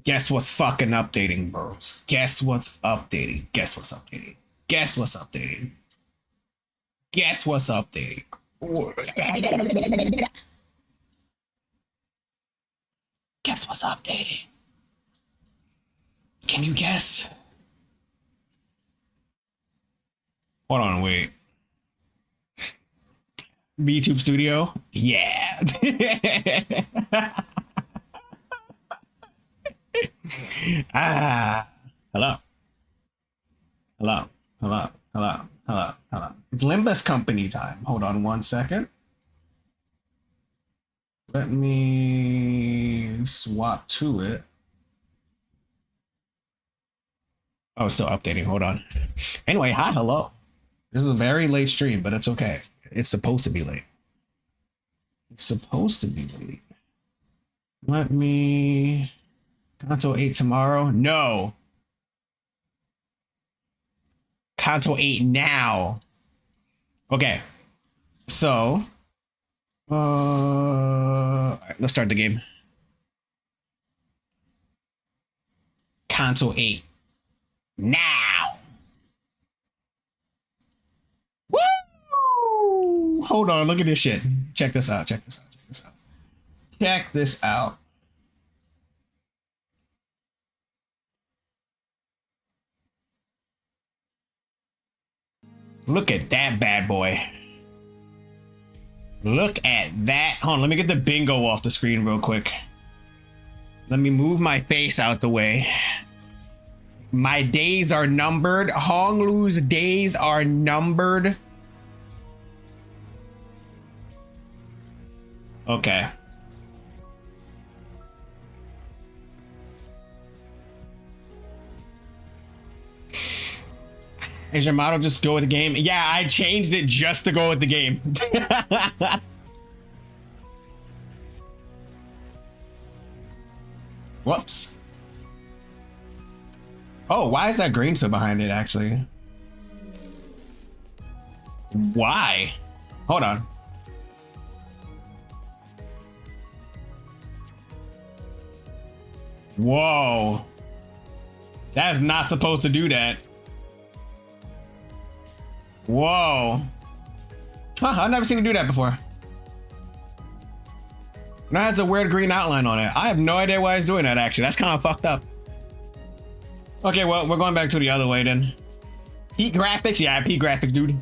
Guess what's fucking updating, bros? Guess what's updating? Guess what's updating? Guess what's updating? Guess what's updating? Guess what's updating? Can you guess? Hold on, wait. VTube Studio? Yeah. Hello. Hello. Hello. Hello. Hello. Hello. It's Limbus company time. Hold on one second. Let me swap to it. Oh, it's still updating. Hold on. Anyway, hi, hello. This is a very late stream, but it's okay. It's supposed to be late. It's supposed to be late. Let me... CANTO 8 tomorrow? No. CANTO 8 now. Okay. So... all right, let's start the game. CANTO 8 now. Woo! Hold on, look at this shit. Check this out. Check this out. Check this out. Check this out. Look at that bad boy. Look at that. Hold on, let me get the bingo off the screen real quick. Let me move my face out the way. My days are numbered. Honglu's days are numbered. Okay. Is your model just go with the game? Yeah, I changed it just to go with the game. Whoops. Oh, why is that green still behind it, actually? Why? Hold on. Whoa. That's not supposed to do that. Whoa. Huh, I've never seen it do that before. Now it has a weird green outline on it. I have no idea why it's doing that, actually. That's kind of fucked up. Okay, well, we're going back to the other way then. Heat graphics? Yeah, P graphics, dude.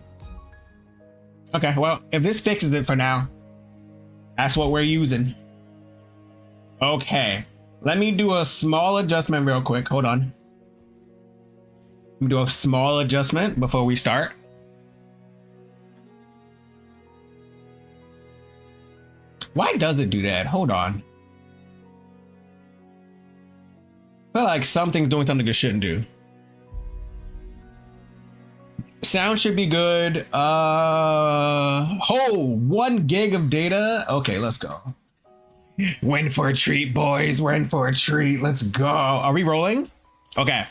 Okay, well, if this fixes it for now, that's what we're using. Okay, let me do a small adjustment real quick. Hold on. Let me do a small adjustment before we start. Why does it do that? Hold on. I feel like something's doing something it shouldn't do. Sound should be good. Oh, 1 gig of data. Okay, let's go. We're in for a treat, boys. We're in for a treat. Let's go. Are we rolling? Okay.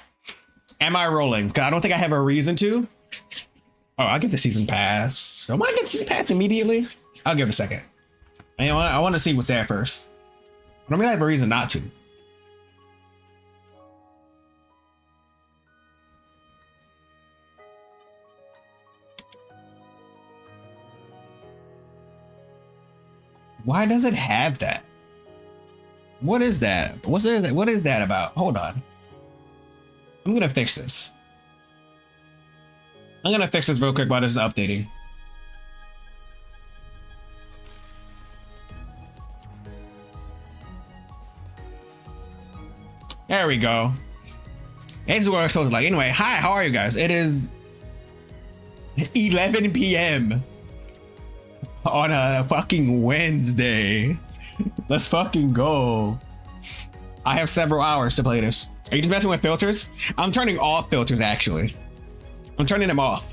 Am I rolling? Because I don't think I have a reason to. Oh, I'll get the season pass. Am I gonna get the season pass immediately? I'll give it a second. I want to see what's there first. I don't really have a reason not to. Why does it have that? What is that? What is that about? Hold on. I'm gonna fix this. I'm gonna fix this real quick while this is updating. There we go. This is what I'm supposed to like. Anyway, hi, how are you guys? It is 11 p.m. on a fucking Wednesday. Let's fucking go. I have several hours to play this. Are you just messing with filters? I'm turning off filters, actually. I'm turning them off.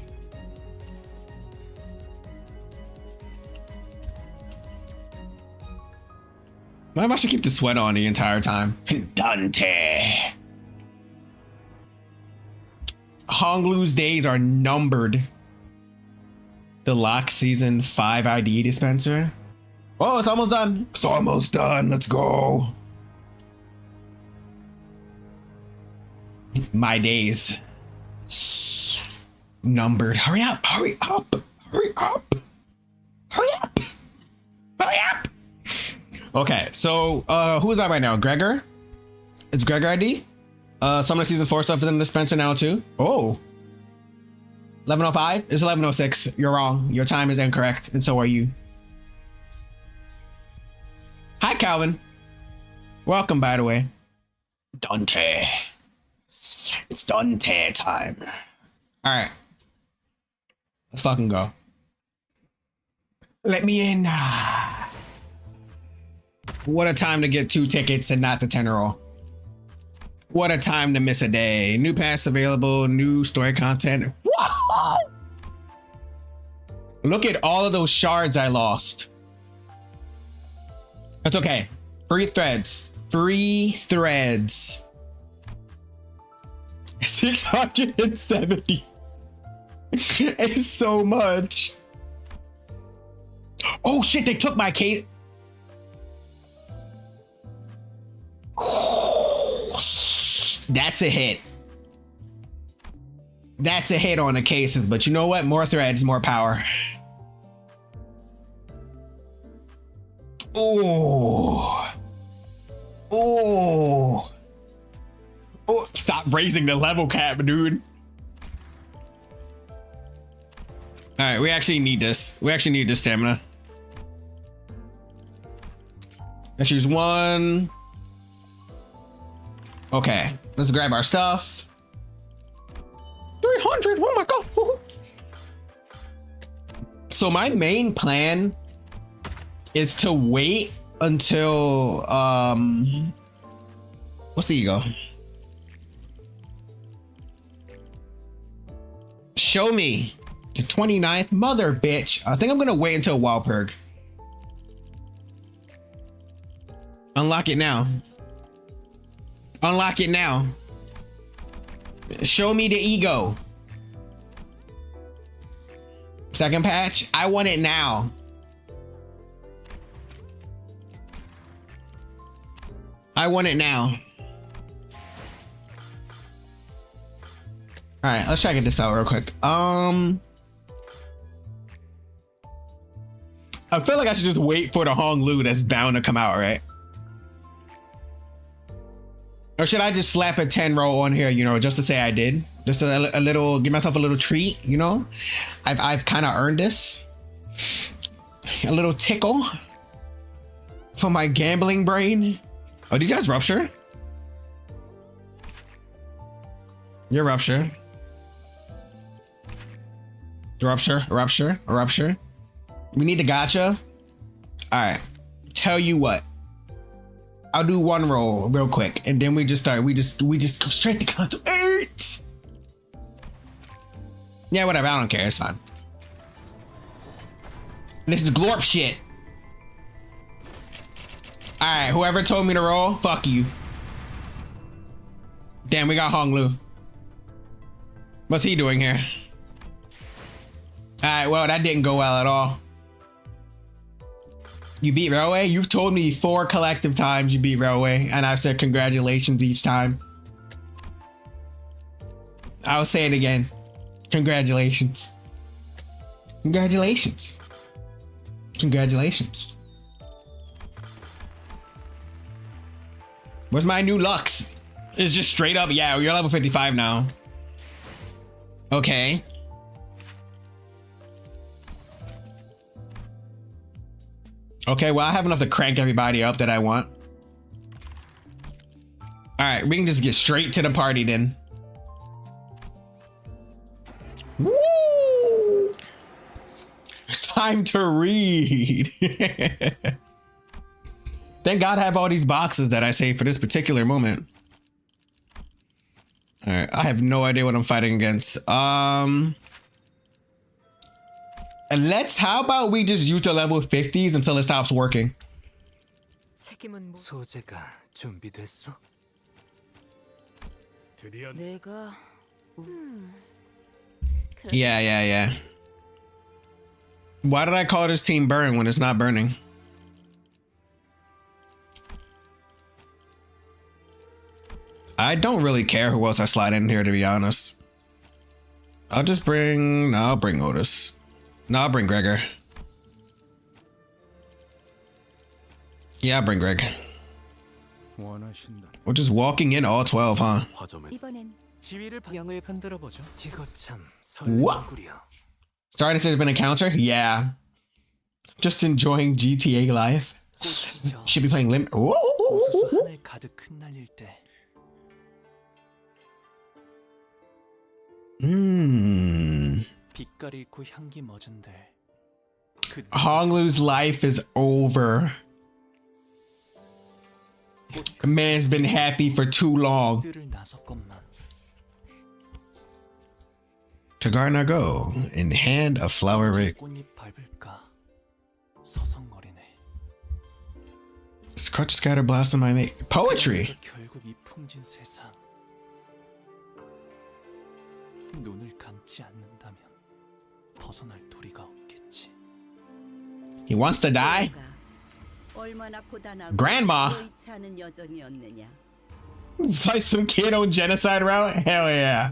Maybe I should keep the sweat on the entire time. Dante. Honglu's days are numbered. The lock season 5 ID dispenser. Oh, it's almost done. It's almost done. Let's go. My days numbered. Hurry up, hurry up, hurry up, hurry up, hurry up. Okay, so who's that right now? Gregor? It's Gregor ID? Some of the season 4 stuff is in the dispenser now too. Oh. 11:05? It's 11:06. You're wrong. Your time is incorrect, and so are you. Hi, Calvin. Welcome, by the way. Dante. It's Dante time. All right. Let's fucking go. Let me in. What a time to get 2 tickets and not the 10 roll. What a time to miss a day. New pass available, new story content. Whoa! Look at all of those shards I lost. That's okay. Free threads. Free threads. 670. It's so much. Oh shit, they took my case. That's a hit. That's a hit on the cases, but you know what? More threads, more power. Oh. Oh. Oh, stop raising the level cap, dude. All right, we actually need this. We actually need this stamina. Let's use 1. Okay, let's grab our stuff. 300, oh my God. So my main plan is to wait until, what's the ego? Show me the 29th, mother bitch. I think I'm gonna wait until Walpurg. Unlock it now. Unlock it now. Show me the ego. Second patch. I want it now. I want it now. All right, let's try to get this out real quick. I feel like I should just wait for the Hong Lu that's bound to come out, right? Or should I just slap a 10 roll on here, you know, just to say I did? Just a little, give myself a little treat, you know? I've kind of earned this. A little tickle for my gambling brain. Oh, did you guys rupture? You're rupture. Rupture. We need the gotcha. All right. Tell you what. I'll do 1 roll real quick, and then we just start. We just go straight to CANTO 8. Yeah, whatever. I don't care. It's fine. This is glorp shit. All right. Whoever told me to roll, fuck you. Damn, we got Hong Lu. What's he doing here? All right. Well, that didn't go well at all. You beat Railway? You've told me 4 collective times you beat Railway, and I've said congratulations each time. I'll say it again. Congratulations. Congratulations. Congratulations. Where's my new Lux? It's just straight up. Yeah, you're level 55 now. Okay. Okay, well, I have enough to crank everybody up that I want. All right, we can just get straight to the party then. Woo! It's time to read. Thank God I have all these boxes that I saved for this particular moment. All right, I have no idea what I'm fighting against. How about we just use the level 50s until it stops working? 소재가 준비됐어? 내가 Yeah. Why did I call this team burn when it's not burning? I don't really care who else I slide in here, to be honest. I'll just bring, no, I'll bring Otis. No, I'll bring Gregor. Yeah, I'll bring Greg. We're just walking in all 12, huh? What? Starting to an encounter? Yeah. Just enjoying GTA life. Should be playing Limb. Honglu's life is over. The man's been happy for too long. To garden I go, and hand a flower rake. Scratch scatter blast on my mate. Poetry. He wants to die? Grandma? Fight some kid on genocide route? Hell yeah.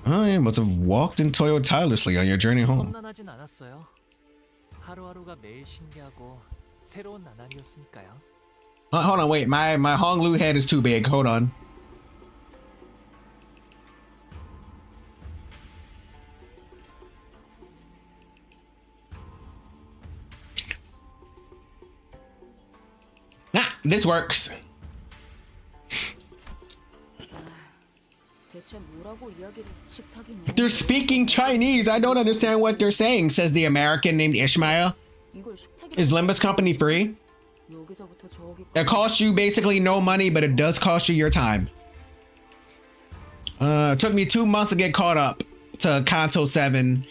Oh, you must have walked and toiled tirelessly on your journey home. Hold on, wait. My Honglu head is too big. Hold on. Ah, this works. They're speaking Chinese. I don't understand what they're saying, says the American named Ishmael. Is Limbus company free? It costs you basically no money, but it does cost you your time. It took me 2 months to get caught up to CANTO 7.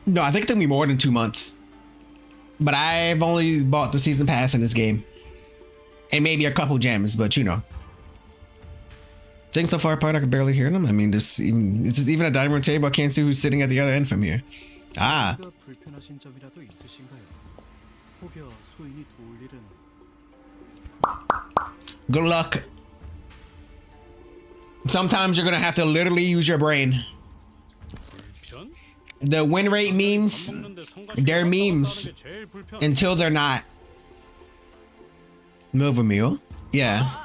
No, I think it took me more than 2 months. But I've only bought the season pass in this game. And maybe a couple gems, but you know. Sitting so far apart I can barely hear them. I mean, it's just even a dining room table. I can't see who's sitting at the other end from here. Ah. Good luck. Sometimes you're gonna have to literally use your brain. The win rate memes, they're memes until they're not. Move a meal? Yeah.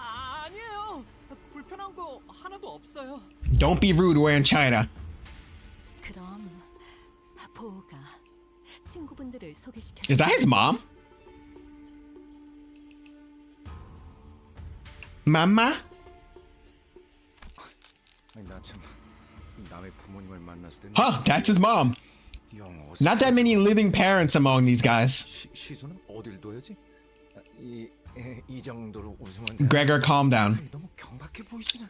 Don't be rude, we're in China. Is that his mom? Mama? Huh, that's his mom. Not that many living parents among these guys. Gregor, calm down.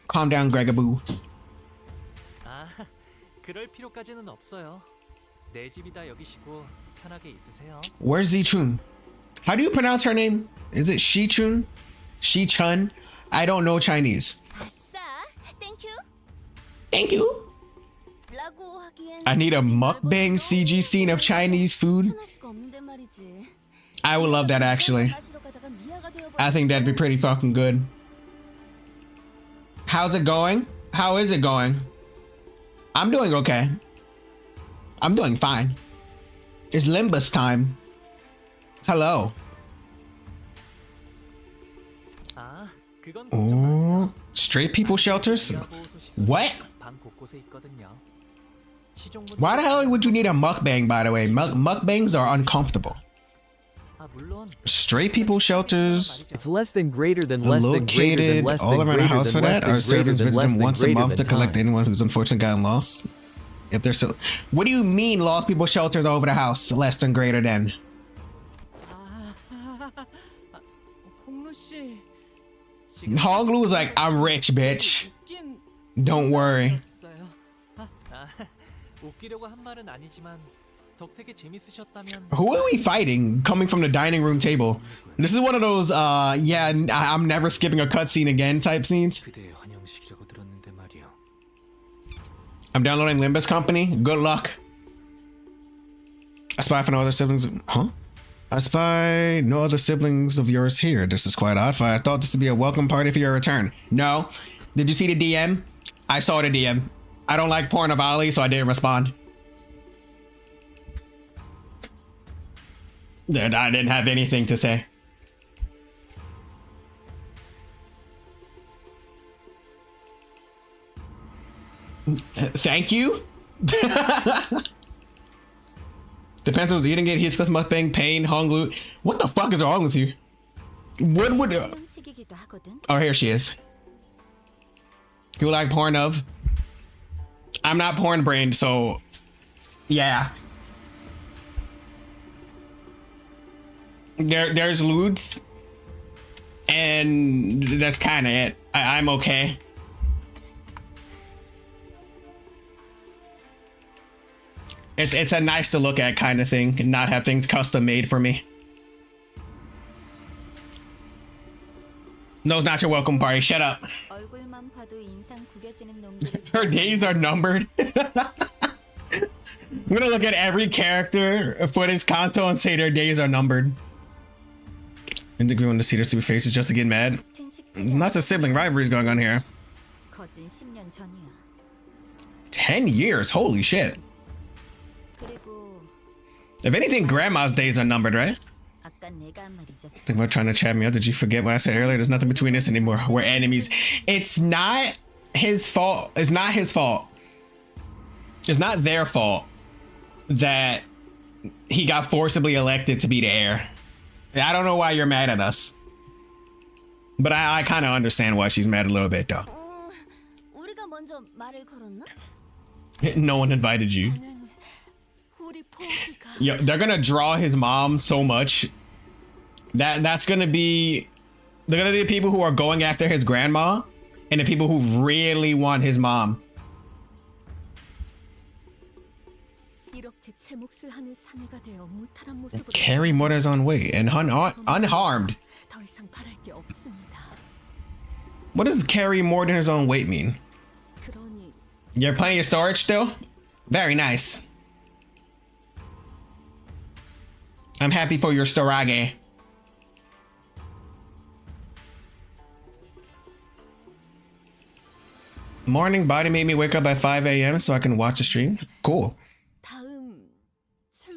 Calm down, Gregor boo. Where's Zichun? How do you pronounce her name? Is it Shichun? Shichun? I don't know Chinese. Thank you. I need a mukbang CG scene of Chinese food. I would love that actually. I think that'd be pretty fucking good. How's it going? How is it going? I'm doing okay. I'm doing fine. It's Limbus time. Hello. Oh, straight people shelters? What? Why the hell would you need a mukbang, by the way? Mukbangs are uncomfortable. Straight people shelters. It's less than greater than less than greater than located less all than around the greater house for than less that. than Our servants greater visit than them less once a than month greater to collect than anyone who's unfortunately gotten lost. If they're so, what do you mean lost people shelters over the house? Less than greater than. Honglu was like, I'm rich, bitch. Don't worry. Who are we fighting coming from the dining room table? This is one of those, yeah, I'm never skipping a cutscene again type scenes. I'm downloading Limbus Company. Good luck. I spy for no other siblings. Huh? I spy no other siblings of yours here. This is quite odd. I thought this would be a welcome party for your return. No. Did you see the DM? I saw the DM. I don't like Pornavali, so I didn't respond. I didn't have anything to say. Thank you. Depends on who's eating it. Heathcliff mukbang, pain, Honglu. What the fuck is wrong with you? What would? Oh, here she is. You like porn of? I'm not porn brained, so yeah. There's lewds, and that's kind of it. I'm okay. It's a nice to look at kind of thing and not have things custom made for me. No, it's not your welcome party. Shut up. Her days are numbered. I'm gonna look at every character for this CANTO and say their days are numbered. And agree on the see their stupid faces just to get mad. Lots of sibling rivalries going on here. 10 years, holy shit. If anything, grandma's days are numbered, right? Think about trying to chat me up. Did you forget what I said earlier? There's nothing between us anymore. We're enemies. It's not his fault. It's not his fault. It's not their fault that he got forcibly elected to be the heir. I don't know why you're mad at us. But I kind of understand why she's mad a little bit, though. No one invited you. Yo, they're gonna draw his mom so much. That's gonna be... They're gonna be the people who are going after his grandma and the people who really want his mom. Carry more than his own weight and unharmed. What does carry more than his own weight mean? You're playing your storage still? Very nice. I'm happy for your storage. Morning body made me wake up at 5 a.m. so I can watch the stream. Cool.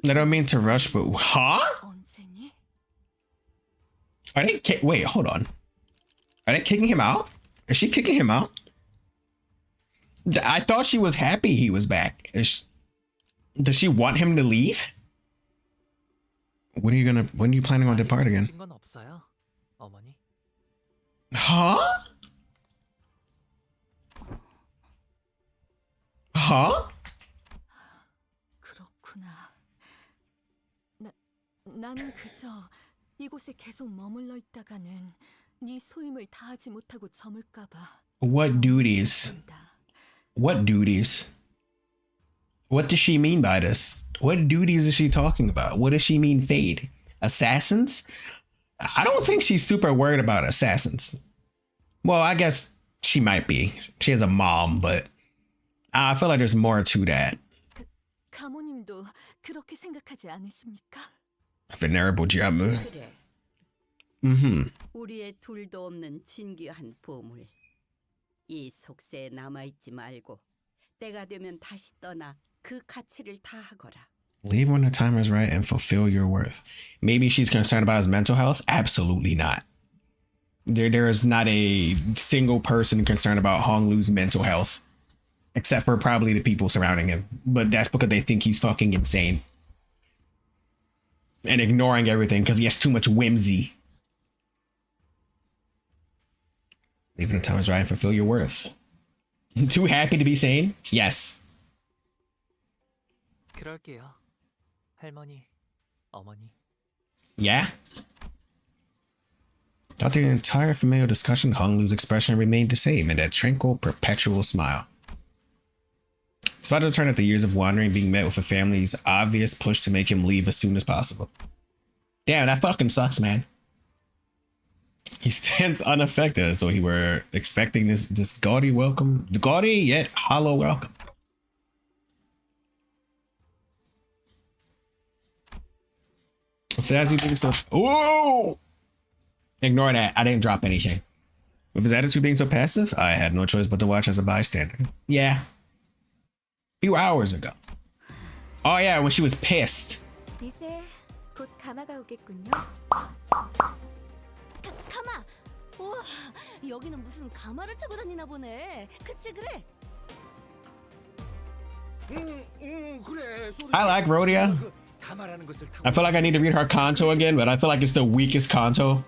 I don't mean to rush, but huh? Are they wait, hold on. Are they kicking him out? Is she kicking him out? I thought she was happy he was back. Does she want him to leave? When are you planning on depart again? Huh? Huh? 나는 그저 이곳에 계속 머물러 있다가는 네 소임을 다하지 못하고 저물까 봐. What duties? What duties? What does she mean by this? What duties is she talking about? What does she mean fade? Assassins? I don't think she's super worried about assassins. Well, I guess she might be. She has a mom, but I feel like there's more to that. 가모님도 그렇게 생각하지 않으십니까? Venerable Jamu. 그래. Mm-hmm. 우리의 둘도 없는 진귀한 보물. 이 속세에 남아있지 말고 때가 되면 다시 떠나 그 가치를 다하거라. Leave when the time is right and fulfill your worth. Maybe she's concerned about his mental health? Absolutely not. There is not a single person concerned about Honglu's mental health. Except for probably the people surrounding him. But that's because they think he's fucking insane. And ignoring everything because he has too much whimsy. Leave when the time is right and fulfill your worth. Too happy to be sane? Yes. 그럴게요. 할머니, 어머니. Yeah? Throughout the entire familiar discussion, Honglu's expression remained the same in that tranquil, perpetual smile. It's about to turn after years of wandering, being met with a family's obvious push to make him leave as soon as possible. Damn, that fucking sucks, man. He stands unaffected as though he were expecting this gaudy welcome, the gaudy yet hollow welcome. With his attitude being so... Ooh! Ignore that. I didn't drop anything. With his attitude being so passive, I had no choice but to watch as a bystander. Yeah. A few hours ago. Oh yeah, when she was pissed. 이제 곧 가마가 오겠군요. 가마! 우와, 여기는 무슨 가마를 타고 다니나 보네. 그치 그래? I like Rhodia. I feel like I need to read her Kanto again, but I feel like it's the weakest Kanto.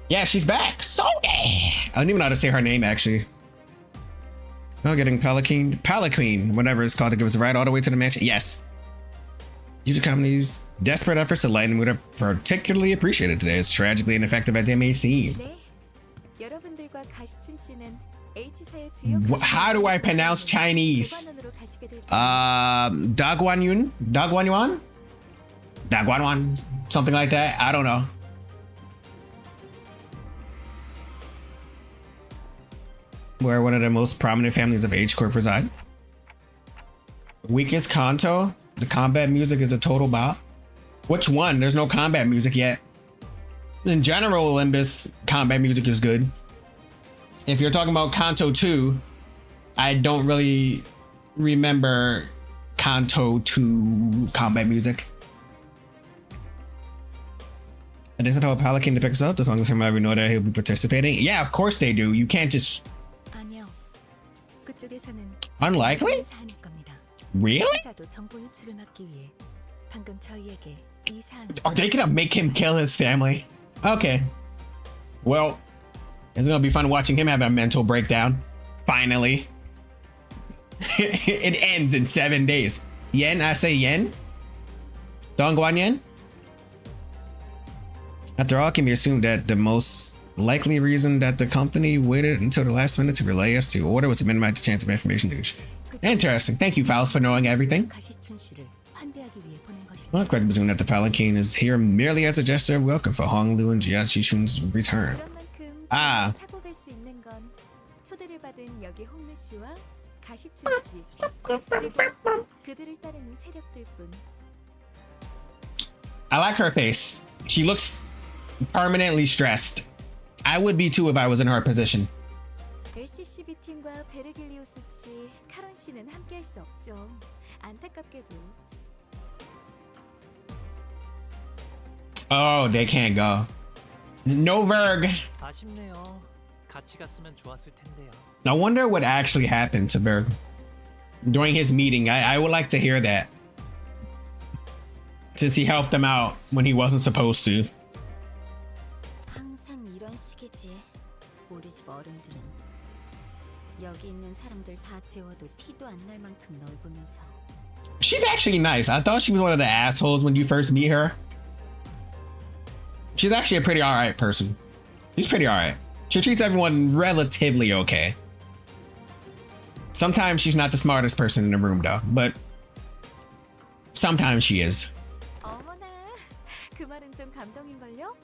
Yeah, she's back. So I don't even know how to say her name actually. Oh, getting Palanquin, whatever it's called, to give us a ride all the way to the mansion. Yes. User company's desperate efforts to lighten the mood are particularly appreciated today. It's tragically ineffective as they may seem. 네. 여러분들과 가시춘 씨는 H사의 주요 How do I pronounce Chinese? 교관원으로 가시게 될 거예요. Dagwanwan, something like that. I don't know. Where one of the most prominent families of H Corp reside. Weakest Kanto. The combat music is a total bop. Which one? There's no combat music yet. In general, Limbus combat music is good. If you're talking about Kanto 2, I don't really remember Kanto 2 combat music. And doesn't tell Palanquin to pick us up as long as him and I know that he'll be participating. Yeah, of course they do. You can't just... 아니요. 그쪽에서는 Unlikely? 사안일 겁니다. Really? 회사도 정보 유출을 막기 위해 방금 저희에게 이 사항을 Are they gonna make him kill his family? Okay. Well, it's gonna be fun watching him have a mental breakdown. Finally. It ends in 7 days. Yen, I say yen? Dongguan yen? After all, it can be assumed that the most likely reason that the company waited until the last minute to relay us to order was to minimize the chance of information leakage. Interesting. Thank you, Faust, for knowing everything. 가시춘 씨를 환대하기 위해 보낸 것입니다. Well, correct presuming that the Palanquin is here merely as a gesture of welcome for Hong Lu and Jiachi Shun's return. 그런 만큼 아. 타고 갈 수 있는 건 초대를 받은 여기 홍루 씨와 가시춘 씨 그리고 그들을 따르는 세력들뿐. I like her face. She looks permanently stressed. I would be too if I was in her position. LCCB 팀과 베르길리오스 씨, 카론 씨는 함께할 수 없죠. 안타깝게도. Oh, they can't go. No Verg. 아쉽네요. 같이 갔으면 좋았을 텐데요. I wonder what actually happened to Berg during his meeting. I would like to hear that. Since he helped them out when he wasn't supposed to. 항상 이런 식이지. 우리 집 어른들은 여기 있는 사람들 다 재워도 티도 안 날 만큼 넓으면서. She's actually nice. I thought she was one of the assholes when you first meet her. She's actually a pretty alright person. She's pretty alright. She treats everyone relatively okay. Sometimes she's not the smartest person in the room though, but sometimes she is. 어머나, 그 말은 좀 감동인걸요?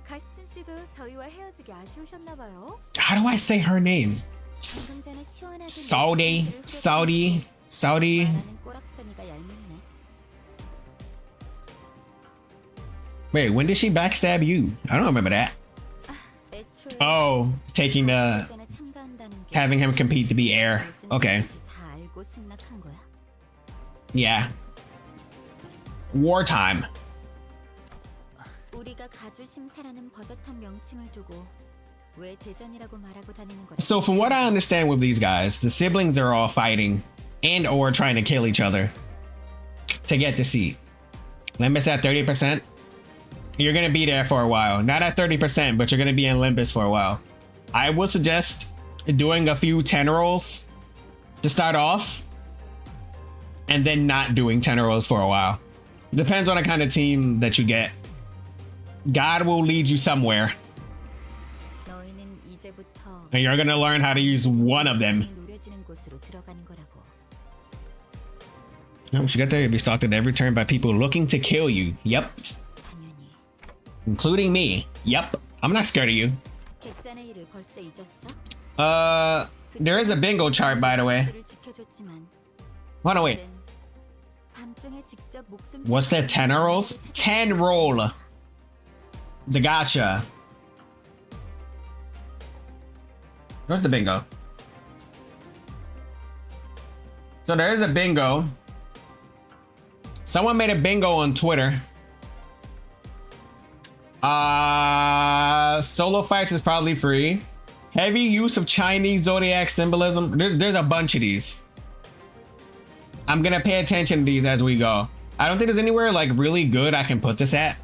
가시춘 씨도 저희와 헤어지기 아쉬우셨나 봐요. How do I say her name? 방금 전에 시원하게 Saudi. 말하는 꼬락서니가 얄밉네. Wait, when did she backstab you? I don't remember that. 애초에 Oh, taking the 전에 참가한다는 게 having him compete to be heir. 무슨 Okay. 뜻인지 다 알고 승낙한 거야? Yeah. Wartime. 우리가 가주심사라는 버젓한 명칭을 두고 왜 대전이라고 말하고 다니는 거야? So from what I understand with these guys, the siblings are all fighting and or trying to kill each other to get the seat. Limbus at 30%. You're gonna be there for a while. Not at 30%, but you're gonna be in Limbus for a while. I would suggest doing a few 10 rolls to start off and then not doing 10 rolls for a while. Depends on the kind of team that you get. God will lead you somewhere. 너희는 이제부터 And you're gonna learn how to use one of them. 노려지는 곳으로 들어가는 거라고. Once you get there, you'll be stalked at every turn by people looking to kill you. Yep. 당연히. Including me. Yep. I'm not scared of you. 객잔의 일을 벌써 잊었어? There is a bingo chart, by the way. 를 지켜줬지만 Hold on, wait. 이젠 밤중에 직접 목숨 What's that? 10 rolls? 10 roll. The gotcha. Where's the bingo? So there is a bingo. Someone made a bingo on Twitter. Solo fights is probably free. Heavy use of Chinese zodiac symbolism. There's a bunch of these. I'm gonna pay attention to these as we go. I don't think there's anywhere like really good I can put this at.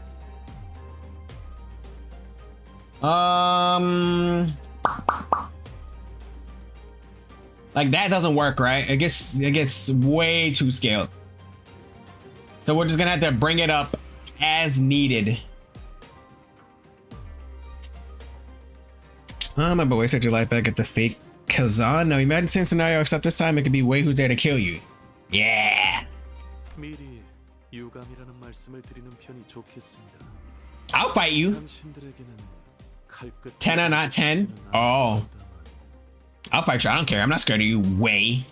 Like that doesn't work, right? It gets way too scaled. So we're just gonna have to bring it up as needed. My boy, set your life back at the fake Kazan. Now imagine the same scenario, except this time it could be Wei who's there to kill you. Yeah. 미리 유감이라는 말씀을 드리는 편이 좋겠습니다. I'll fight you. 당신들에게는 칼끝 10 or not 10? Oh. I'll fight you. I don't care. I'm not scared of you, Wei.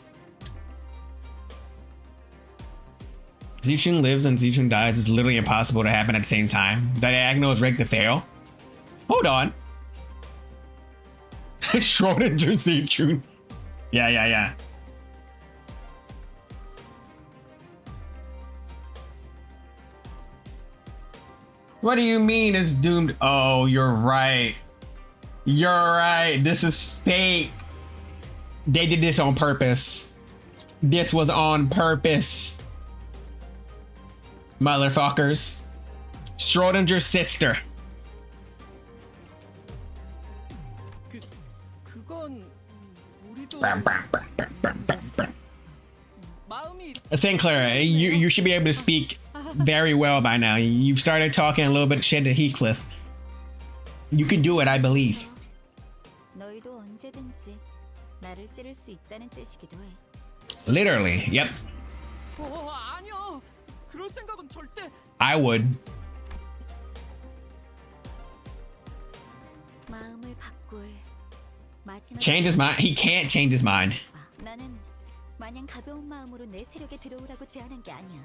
Zichun lives and Zichun dies. It's literally impossible to happen at the same time. The diagonal is rigged to fail. Hold on. Schrodinger Zichun. Yeah. What do you mean it's doomed? Oh, you're right. You're right. This is fake. They did this on purpose. This was on purpose. Motherfuckers. Schrodinger's sister. 그건 우리도 마음이 Sinclair, you should be able to speak very well by now. You've started talking a little bit of shit to Heathcliff. You can do it, I believe. 너희도 언제든지 나를 찌를 수 있다는 뜻이기도 해. Literally, yep. 아니요. 그럴 생각은 절대. I would. 마음을 바꿀 마지막 Change his mind. He can't change his mind. 나는 마냥 가벼운 마음으로 내 세력에 들어오라고 제안한 게 아니야.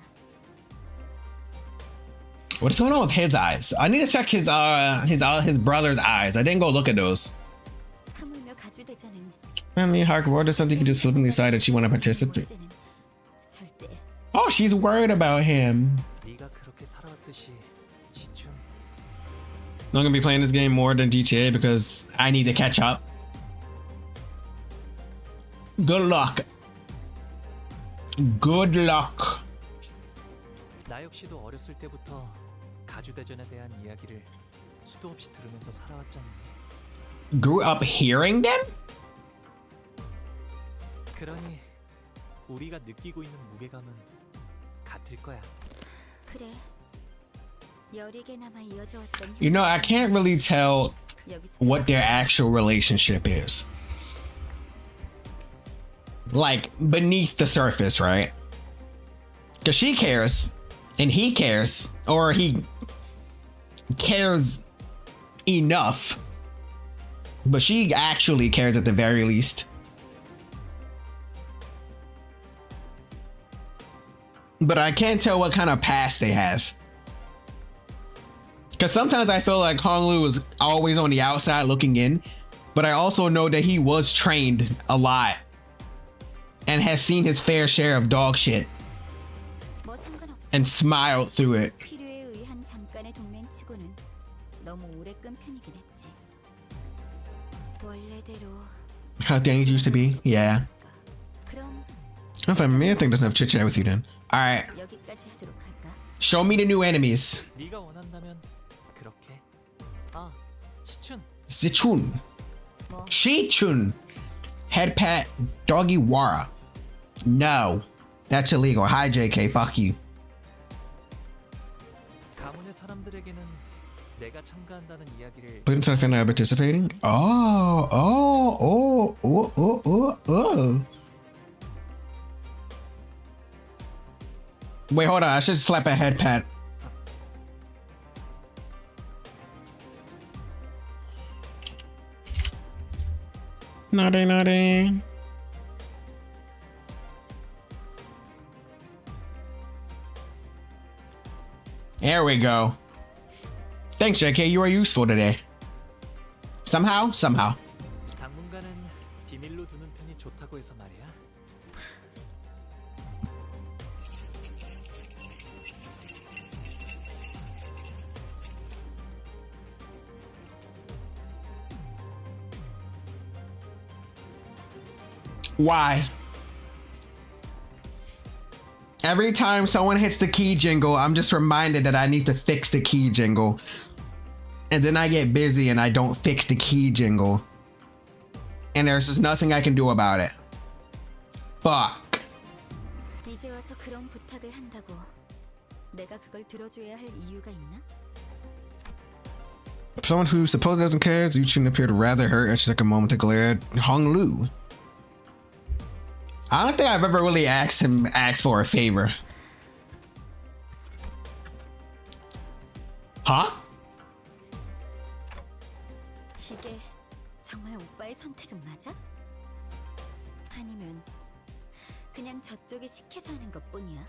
What is going on with his eyes? I need to check his brother's eyes. I didn't go look at those. 하물며 가주대전은 Family hardcore or something you just flippantly decide that you want to participate. 번째는 절대 Oh, she's worried about him. 네가 그렇게 살아왔듯이 지춘. I'm gonna be playing this game more than GTA because I need to catch up. Good luck. Good luck. 나 역시도 어렸을 때부터 가주대전에 대한 이야기를 수도 없이 들으면서 살아왔잖니. Grew up hearing them? 그러니 우리가 느끼고 있는 무게감은 같을 거야. 그래. 여리게나마 이어져 왔던 You know, I can't really tell 여기서 what their actual relationship is. Like, beneath the surface, right? Because she cares, and he cares, or he cares enough. But she actually cares at the very least. But I can't tell what kind of past they have. Because sometimes I feel like Hong Lu is always on the outside looking in, but I also know that he was trained a lot and has seen his fair share of dog shit 뭐 상관없어. and smiled through it. 필요에 의한 잠깐의 동맹치고는 너무 오래 끈 편이긴 했지. 원래대로 How things used to be. Yeah. 그럼 If I may, I think there's enough chit chat with you then. All right. 여기까지 하도록 할까? Show me the new enemies. 네가 원한다면 그렇게. 아, 시춘. Zichun. 뭐 Shichun. Head pat. Doggy Wara. No. That's illegal. Hi, JK. Fuck you. 가문의 사람들에게는 내가 참가한다는 이야기를 Put into the family participating? Oh. Wait, hold on. I should slap a head pat. Naughty. There we go. Thanks, JK. You are useful today. Somehow. 당분간은 비밀로 두는 편이 좋다고 해서 말이야. Why? Every time someone hits the key jingle, I'm just reminded that I need to fix the key jingle. And then I get busy and I don't fix the key jingle. And there's just nothing I can do about it. Fuck. 이제 와서 그런 부탁을 한다고 내가 그걸 들어줘야 할 이유가 있나? Someone who supposedly doesn't care, Zuchin appeared rather hurt and she took a moment to glare at Hong Lu. I don't think I've ever really asked for a favor. Huh? 이게 정말 오빠의 선택은 맞아? 아니면 그냥 저쪽이 시켜서 하는 것뿐이야?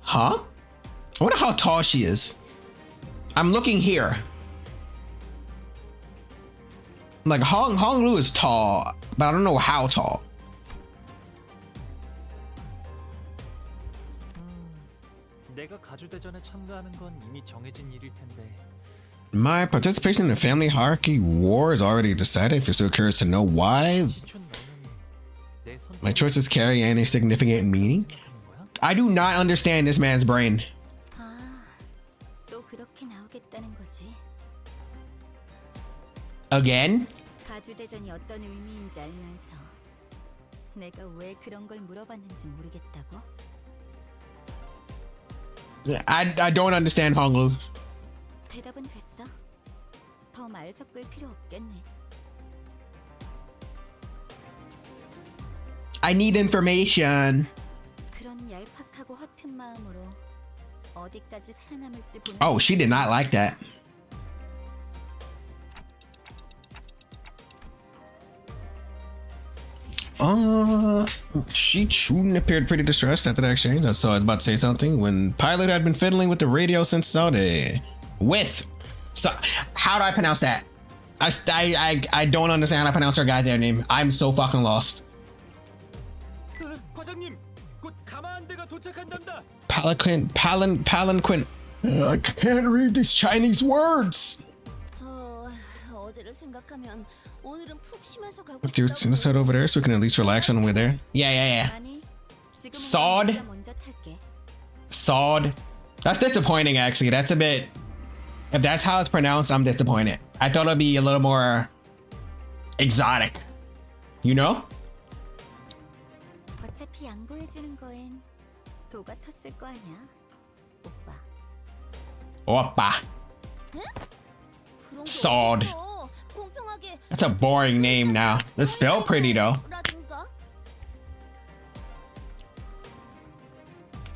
Huh? I wonder how tall she is. I'm looking here. Like Hong Lu is tall, but I don't know how tall. 내가 가주대전에 참가하는 건 이미 정해진 일일 텐데. My participation in the family hierarchy war is already decided. If you're so curious to know why 지춘 너는 내 선택을 my choices carry any significant meaning, 생각하는 거야? I do not understand this man's brain. 아, 또 그렇게 나오겠다는 거지. Again? 가주대전이 어떤 의미인지 알면서 내가 왜 그런 걸 물어봤는지 모르겠다고? I don't understand Hong Lu. 대답은 됐어. 더 말 섞을 필요 없겠네. I need information. 그런 얄팍하고 허튼 마음으로 어디까지 살아남을지 보는. Oh, she did not like that. She appeared pretty distressed after the exchange. So I was about to say something when Pilot had been fiddling with the radio since Saturday. So how do I pronounce that? I don't understand how to pronounce her goddamn name. I'm so fucking lost. 과장님, 곧 가마한대가 도착한단다. Palanquin. I can't read these Chinese words. 어제를 생각하면 오늘은 푹 쉬면서 가고 Let's head over there so we can at least relax on the way there. Yeah. 아니, 지금은 Sod? 내가 먼저 탈게. Sod. That's disappointing, actually. That's a bit. If that's how it's pronounced, I'm disappointed. I thought it'd be a little more exotic. You know? 어차피 양보해주는 거엔 도가 텄을 거 아니야, 오빠. Oppa. 그런 게 Sod. 어딨어. 공평하게 That's a boring name now. It's spelled pretty though. 라든가.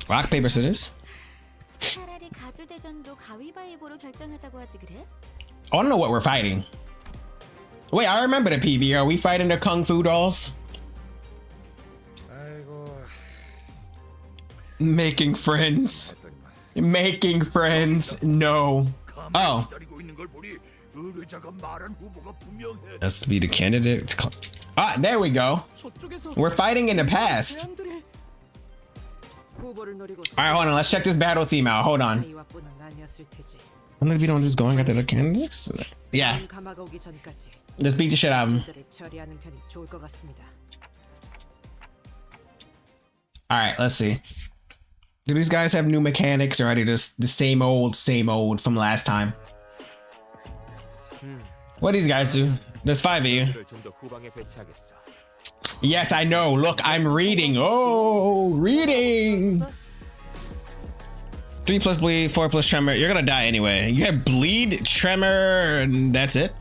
Rock, paper, scissors. 차라리 가주대전도 가위바위보로 결정하자고 하지 그래? I don't know what we're fighting. Wait, I remember the PV. Are we fighting the Kung Fu dolls? Making friends. Making friends. No. Oh. Let's be the candidate. Ah, there we go. We're fighting in the past. Alright, hold on. Let's check this battle theme out. Hold on. When the video is going at the candidates? Yeah. Let's beat the shit out of him. Alright, let's see. Do these guys have new mechanics or are they just the same old from last time? What do these guys do? There's 5 of you. Yes, I know. Look, I'm reading. Oh, reading. 3 plus bleed, 4 plus tremor. You're gonna die anyway. You have bleed, tremor, and that's it.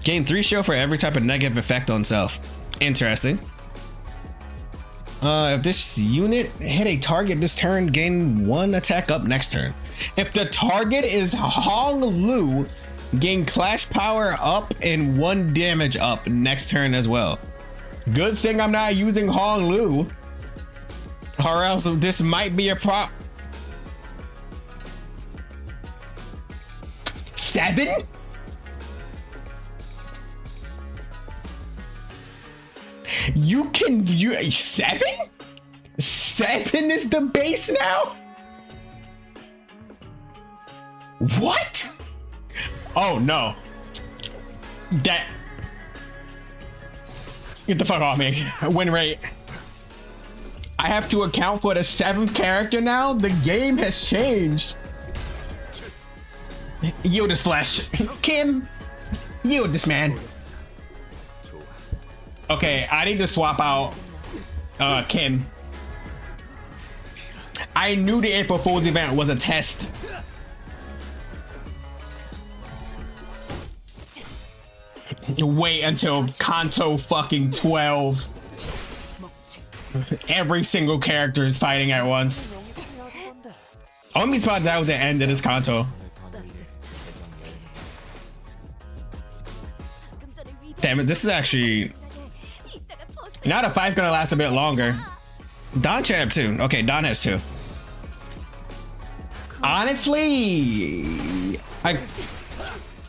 Gain 3 shield for every type of negative effect on self. Interesting. If this unit hit a target this turn, gain 1 attack up next turn. If the target is Hong Lu, gain clash power up and 1 damage up next turn as well. Good thing I'm not using Hong Lu, or else this might be a 7? You 7? 7 is the base now? What? Oh no. That. Get the fuck off me. Win rate. I have to account for the 7th character now? The game has changed. Yield his flesh. Kim, yield this man. Okay, I need to swap out Kim. I knew the April Fool's event was a test. Wait until CANTO fucking 12. Every single character is fighting at once. Only spot that was the end of this CANTO. Damn it, this is actually... Now the fight's gonna last a bit longer. Don should have 2. Okay, Don has 2. Honestly,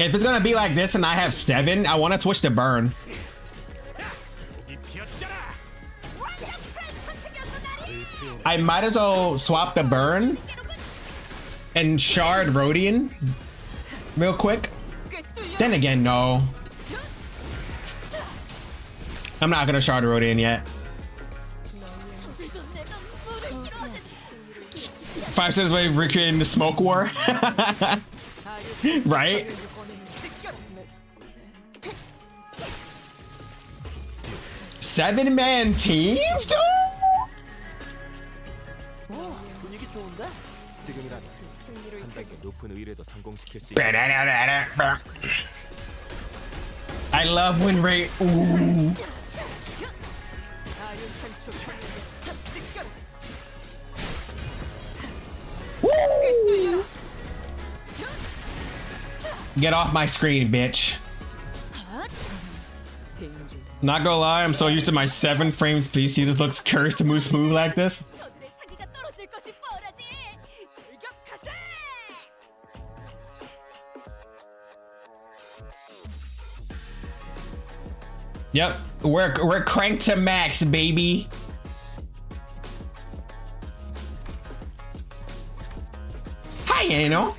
if it's gonna be like this and I have 7, I want to switch to Burn. I might as well swap the Burn and shard Rodian real quick. Then again, no. I'm not gonna shard Rodian yet. 5 seconds away, recreating the smoke war. Right? Seven-man teams, dude? 분위기 좋은데? 지금이라도 한 단계 높은 의뢰도 성공시킬 수 I love win rate. Ooh. Woo. Get off my screen, bitch. Not gonna lie, I'm so used to my 7 frames PC. This looks cursed to move smooth like this. Yep, we're cranked to max, baby. Hi, Ano.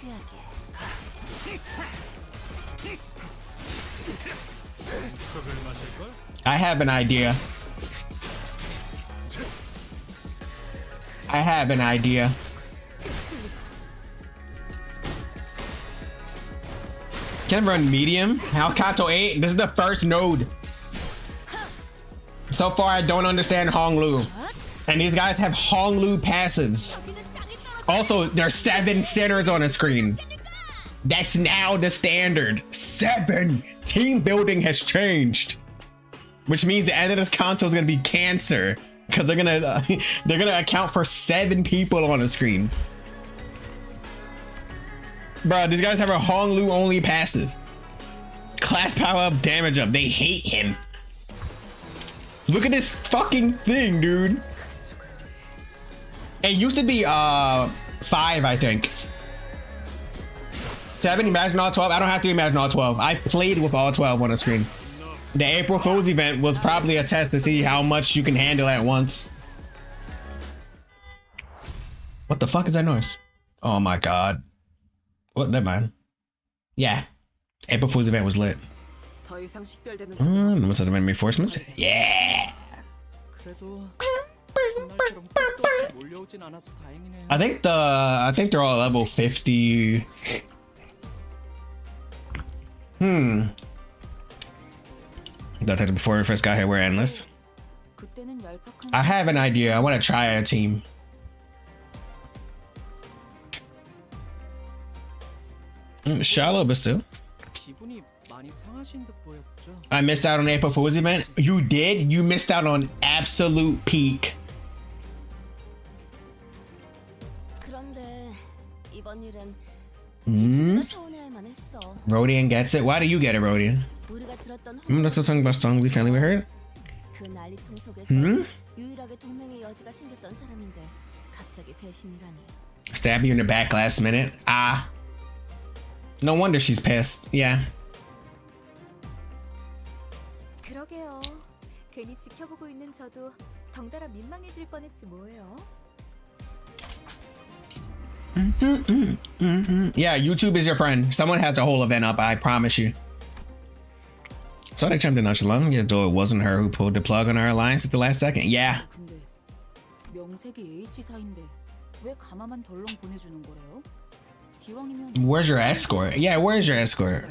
I have an idea. I have an idea. Can I run medium? How CANTO 8? This is the first node. So far, I don't understand Honglu. And these guys have Honglu passives. Also, there's 7 centers on the screen. That's now the standard. 7. Team building has changed. Which means the end of this CANTO is gonna be cancer. Because they're gonna account for 7 people on the screen. Bro, these guys have a Honglu only passive. Class power up, damage up. They hate him. Look at this fucking thing, dude. It used to be 5, I think. 7, imagine all 12. I don't have to imagine all 12. I played with all 12 on the screen. The April Fool's event was probably a test to see how much you can handle at once. What the fuck is that noise? Oh my god. What? Never mind. Yeah. April Fool's event was lit. What's other reinforcements? Yeah. I think they're all level 50. That before we first got here, we're endless. I have an idea. I want to try a team. Shallow, but still. I missed out on April Fool's event. You did? You missed out on absolute peak. Rodian gets it. Why do you get it, Rodian? That's a song about song we finally heard. Stab you in the back last minute. Ah. No wonder she's pissed. Yeah. 그러게요. 괜히 지켜보고 있는 저도 덩달아 민망해질 뻔했지 뭐예요. Yeah, YouTube is your friend. Someone has a whole event up, I promise you. So they jumped in nonchalant, though it wasn't her who pulled the plug on our alliance at the last second. Yeah. 근데 명색이 H사인데 왜 가마만 덜렁 보내주는 거래요? 기왕이면 Where's your escort? Yeah, where's your escort?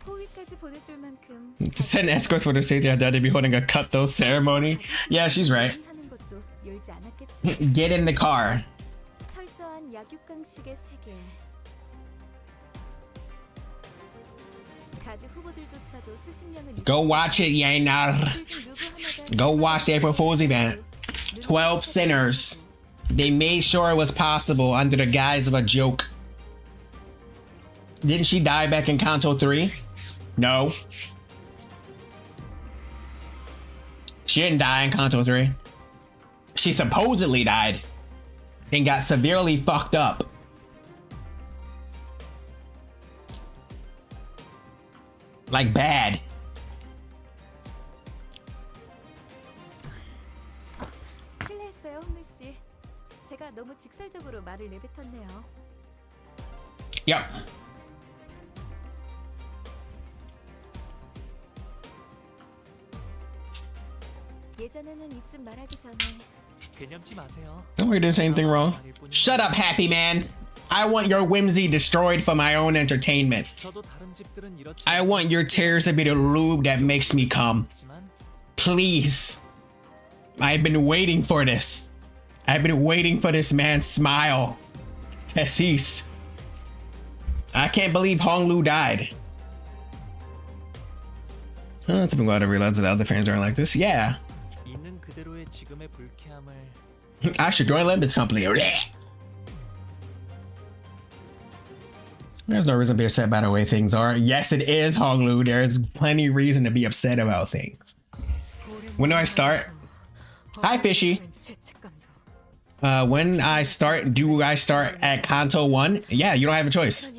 호위까지 보내줄 만큼 To send escorts for the safety, I doubt they'd be holding a cut-throat ceremony. Yeah, she's right. 하는 것도 열지 않았겠죠. Get in the car. 철저한 약육강식의 세계. 가주 후보들조차도 수십 명은 Go watch it, Yenar. Go watch the April Fool's event. 12 sinners. They made sure it was possible under the guise of a joke. Didn't she die back in Kanto 3? No. She didn't die in Kanto 3. She supposedly died and got severely fucked up. Like bad. 실례했어요, 홍미 씨. 제가 너무 직설적으로 말을 내뱉었네요. Yep. 예전에는 이쯤 말하기 전에 개념치 마세요. Don't worry, didn't say anything wrong. Shut up, happy man. I want your whimsy destroyed for my own entertainment. 저도 다른 집들은 이렇지 I want your tears to be the lube that makes me come. 않지만 Please. I've been waiting for this. I've been waiting for this man's smile. Tessis. I can't believe Hong Lu died. Oh, it's been glad to realize that other fans aren't like this. Yeah. 있는 그대로의 지금의 불쾌함을 I should join Limbus company. There's no reason to be upset by the way things are. Yes, it is Hong Lu. There's plenty of reason to be upset about things. When do I start? Hi, Fishy. When I start, do I start at Kanto 1? Yeah, you don't have a choice.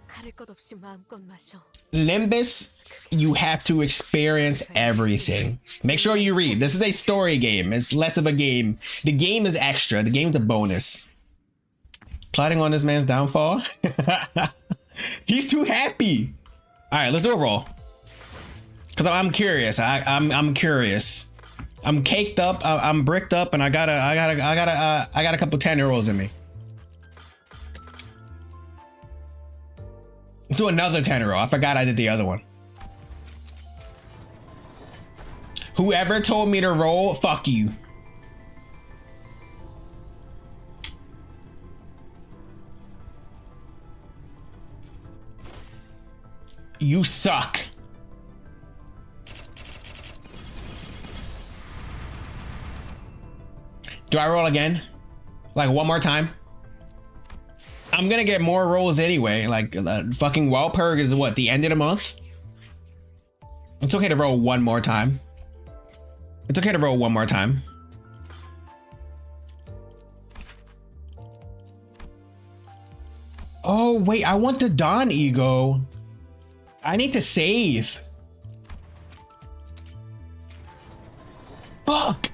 가릴 것 없이 마음껏 마셔. Limbus, you have to experience everything. Make sure you read. This is a story game. It's less of a game. The game is extra. The game's a bonus. Plotting on this man's downfall? He's too happy. All right, let's do a roll. Cause I'm curious. I'm curious. I'm caked up. I'm bricked up, and I got a couple 10-year-olds in me. Let's do another 10-year-old. I forgot I did the other one. Whoever told me to roll, fuck you. You suck. Do I roll again? Like one more time? I'm gonna get more rolls anyway. Like fucking Walpurg is what, the end of the month? It's okay to roll one more time. It's okay to roll one more time. Oh wait, I want the Dawn ego. I need to save. Fuck.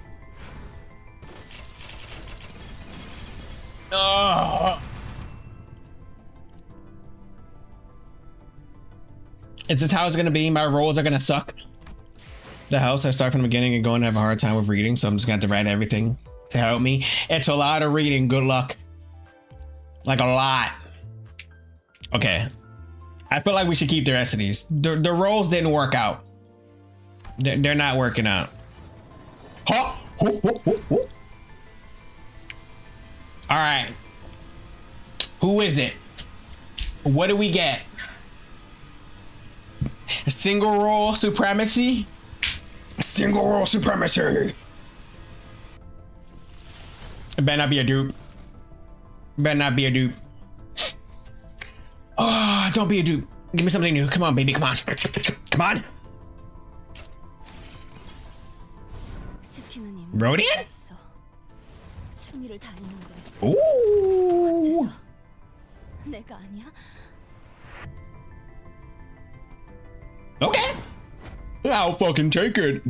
Ugh. Is this how it's gonna be? My rolls are gonna suck. The house, I start from the beginning and going to have a hard time with reading, so I'm just gonna have to write everything to help me. It's a lot of reading. Good luck. Like a lot. Okay. I feel like we should keep the rest of these. The rolls didn't work out. They're not working out. Huh? All right. Who is it? What do we get? A single roll supremacy? Single roll supremacy. It better not be a dupe. Better not be a dupe. Oh, don't be a dupe. Give me something new. Come on, baby. Come on. Come on. Rodian? 충의를 다했는데 Ooh. 내가 아니야? Okay. I'll fucking take it.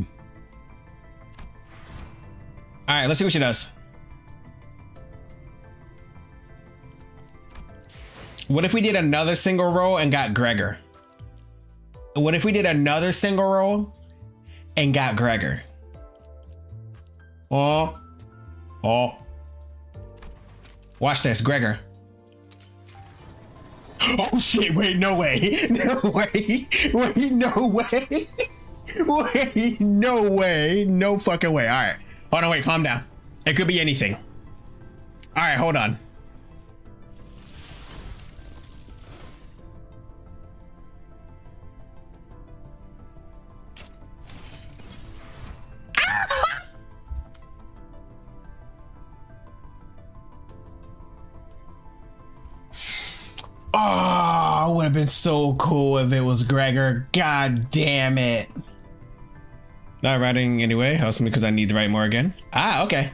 All right, let's see what she does. What if we did another single roll and got Gregor? What if we did another single roll and got Gregor? Oh. Watch this, Gregor. Oh shit, wait, no way. No way. Wait, no way. Wait, no way. No fucking way. All right. Hold on, wait, calm down. It could be anything. All right, hold on. Oh, it would have been so cool if it was Gregor. God damn it. Not writing anyway. Helps me because I need to write more again. Ah, okay.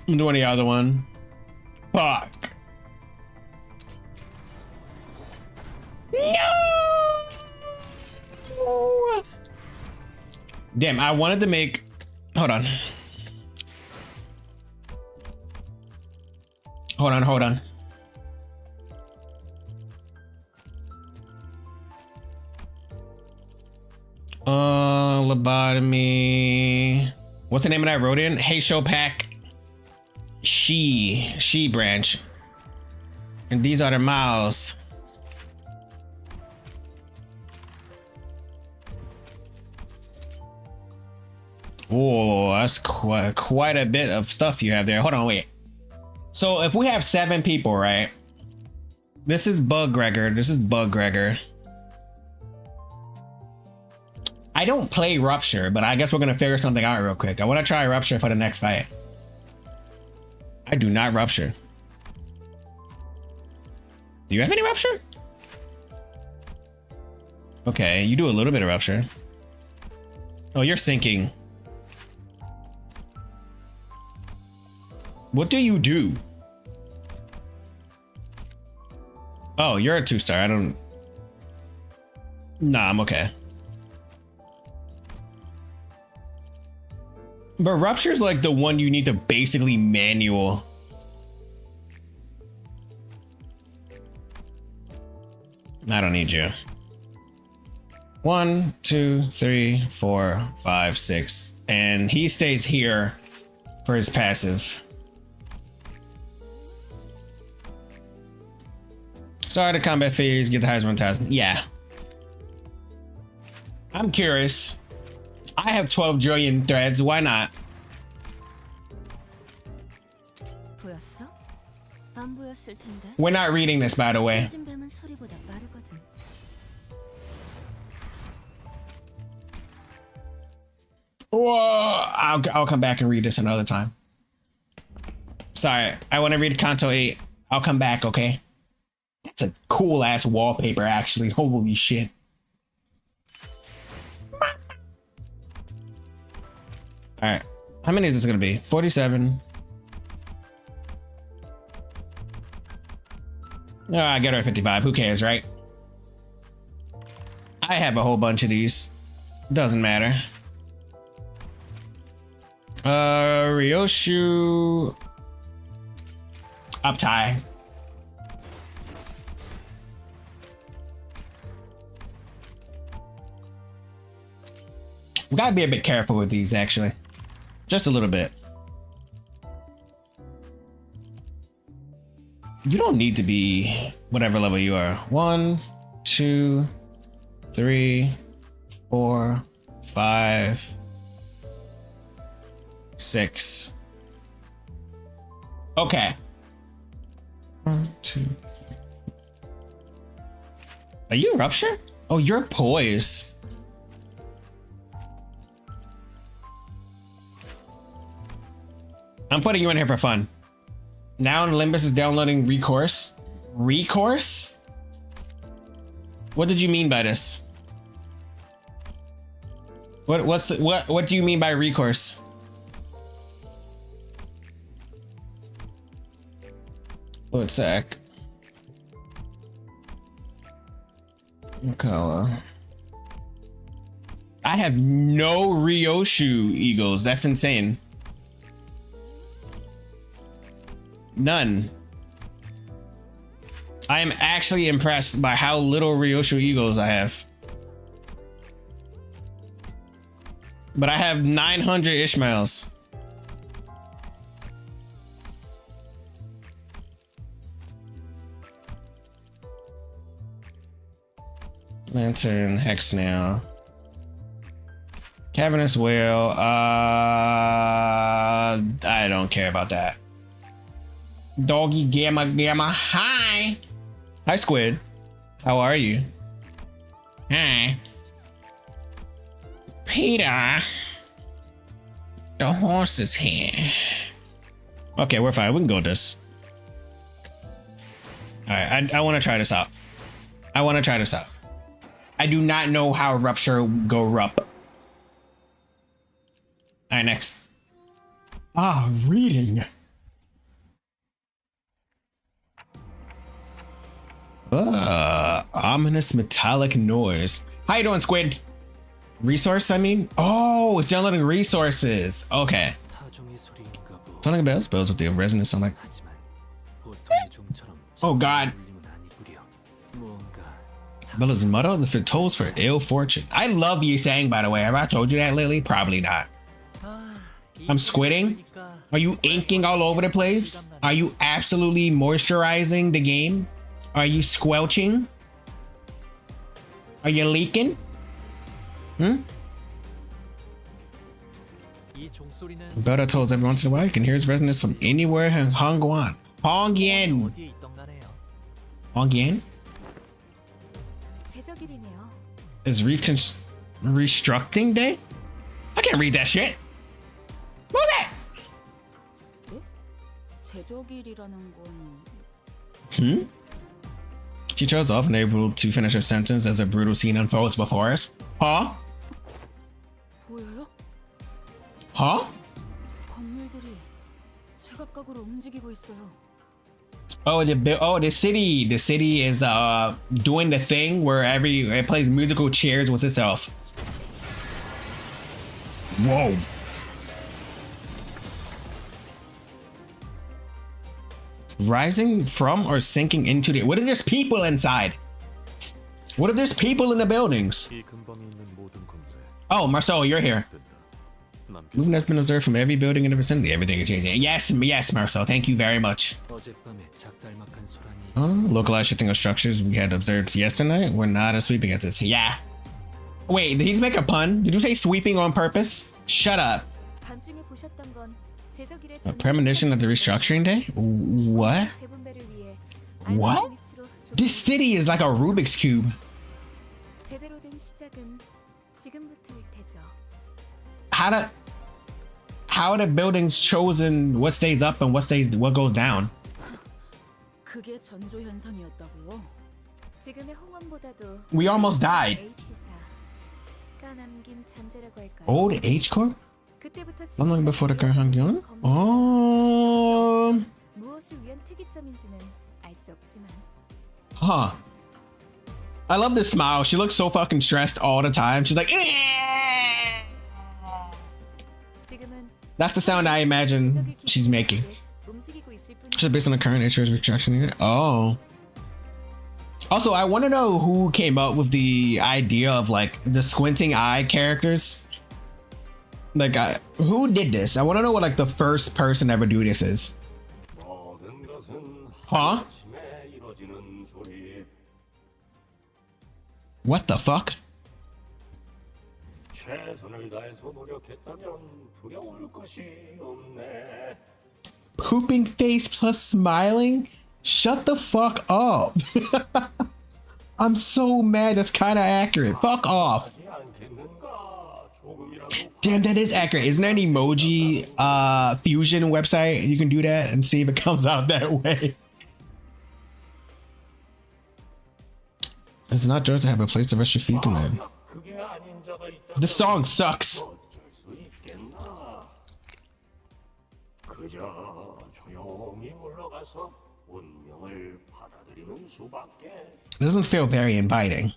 I'm doing the other one. Fuck. No. Damn, I wanted to make. Hold on. Hold on. Lobotomy. What's the name of that rodent? Hey, show pack. She branch. And these are the mouths. Oh, that's quite a bit of stuff you have there. Hold on, wait. So if we have 7 people, right? This is Bug Gregor. This is Bug Gregor. I don't play Rupture, but I guess we're gonna figure something out real quick. I want to try Rupture for the next fight. I do not Rupture. Do you have any Rupture? Okay, you do a little bit of Rupture. Oh, you're sinking. What do you do? Oh, you're a 2-star. I don't. Nah, I'm okay. But Rupture's like the one you need to basically manual. I don't need you. 1, 2, 3, 4, 5, 6. And he stays here for his passive. Sorry, the combat phase, get the highest 1,000. Yeah. I'm curious. I have 12 trillion threads. Why not? 보였어? 안 보였을 텐데. We're not reading this, by the way. 요즘 뱀은 소리보다 빠르거든. Whoa, I'll come back and read this another time. Sorry, I want to read Canto 8. I'll come back, okay? That's a cool ass wallpaper, actually. Holy shit. All right, how many is this gonna be? 47. No, I get her at 55. Who cares, right? I have a whole bunch of these. Doesn't matter. Ryoshu. Uptie. We gotta be a bit careful with these, actually. Just a little bit. You don't need to be whatever level you are. 1, 2, 3, 4, 5, 6. Okay. 1, 2, 3. Are you Rupture? Oh, you're Poise. I'm putting you in here for fun. Now Limbus is downloading Recourse. Recourse? What did you mean by this? What do you mean by Recourse? One sec. Color. I have no Ryoshu Eagles. That's insane. None. I am actually impressed by how little Ryoshu Eagles I have. But I have 900 Ishmaels. Lantern, Hex now. Cavernous Whale. I don't care about that. Doggy Gamma Gamma. Hi. Hi, Squid. How are you? Hi. Peter. The horse is here. Okay, we're fine. We can go with this. All right, I want to try this out. I do not know how Rupture go Rup. All right, next. Reading. Ominous metallic noise. How you doing, Squid? Resource, I mean? Oh, it's downloading resources. Okay. Telling bells with the resonance sound like. Oh God. Bella's motto, the tolls for ill fortune. I love you saying, by the way. Have I told you that, Lily? Probably not. I'm squidding. Are you inking all over the place? Are you absolutely moisturizing the game? Are you squelching? Are you leaking? Bella tells every once in a while you can hear his resonance from anywhere in Hongguan. Hongyan. Hongyan? Is restructing day? I can't read that shit. Move it. 제적일이라는 건 She trails off, unable to finish her sentence as a brutal scene unfolds before us. Huh? 보여요? Huh? 건물들이 제각각으로 움직이고 있어요. Oh, the city. The city is doing the thing where it plays musical chairs with itself. Whoa. Rising from or sinking into the. What if there's people inside? What if there's people in the buildings? Oh, Marcel, you're here. Movement has been observed from every building in the vicinity. Everything is changing. Yes, Marcel. Thank you very much. Localized shifting of structures we had observed yesterday. We're not as sweeping at this. Yeah. Wait, did he make a pun? Did you say sweeping on purpose? Shut up. A premonition of the restructuring day? What? What? This city is like a Rubik's Cube. How are the buildings chosen what stays up and what goes down? 그게 전조 현상이었다고요? We almost died. Old H Corp? How long before the current Hangyeon? Oh. Huh. I love this smile. She looks so fucking stressed all the time. She's like, eh! That's the sound I imagine she's making. Just based on the current nature of restructuring. Oh. Also, I want to know who came up with the idea of like the squinting eye characters. Like, who did this? I want to know what like the first person ever do this is. Huh? What the fuck? Pooping face plus smiling? Shut the fuck up. I'm so mad. That's kind of accurate. Fuck off. Damn, that is accurate. Isn't there an emoji fusion website? You can do that and see if it comes out that way. It's not yours to have a place to rest your feet in. This song sucks. It doesn't feel very inviting.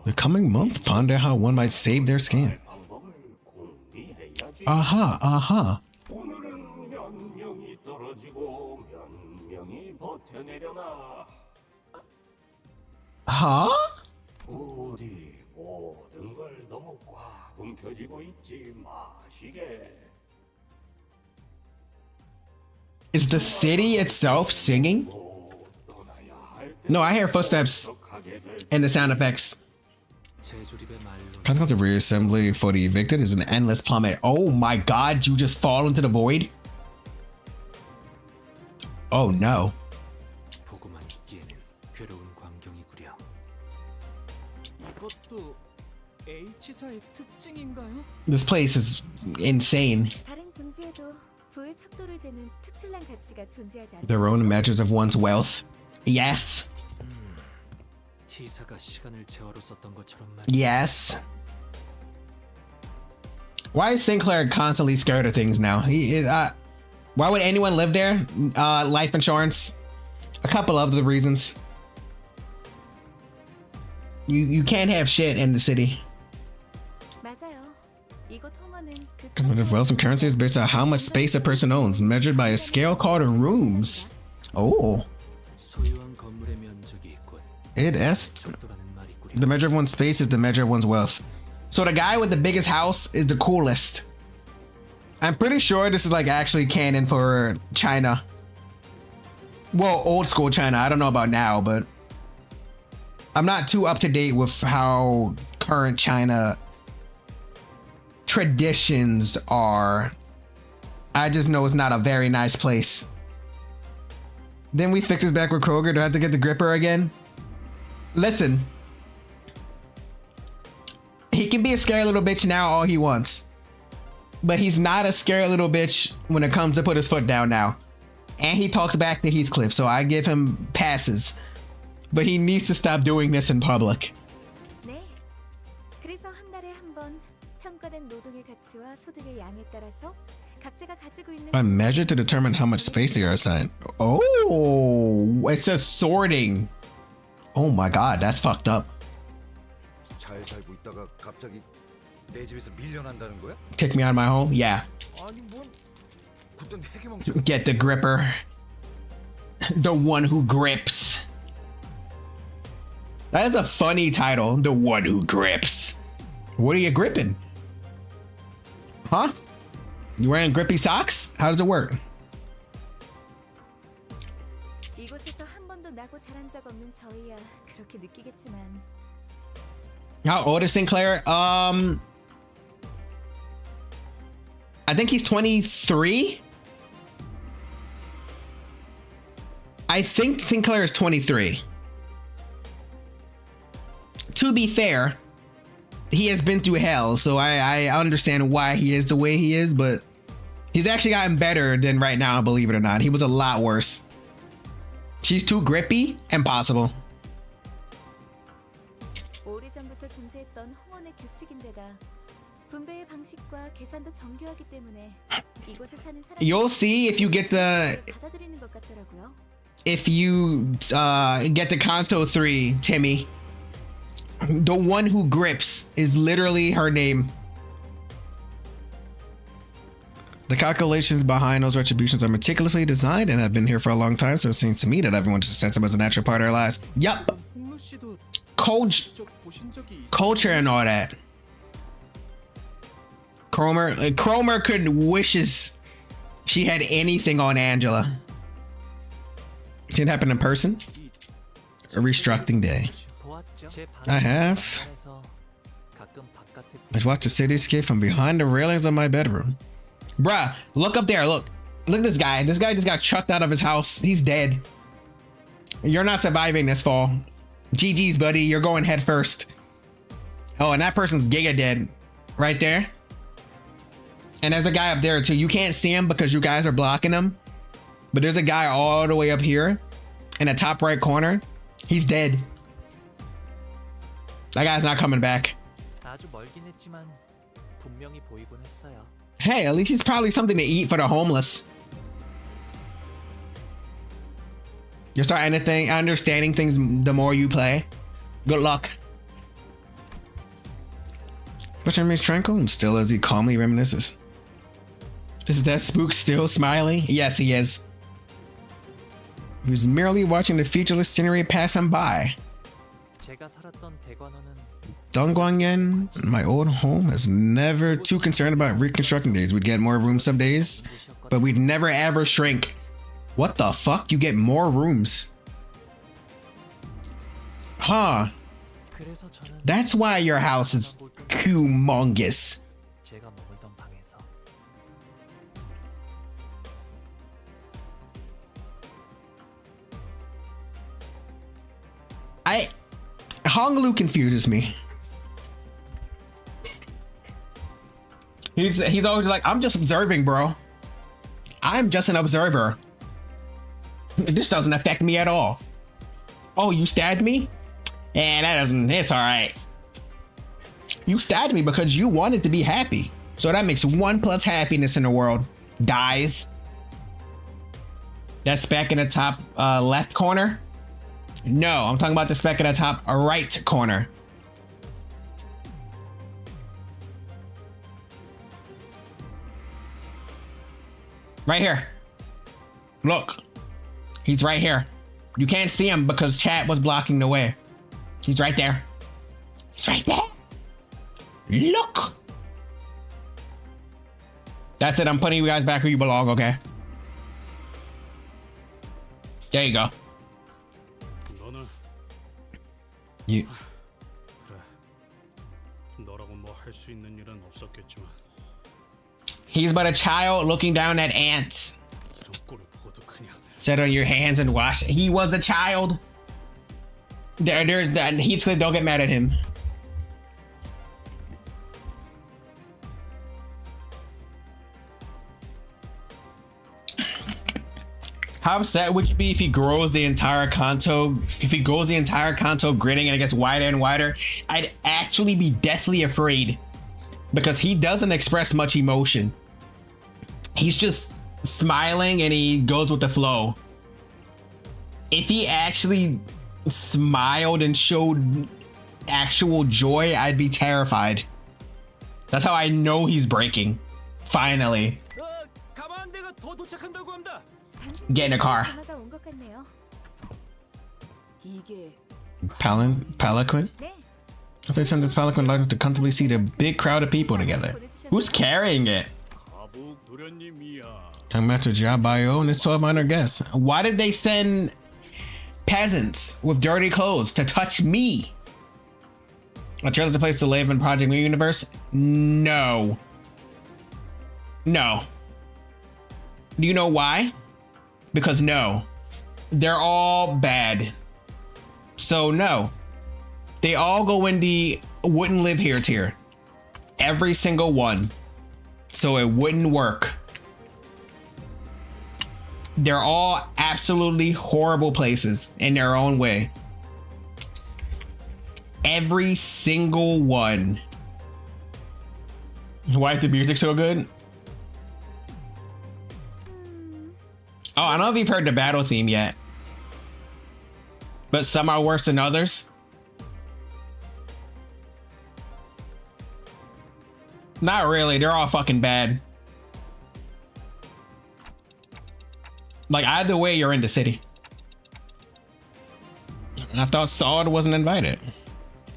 The coming month, ponder how one might save their skin. Aha, aha. 오늘은 몇 명이 떨어지고 몇 명이 버텨내려나. Huh? 우리 모든 걸 너무 꽉 움켜쥐고 있지 마시게. Is the city itself singing? No, I hear footsteps and the sound effects. 제주립의 말로 Consequence of reassembly for the evicted is an endless plummet. Oh my god, you just fall into the void? Oh no. 보고만 있기에는 괴로운 광경이구려. 이것도 H사의 특징인가요? This place is insane. 다른 둥지에도 부의 척도를 재는 특출난 가치가 존재하지 않아. Their own measures of one's wealth. Yes. T사가 시간을 제어로 썼던 것처럼 말이야. Yes. Why is Sinclair constantly scared of things now? Why would anyone live there? Life insurance. A couple of the reasons. You can't have shit in the city. 맞아요. 이곳 홍어는 그 Cumulative wealth and currency is based on how much space a person owns, measured by a scale called rooms. Oh. 소유한 건물의 면적이 곧 It est. 척도라는 말이구려. The measure of one's space is the measure of one's wealth. So the guy with the biggest house is the coolest. I'm pretty sure this is like actually canon for China. Well, old school China. I don't know about now, but I'm not too up to date with how current China traditions are. I just know it's not a very nice place. Then we fix this back with Kroger. Do I have to get the gripper again? Listen. He can be a scary little bitch now all he wants. But he's not a scary little bitch when it comes to put his foot down now. And he talks back to Heathcliff, so I give him passes. But he needs to stop doing this in public. 네. 그래서 한 달에 한 번 평가된 노동의 가치와 소득의 양에 따라서 각자가 가지고 있는 A measure to determine how much space they are assigned. Oh, it says sorting. Oh my god, that's fucked up. 잘 살고 있다가 갑자기 내 집에서 밀려난다는 거야? Kick me out of my home? Yeah. 아니 뭔 그땐 해계망청 Get the gripper. The one who grips. That is a funny title. The one who grips. What are you gripping? Huh? You wearing grippy socks? How does it work? 이곳에서 한 번도 나고 자란 적 없는 저희야 그렇게 느끼겠지만 How old is Sinclair? I think he's 23. I think Sinclair is 23. To be fair, he has been through hell, so I understand why he is the way he is, but he's actually gotten better than right now, believe it or not. He was a lot worse. She's too grippy? Impossible. 오래전부터 존재했던 홍원의 규칙인데다 분배의 방식과 계산도 정교하기 때문에 이곳에 사는 사람들이 You'll see if you get the 받아들이는 것 같더라고요. if you get the Kanto 3, Timmy. The one who grips is literally her name. The calculations behind those retributions are meticulously designed and have been here for a long time, so it seems to me that everyone just accepts them as a natural part of their lives. Yup. 홍루 씨도 Culture, 직접 보신 적이 culture and all that. Cromer could wishes she had anything on Angela. Didn't happen in person. A restructuring day. 보았죠? 제 I have. 방에서 가끔 바깥에 I've watched the cityscape from behind the railings of my bedroom. Bruh, look up there. Look at this guy. This guy just got chucked out of his house. He's dead. You're not surviving this fall. GG's, buddy. You're going head first. Oh, and that person's giga dead right there. And there's a guy up there too. You can't see him because you guys are blocking him. But there's a guy all the way up here in the top right corner. He's dead. That guy's not coming back. 아주 멀긴 했지만 분명히 보이곤 했어요. Hey, at least he's probably something to eat for the homeless. You'll start understanding things the more you play. Good luck. Which remains tranquil and still as he calmly reminisces. Is that spook still smiling? Yes, he is. He was merely watching the featureless scenery pass him by. 제가 살았던 대관원은 Dongguangyan, my old home, is never too concerned about reconstructing days. We'd get more rooms some days, but we'd never ever shrink. What the fuck? You get more rooms? Huh. 그래서 저는 That's why your house is humongous. 제가 머물던 방에서 Honglu confuses me. He's always like, I'm just observing, bro. I'm just an observer. This doesn't affect me at all. Oh, you stabbed me? And that doesn't, it's all right. You stabbed me because you wanted to be happy. So that makes 1 plus happiness in the world. Dies. That speck in the top left corner? No, I'm talking about the speck in the top right corner. Right here. Look. He's right here. You can't see him because chat was blocking the way. He's right there. He's right there. Look. That's it. I'm putting you guys back where you belong, okay? There you go. 너는 You. 그래. 너라고 뭐 할 수 있는 일은 없었겠지만 He's but a child looking down at ants. 이런 꼴을 보고도 그냥 Sit on your hands and wash. He was a child. There's that. Heathcliff, don't get mad at him. How upset would you be if he grows the entire Kanto? If he grows the entire Kanto gritting and it gets wider and wider, I'd actually be deathly afraid because he doesn't express much emotion. He's just smiling and he goes with the flow. If he actually smiled and showed actual joy, I'd be terrified. That's how I know he's breaking. Finally. 가만대가 더 도착한다고 합니다. Get in a car. 이게 Palanquin? If they send this palanquin large enough to comfortably seat a big crowd of people together. Who's carrying it? 가북 도련님이야. Talking about to Jabayo and its 1,200 guests. Why did they send peasants with dirty clothes to touch me? A trailer's a place to live in Project New Universe? No. No. Do you know why? Because no. They're all bad. So no. They all go in the wouldn't live here tier. Every single one. So it wouldn't work. They're all absolutely horrible places in their own way. Every single one. Why is the music so good? Oh, I don't know if you've heard the battle theme yet. But some are worse than others. Not really, they're all fucking bad. Like either way, you're in the city. I thought Saud wasn't invited.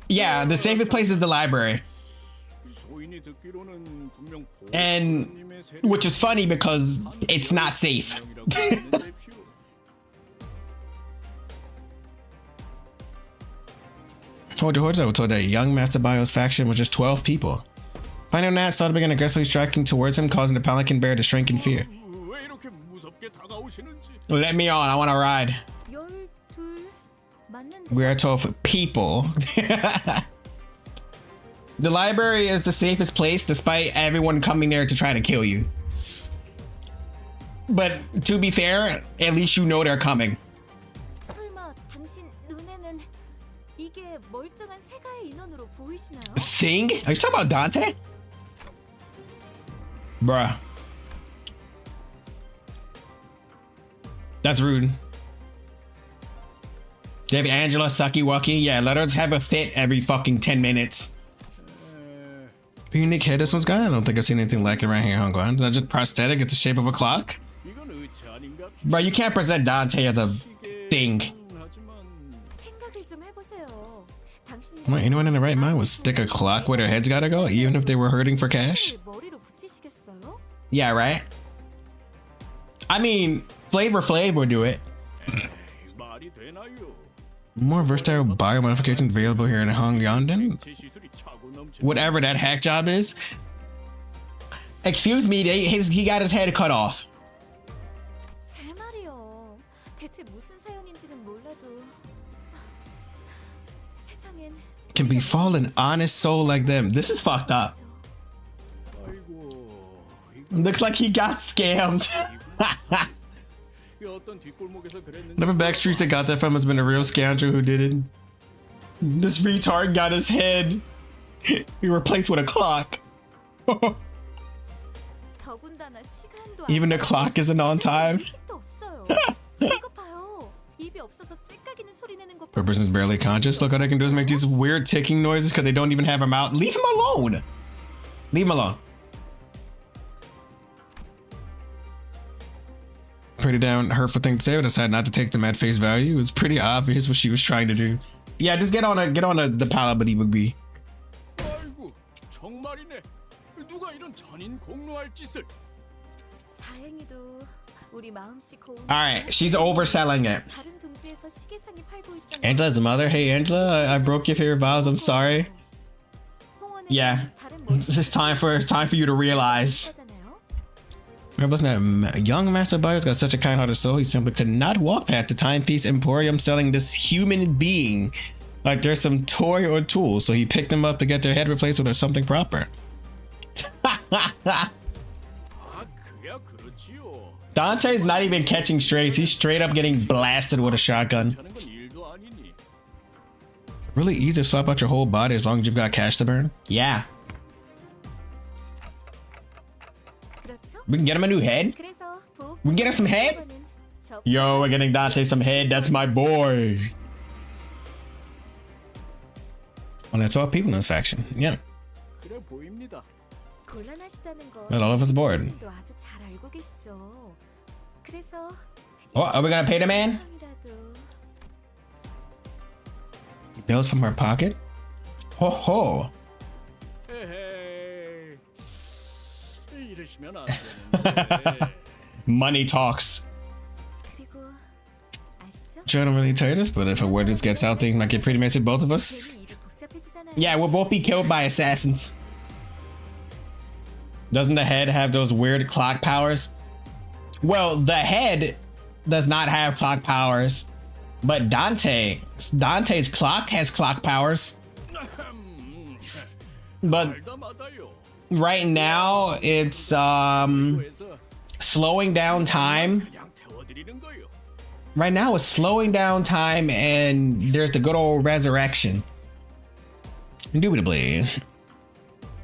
Yeah, the safest place is the library. 소인이 듣기로는 분명 And which is funny because it's not safe. Told that young Matsubayo's faction was just 12 people. Finding that, Saud began aggressively striking towards him, causing the Palanquin bear to shrink in fear. 왜 이렇게 무섭게 다가오시는지. Let me on, I want to ride. We are 12 people. The library is the safest place despite everyone coming there to try to kill you. But to be fair, at least you know they're coming. 설마 당신 눈에는 이게 멀쩡한 세가의 인원으로 보이시나요? Thing? Are you talking about Dante? Bruh. Give Angela sucky wucky. Yeah, let her have a fit every fucking 10 minutes. Unique head this one's got? I don't think I've seen anything like it right here. Hong Kong. Not just prosthetic, it's the shape of a clock. Bro, you can't present Dante as a thing. 생각을 좀 해보세요. 당신이 Well, anyone in the right mind would stick a clock where their heads gotta go, even if they were hurting for cash? 머리로 붙이시겠어요? Yeah, right? I mean, Flavor Flav would do it. 말이 되나요? More versatile biomodifications available here in Hongyeongdan. 제 시술이 차고 넘쳐. Whatever that hack job is. Excuse me, he got his head cut off. 제 말이요. 대체 무슨 사연인지는 몰라도 세상엔 Can befall an honest soul like them. This is fucked up. 아이고. Looks like he got scammed. 이 어떤 뒷골목에서 그랬는지. Never backstreets that got that from has been a real scoundrel who did it. This retard got his head. He replaced with a clock. 더군다나 시간도 Even the clock isn't on time. 의식도 없어요. 이거 봐요. 입이 없어서 찌깍이는 소리 내는 것 The person's barely conscious. Look, all they can do is make these weird ticking noises because they don't even have a mouth. Leave him alone. Leave him alone. Pretty damn hurtful thing to say, but I decided not to take them at face value. It was pretty obvious what she was trying to do. Yeah, just get on the palabody boogie. 아이고, 정말이네. 누가 이런 잔인 공로할 짓을? 다행히도 우리 마음씨 고운 Alright, she's overselling it. 다른 동지에서 시계상이 팔고 있잖아요. Angela's mother. Hey, Angela, I broke your favorite vows. I'm sorry. 홍원은 Yeah, 다른 it's just time for you to realize. 거잖아요. A young master buyer's got such a kind-hearted soul. He simply could not walk past the timepiece emporium selling this human being like there's some toy or tool. So he picked them up to get their head replaced with something proper. 아, 그야 그렇지요. Dante's not even catching strays. He's straight up getting blasted with a shotgun. 하는 건 일도 아니니. Really easy to swap out your whole body as long as you've got cash to burn. Yeah, 그렇죠? we can get him a new head. 그래서 부엌 We can get him some head. 저 Yo, we're getting Dante some head. That's my boy. Well, that's all people in this faction. Yeah, 그래 보입니다. 곤란하시다는 거 not all of us bored. 또 아주 잘 알고 계시죠. 그래서 Oh, are we gonna pay the man? 이라도 Bills from her pocket? Ho ho. 에헤이. 이러시면 안 되는데. Money talks. 그리고 아시죠? Joe don't really tell us, but if a word just gets out, things might get pretty messy, both of us. 괜히 일이 복잡해지잖아요. Yeah, we'll both be killed by assassins. Doesn't the head have those weird clock powers? Well, the head does not have clock powers, but Dante's clock has clock powers. But 알다마다요. right now it's 그래서 slowing down time. 그냥 태워드리는 거요. Right now it's slowing down time, and there's the good old resurrection. Indubitably.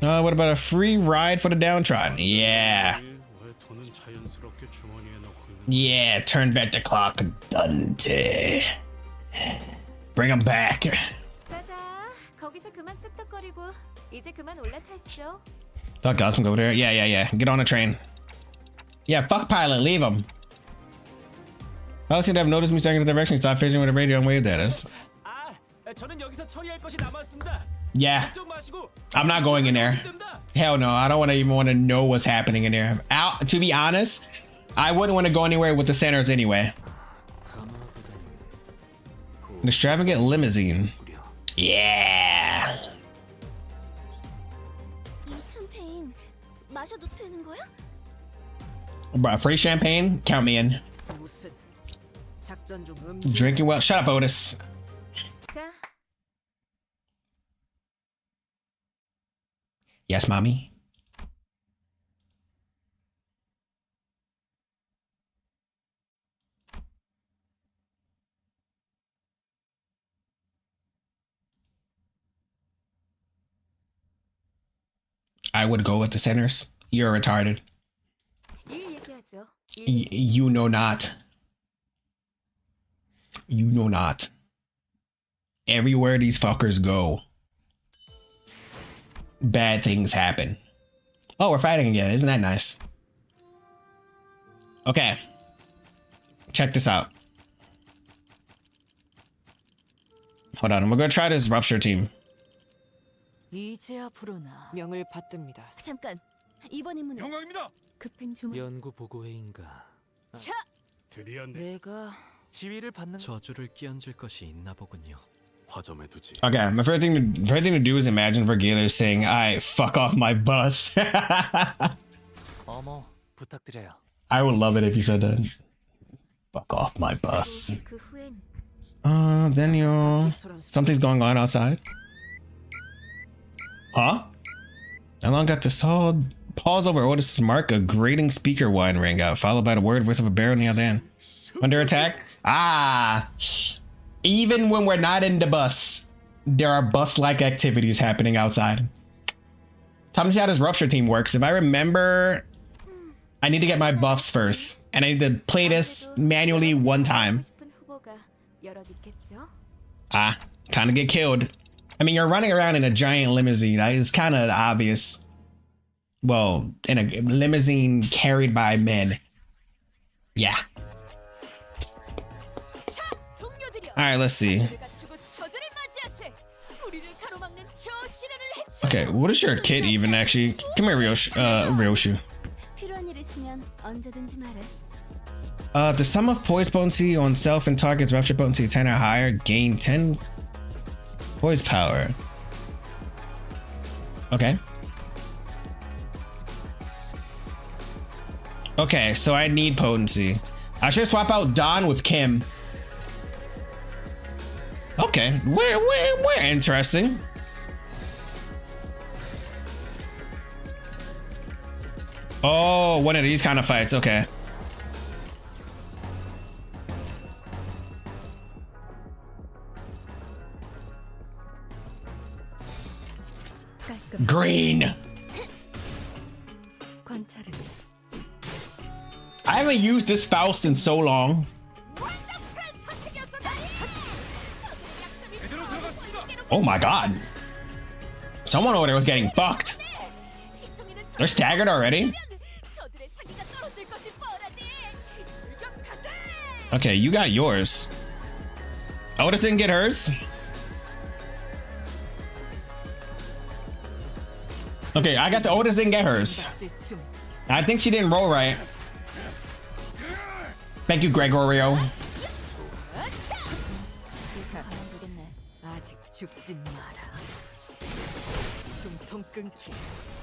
What about a free ride for the downtrodden? Yeah. 왜 돈은 자연스럽게 주머니에 넣고 있는? Yeah, turn back the clock, Dante. Bring him back. 짜자, 거기서 그만 쑥덕거리고 이제 그만 올라타시죠. Fuck Gotham, go over there. Yeah. Get on the train. Yeah, fuck pilot, leave him. I don't seem to have noticed me staring in the direction, so I figured with the radio and waved at us. 아, 저는 여기서 처리할 것이 남았습니다. Yeah, 걱정 마시고. I'm not going in there. Hell no, I don't even want to know what's happening in there. To be honest, I wouldn't want to go anywhere with the centers anyway. An extravagant limousine. Yeah. 이 샴페인 마셔도 되는 거야? Bro, free champagne? Count me in. 무슨 작전 중 Drinking well. Shut up, Otis. 자, Yes, mommy. I would go with the centers. You're retarded. 일 얘기하죠. 일. You know not. You know not. Everywhere these fuckers go, bad things happen. Oh, we're fighting again. Isn't that nice? Okay. Check this out. Hold on. We're gonna try this rupture team. 이제야 부르나. 명을 받듭니다. 잠깐. 이번 임무는 영광입니다. 급행 주문. 연구 보고회인가. 차! 드디어 내가 지위를 받는 저주를 끼얹을 것이 있나 보군요. 화점에 두지. Okay, my favorite thing to do is imagine Vergilius saying, "I fuck off my bus." 어머, 부탁드려요. I would love it if he said that. Fuck off my bus. 그 후엔 Daniel. Something's going on outside. Huh? I long got to saw pause over Otis' mark, a grating speaker wine rang out, followed by the word voice of a bear on the other end. Under attack? Ah. Even when we're not in the bus, there are bus-like activities happening outside. Tell me how this rupture team works. If I remember, I need to get my buffs first, and I need to play this manually one time. 싶은 후보가 여럿 있겠죠? Ah, time to get killed. I mean, you're running around in a giant limousine. It's kind of obvious. Well, in a limousine carried by men. Yeah. 차! 동료들이여. All right, let's see. 내가 죽어 저들을 맞이하세. 우리를 가로막는 저 시련을 해쳐. Okay, what is your kit even actually? Come here, Ryoshu. 필요한 일 있으면 언제든지 말해. The sum of poise potency on self and target's rupture potency 10 or higher, gain 10 poise power. Okay. Okay, so I need potency. I should swap out Don with Kim. Okay, we're interesting. Oh, one of these kind of fights. Okay. Green. 관찰을. I haven't used this Faust in so long. Oh my god. Someone over there was getting fucked. They're staggered already? Okay, you got yours. Otis didn't get hers? Okay, I got the Otis didn't get hers. I think she didn't roll right. Thank you, Gregorio.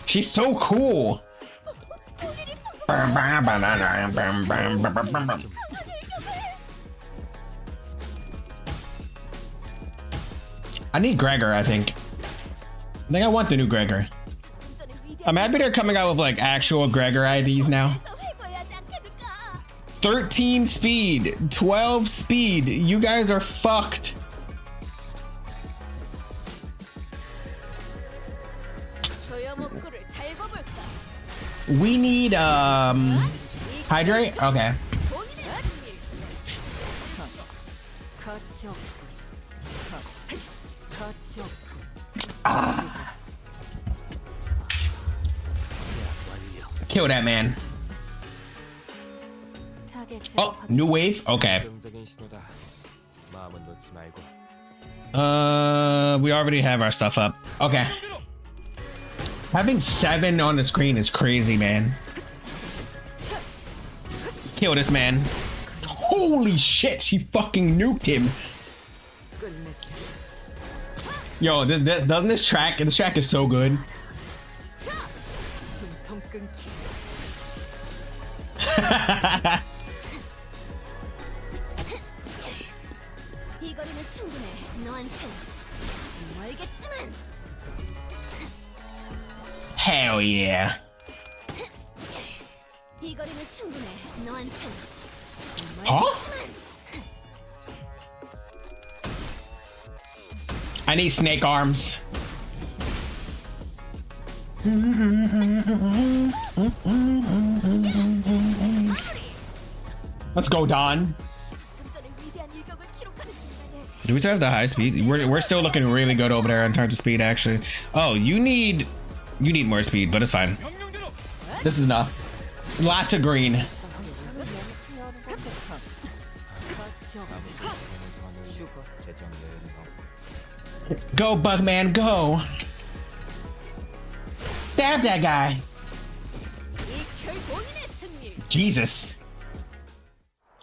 She's so cool. I need Gregor, I think. I want the new Gregor. I'm happy they're coming out with like actual Gregor IDs now. 13 speed, 12 speed. You guys are fucked. We need hydrate? Okay. Ah. Kill that man. Oh, new wave? Okay. We already have our stuff up. Okay. Having 7 on the screen is crazy, man. Kill this man. Holy shit, she fucking nuked him. Yo, doesn't this track is so good. Hell yeah. Huh? I need snake arms. Let's go, Don. Do we still have the high speed? We're still looking really good over there in terms of speed, actually. Oh, you need more speed, but it's fine. This is enough. Lots of green. Go, Bugman, go! Stab that guy! Jesus.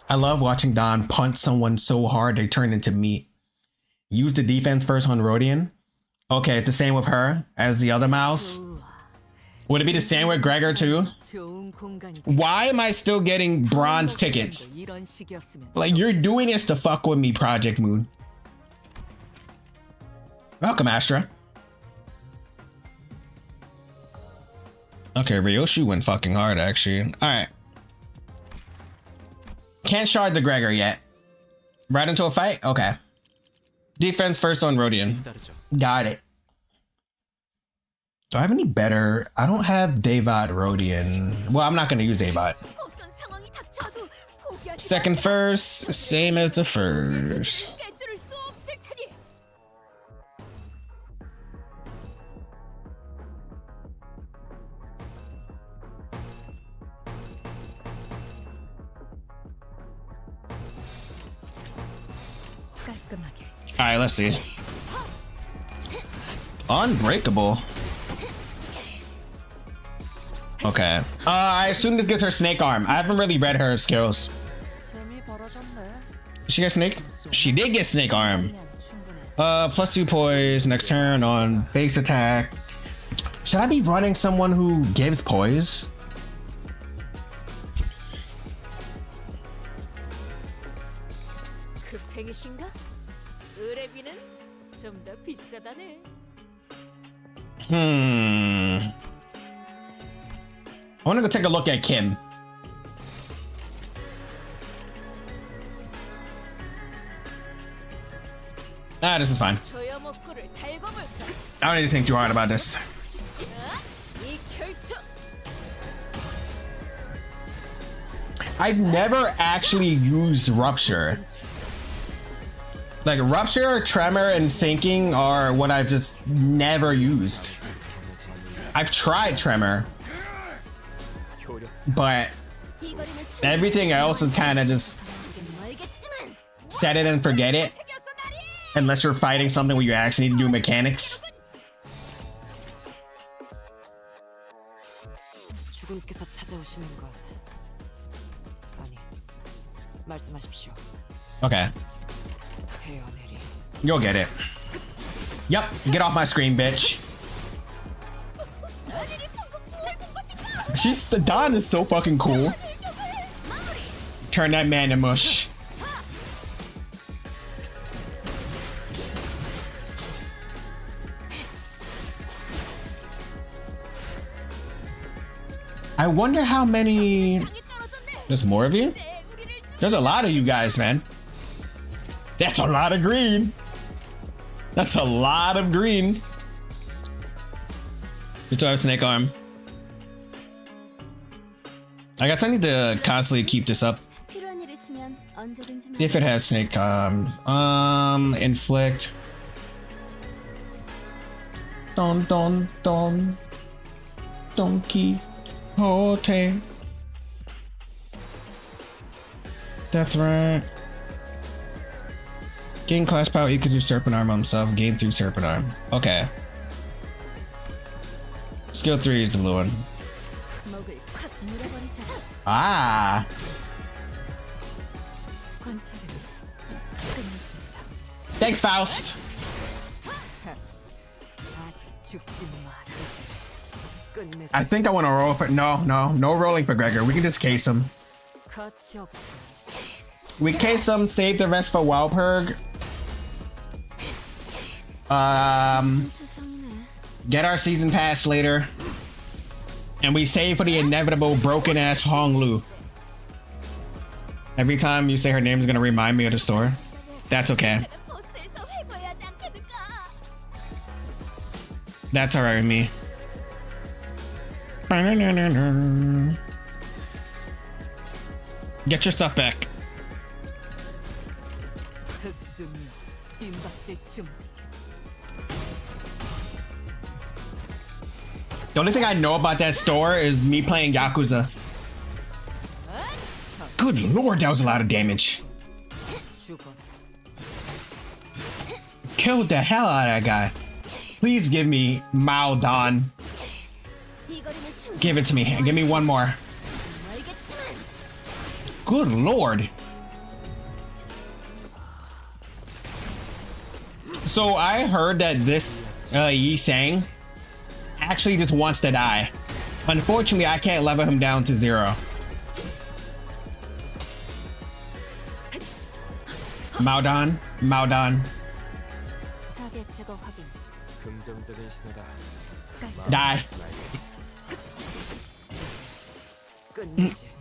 I love watching Don punch someone so hard they turn into meat. Use the defense first on Rodian. Okay, it's the same with her as the other mouse. Would it be the same with Gregor too? Why am I still getting bronze tickets? Like, you're doing this to fuck with me, Project Moon. Welcome, Astra. Okay, Ryoshi went fucking hard, actually. Alright. Can't shard the Gregor yet. Right into a fight? Okay. Defense first on Rodian. Got it. Do I have any better? I don't have Davat Rodian. Well, I'm not going to use Davat. Second first, same as the first. All right, let's see. Unbreakable. Okay. I assume this gets her snake arm. I haven't really read her skills. Did she get snake? She did get snake arm. +2 poise next turn on base attack. Should I be running someone who gives poise? I want to go take a look at Kim. Ah, this is fine. I don't need to think too hard about this. I've never actually used Rupture. Like, Rupture, Tremor, and Sinking are what I've just never used. I've tried Tremor, but everything else is kind of just set it and forget it. Unless you're fighting something where you actually need to do mechanics. Okay. You'll get it. Yep, get off my screen, bitch. Don is so fucking cool. Turn that man to mush. I wonder how many... There's more of you? There's a lot of you guys, man. That's a lot of green. That's a lot of green. You still have snake arm. I guess I need to constantly keep this up. If it has snake arm. Inflict. Don. Donkey. Hote. That's right. Gain class power equal to Serpent Arm on himself. Gain 3 Serpent Arm. Okay. Skill 3 is the blue one. Ah. Thanks, Faust. I think I want to roll for... No rolling for Gregor. We can just case him. We case him, save the rest for Walpurg. Get our season pass later. And we save for the inevitable broken ass Hong Lu. Every time you say her name is gonna remind me of the store. That's okay. That's alright with me. Get your stuff back. The only thing I know about that store is me playing Yakuza. Good lord, that was a lot of damage. Killed the hell out of that guy. Please give me Mao Dan. Give it to me. Give me one more. Good lord. So I heard that this Yi Sang actually just wants to die. Unfortunately, I can't level him down to 0. Mao Dan. Die.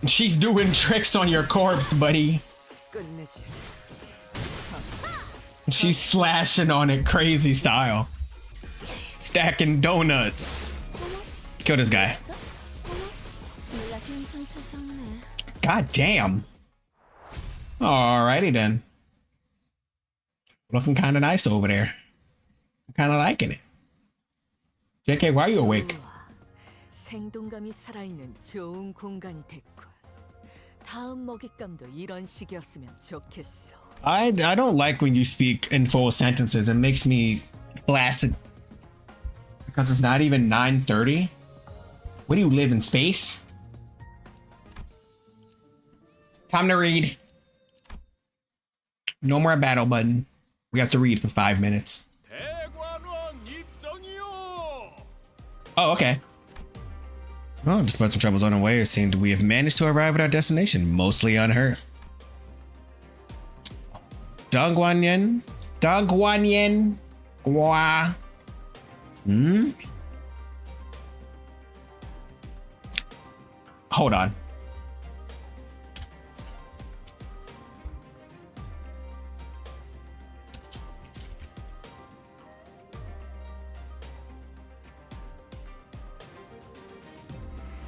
She's doing tricks on your corpse, buddy. She's slashing on it crazy style. Stacking donuts. Kill this guy. God damn. Alrighty then. Looking kind of nice over there. I'm kind of liking it. JK, why are you awake? 생동감이 살아있는 좋은 공간이 됐군. 다음 먹잇감도 이런 식이었으면 좋겠어. I don't like when you speak in full sentences. It makes me flaccid. Because it's not even 9:30. What do you live in space? Time to read. No more battle button. We have to read for 5 minutes. Oh, okay. Well, despite some troubles on the way, it seemed we have managed to arrive at our destination, mostly unhurt. Dongguanyen? Gua. Hold on.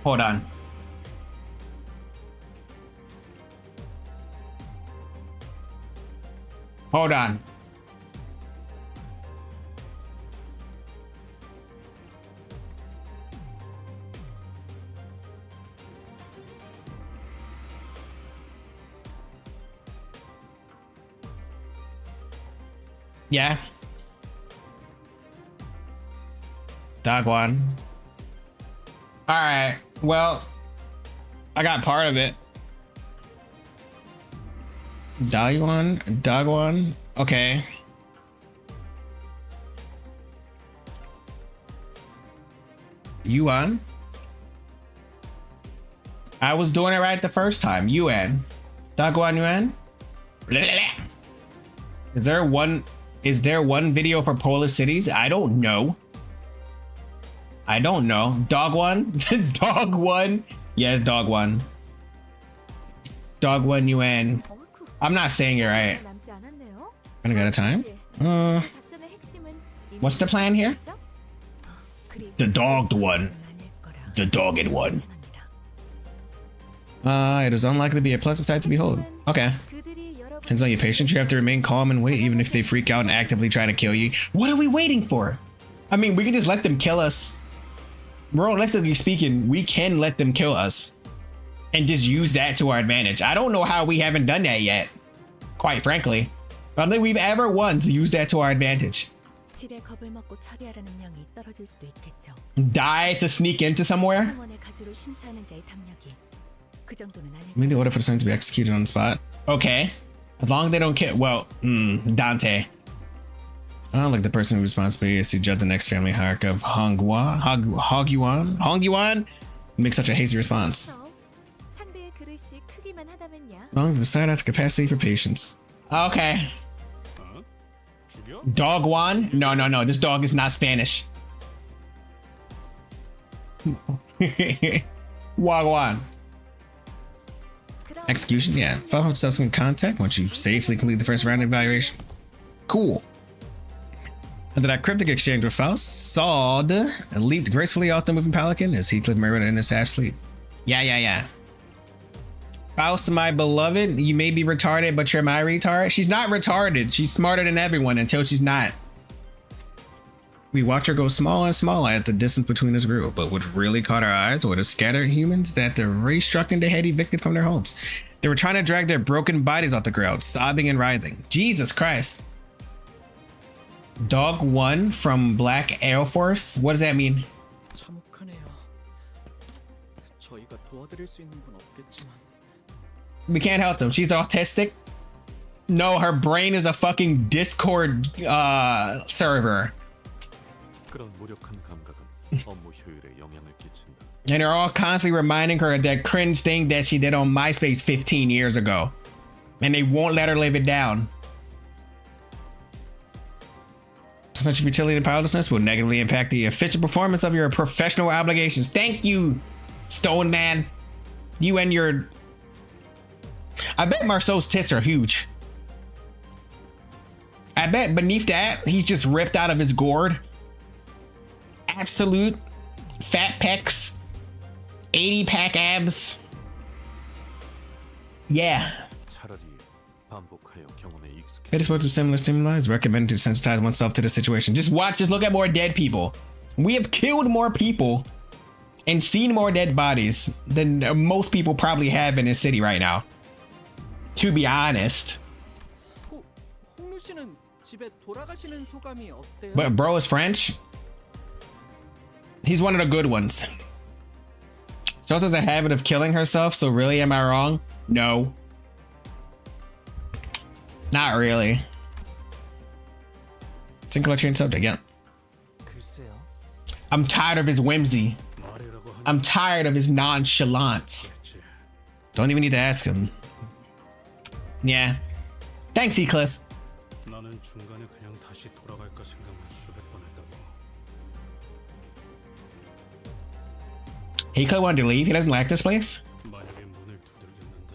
Hold on. Hold on. Yeah. Dogwan. All right. Well, I got part of it. Dogwan. Okay. Yuan. I was doing it right the first time. Yuan. Dogwan Yuan. Is there one video for polar cities? I don't know. Dog one? Dog one? Yes, dog one. Dog one Yuan. I'm not saying it right. Running out of time? What's the plan here? The dogged one. The dogged one. It is unlikely to be a pleasant sight to behold. Okay. Depends on your patience. You have to remain calm and wait, even if they freak out and actively try to kill you. What are we waiting for? I mean, we can just let them kill us. Realistically speaking, we can let them kill us and just use that to our advantage. I don't know how we haven't done that yet, quite frankly. I don't think we've ever once used that to our advantage. Die to sneak into somewhere? We need order for the son to be executed on the spot. Okay. As long as they don't kill, well, Dante. I don't like the person whose responsibility is to judge the next family hierarchy of Hongyuan make such a hasty response. Long decide out the capacity for patience. Okay. Dogwan? No. This dog is not Spanish. Wagwan. Execution? Yeah. Follow up subsequent contact once you safely complete the first round of evaluation. Cool. After that cryptic exchange with Faust, Sawed leaped gracefully off the moving pelican as he clipped Merida in his half sleep. Yeah. Faust, my beloved, you may be retarded, but you're my retard. She's not retarded. She's smarter than everyone until she's not. We watch her go smaller and smaller as the distance between us grew, but what really caught our eyes were the scattered humans that the race struck into had evicted from their homes. They were trying to drag their broken bodies off the ground, sobbing and writhing. Jesus Christ. Dog 1 from Black Air Force? What does that mean? 참혹하네요. 저희가 도와드릴 수 있는 건 없겠지만. We can't help them. She's autistic. No, her brain is a fucking Discord server. 그런 무력한 감각은 업무 효율에 영향을 끼친다. And they're all constantly reminding her of that cringe thing that she did on MySpace 15 years ago. And they won't let her live it down. Such futility and powerlessness will negatively impact the efficient performance of your professional obligations. Thank you, Stone Man. You and your... I bet Marceau's tits are huge. I bet beneath that, he's just ripped out of his gourd. Absolute fat pecs. 80-pack abs. Yeah. 차라리 반복하여 경험에 익숙해. It is supposed to similar stimuli. It's recommended to sensitize oneself to the situation. Just watch, just look at more dead people. We have killed more people and seen more dead bodies than most people probably have in this city right now. To be honest. 홍루 씨는 집에 돌아가시는 소감이 어때요? But bro is French. He's one of the good ones. She also has a habit of killing herself, so really, am I wrong? No. Not really. Single chain subject, yeah. 글쎄요. I'm tired of his whimsy. 말이라고 하면 I'm tired of his nonchalance. 됐지. Don't even need to ask him. Yeah. Thanks, Heathcliff. 나는 중간에 그냥 다시 돌아갈까 생각만 수백 번 했다고. Heathcliff wanted to leave. He doesn't like this place. 만약에 문을 두들겼는데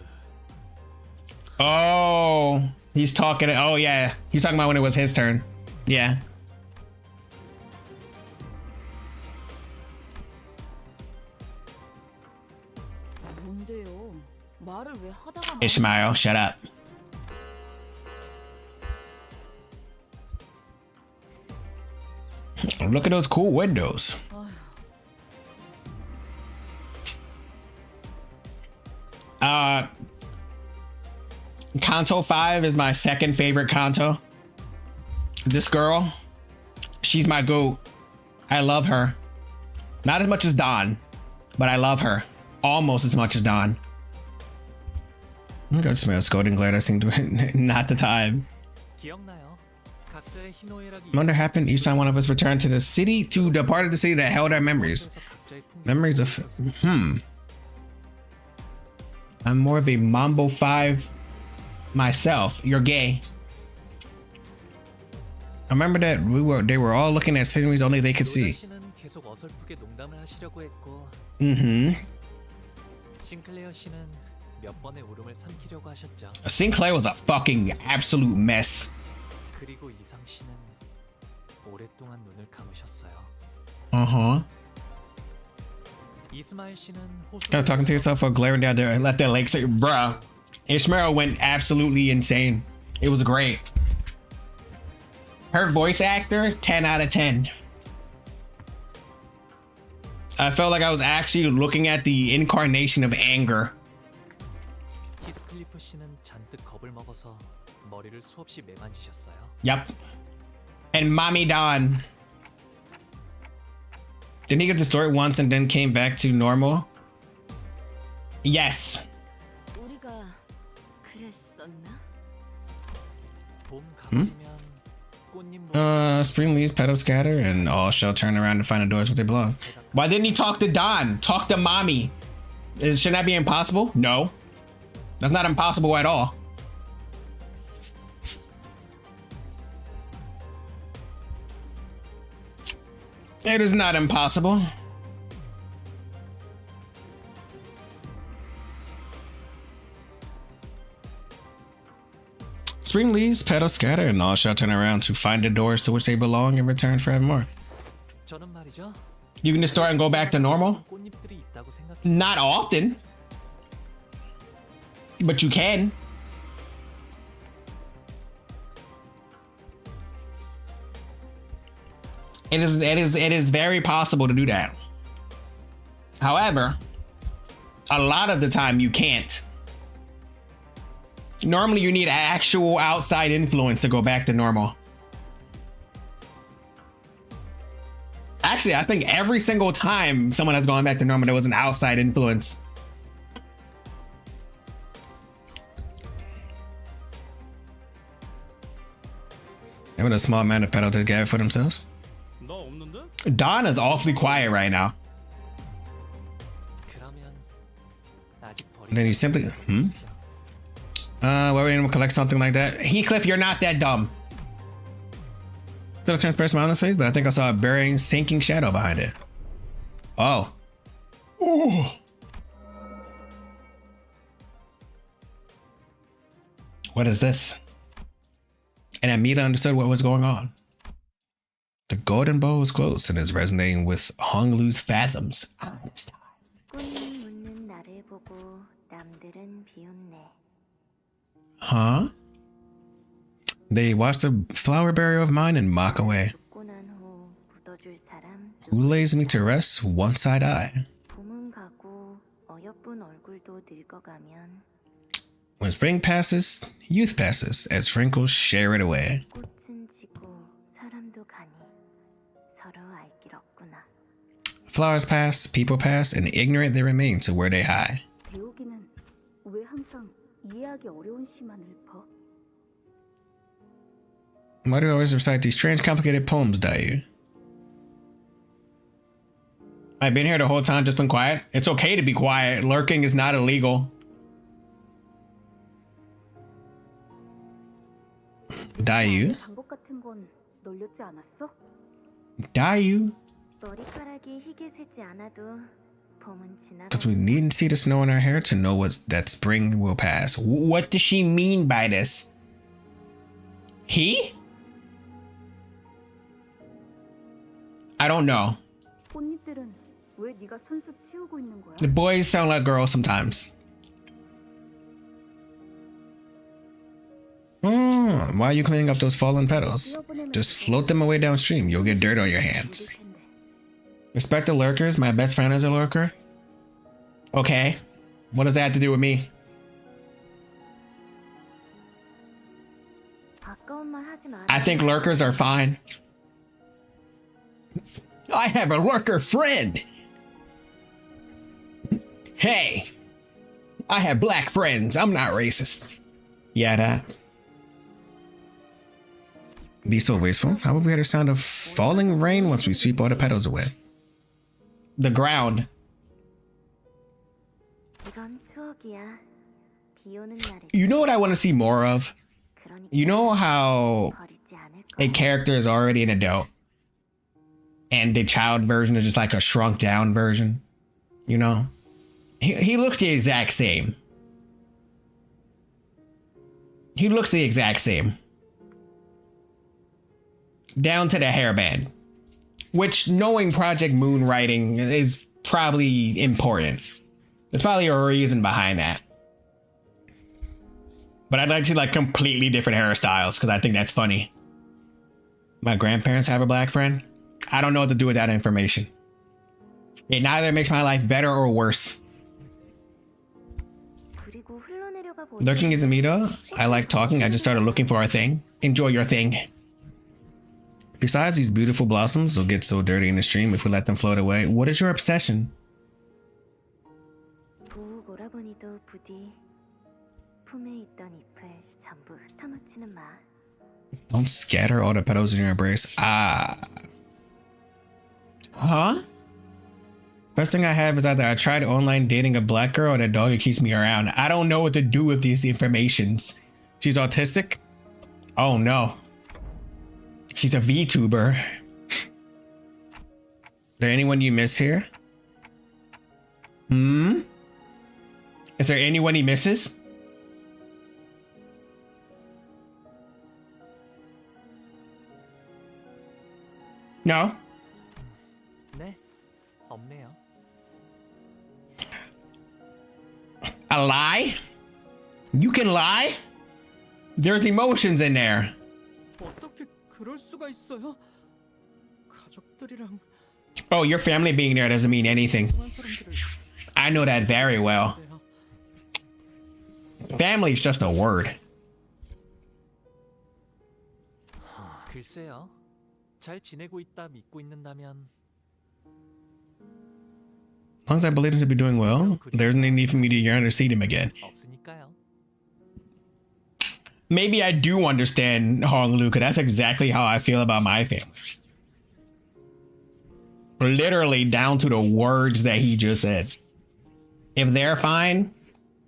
Oh, he's talking. Oh, yeah. He's talking about when it was his turn. Yeah. 뭔데요? 말을 왜 하다가 Ishmael, shut up. Look at those cool windows. Canto 5 is my second favorite Canto. This girl, she's my goat. I love her. Not as much as Dawn, but I love her almost as much as Dawn. I'm gonna smell Golden Glare. I seem to not the time. 기억나요? 각자의 희노애락이 I wonder what happened each time one of us returned to the city, to the part of the city that held our memories. 각자의 풍경이 Memories of I'm more of a Mambo 5 myself. You're gay. I remember that they were all looking at sceneries only they could see. 씨는 계속 어설프게 농담을 하시려고 했고 싱클레어 씨는 몇 번의 울음을 삼키려고 하셨죠. Sinclair was a fucking absolute mess. 그리고 이상 씨는 오랫동안 눈을 감으셨어요. 이스마일 씨는 호수 Kind of talking to yourself or glaring down there and let that lake say, bruh. Ishmael went absolutely insane. It was great. Her voice actor, 10 out of 10. I felt like I was actually looking at the incarnation of anger. 히스클리프 씨는 잔뜩 겁을 먹어서 머리를 수없이 매만지셨어요. Yep. And Mommy Don. Didn't he get destroyed once and then came back to normal? Yes. 우리가 그랬었나? 봄 가을이면 꽃잎 Spring leaves, petals scatter, and all shall turn around to find the doors where they belong. Why didn't he talk to Don? Talk to Mommy. Should that be impossible? No. That's not impossible at all. It is not impossible. Spring leaves, petals scatter, and all shall turn around to find the doors to which they belong and return forevermore. 저는 말이죠. You can just start and go back to normal? 꽃잎들이 있다고 생각해. Not often. But you can. It is very possible to do that. However, a lot of the time you can't. Normally you need actual outside influence to go back to normal. Actually, I think every single time someone has gone back to normal, there was an outside influence. Having a small amount of pedal to gather for themselves. 너 없는데? Dawn is awfully quiet right now. 그러면 아직 버리지 Then you simply, why would anyone collect something like that? Heathcliff, you're not that dumb. Still a transparent smile on his face, but I think I saw a burying, sinking shadow behind it. Oh. Ooh. What is this? And Amita understood what was going on. The golden bow was close and is resonating with Honglu's fathoms. Huh? They watch the flower barrier of mine and mock away. Who lays me to rest? One-side eye. When spring passes, youth passes, as wrinkles share it away. Flowers pass, people pass, and ignorant they remain to where they hide. Why do you always recite these strange, complicated poems, Dayu? I've been here the whole time, just been quiet. It's okay to be quiet. Lurking is not illegal. Dayu? Dayu? Because we needn't see the snow in our hair to know that spring will pass. What does she mean by this? He? I don't know. The boys sound like girls sometimes. Why are you cleaning up those fallen petals? Just float them away downstream. You'll get dirt on your hands. Respect the lurkers. My best friend is a lurker. Okay. What does that have to do with me? I think lurkers are fine. I have a lurker friend. Hey, I have black friends. I'm not racist. Yeah, that. Be so wasteful. How have we had a sound of falling rain once we sweep all the petals away? The ground. You know what I want to see more of? You know how a character is already an adult and the child version is just like a shrunk down version? You know? He looks the exact same. He looks the exact same. Down to the hairband. Which, knowing Project Moon writing is probably important. There's probably a reason behind that. But I'd like to like completely different hairstyles because I think that's funny. My grandparents have a black friend. I don't know what to do with that information. It neither makes my life better or worse. Lurking isn't me though. I like talking. I just started looking for a thing. Enjoy your thing. Besides, these beautiful blossoms will get so dirty in the stream if we let them float away. What is your obsession? Don't scatter all the petals in your embrace. Ah. Huh? Best thing I have is either I tried online dating a black girl or that dog that keeps me around. I don't know what to do with these informations. She's autistic? Oh no. She's a VTuber. Is there anyone you miss here? Is there anyone he misses? No? 네, 없네요. A lie? You can lie? There's emotions in there. 어떻게 그럴 수가 있어요? 가족들이랑 Oh, your family being there doesn't mean anything. I know that very well. Family is just a word. 글쎄요. 잘 지내고 있다 믿고 있는다면 As long as I believe him to be doing well, there's no need for me to yearn to see him again. 없으니까요. Maybe I do understand Hong Lu, because that's exactly how I feel about my family. Literally down to the words that he just said. If they're fine,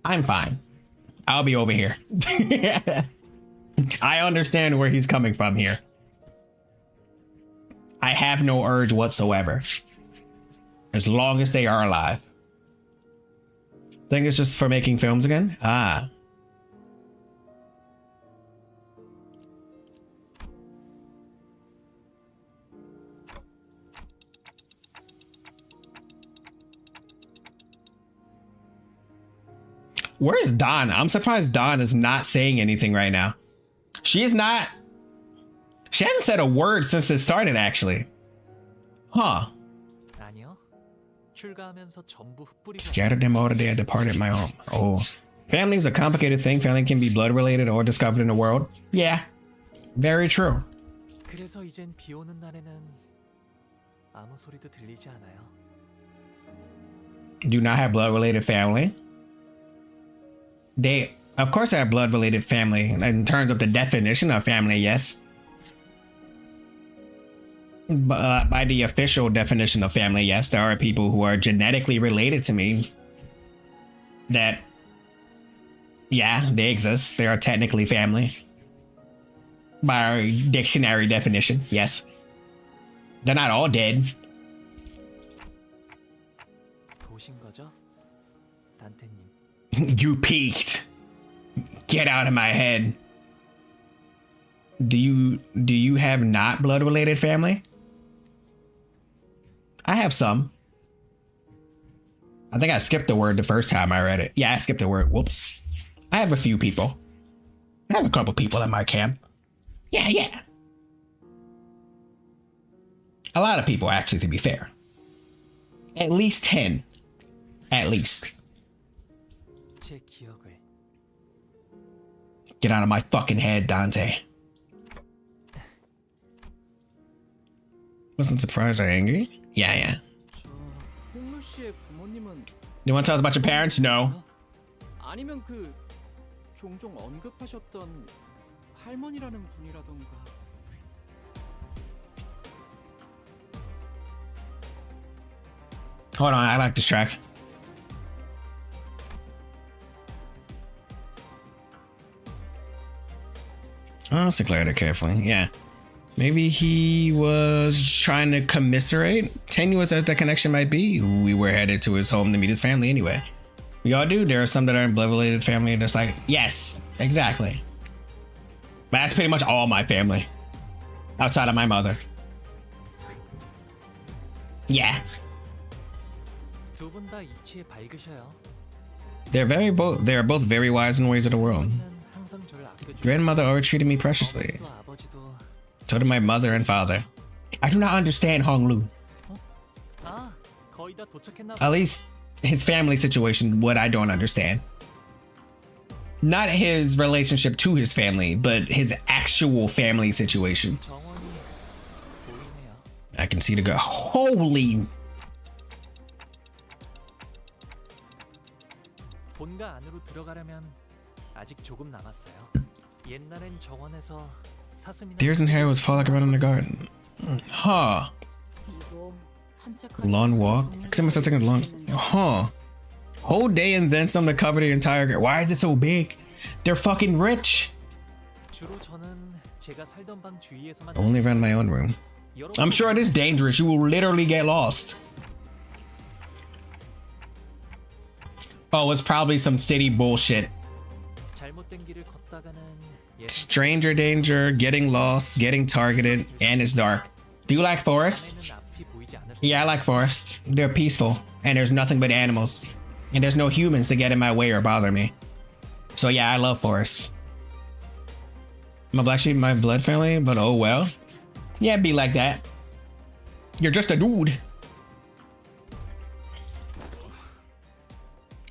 I'm fine. I'll be over here. I understand where he's coming from here. I have no urge whatsoever. As long as they are alive. Think it's just for making films again? Ah. Where's Dawn? I'm surprised Dawn is not saying anything right now. She is not. She hasn't said a word since it started, actually. Huh. 아니요. 출가하면서 전부 흩뿌리고 Scattered them all the day I departed my home. Oh. Family is a complicated thing. Family can be blood related or discovered in the world. Yeah. Very true. 그래서 이젠 비 오는 날에는 아무 소리도 들리지 않아요. Do not have blood related family. They, of course, have blood related family in terms of the definition of family, yes. But by the official definition of family, yes, there are people who are genetically related to me that, yeah, they exist. They are technically family. By our dictionary definition, yes. They're not all dead. 보신 거죠? 단테님. You peaked. Get out of my head. Do you have not blood related family? I have some. I think I skipped the word the first time I read it. Yeah, I skipped the word. Whoops. I have a few people. I have a couple people in my camp. Yeah. A lot of people, actually, to be fair. At least 10. At least. 제 기억을 Get out of my fucking head, Dante. Wasn't surprised or angry? Yeah. 홍루 씨의 부모님은 You want to tell us about your parents? No. 아니면 그 종종 언급하셨던 할머니라는 분이라던가. Hold on, I like this track. I'll declare it carefully. Yeah. Maybe he was trying to commiserate. Tenuous as that connection might be, we were headed to his home to meet his family anyway. We all do. There are some that are in blood-related family and it's like, yes, exactly. But that's pretty much all my family. Outside of my mother. Yeah. 두 분 다 이치에 밝으셔요. They are both very wise in ways of the world. 항상 저를 아껴주고 Grandmother always treated me preciously. 어머니도 아버지도 So did my mother and father. I do not understand Hong Lu. 아 거의 다 도착했나 At least his family situation, what I don't understand. Not his relationship to his family, but his actual family situation. 정원이 보이네요. I can see the girl. Holy. 본가 안으로 들어가려면 아직 조금 남았어요. 옛날엔 정원에서 사슴이나 Deers and hare would fall like around in the garden. Huh. 이거 산책하는 Long walk. 정말 Except myself taking a long. Huh. Whole day and then some to cover the entire garden. Why is it so big? They're fucking rich. 주로 저는 제가 살던 방 주위에서만 Only around my own room. I'm sure it is dangerous. You will literally get lost. Oh, it's probably some city bullshit. 잘못된 길을 걷다가는 Stranger danger, getting lost, getting targeted, and it's dark. Do you like forests? 예전에는 앞이 보이지 않을 수 Yeah, I like forests. They're peaceful, and there's nothing but animals. And there's no humans to get in my way or bother me. So yeah, I love forests. I'm a black sheep in my blood family, but oh well. Yeah, be like that. You're just a dude.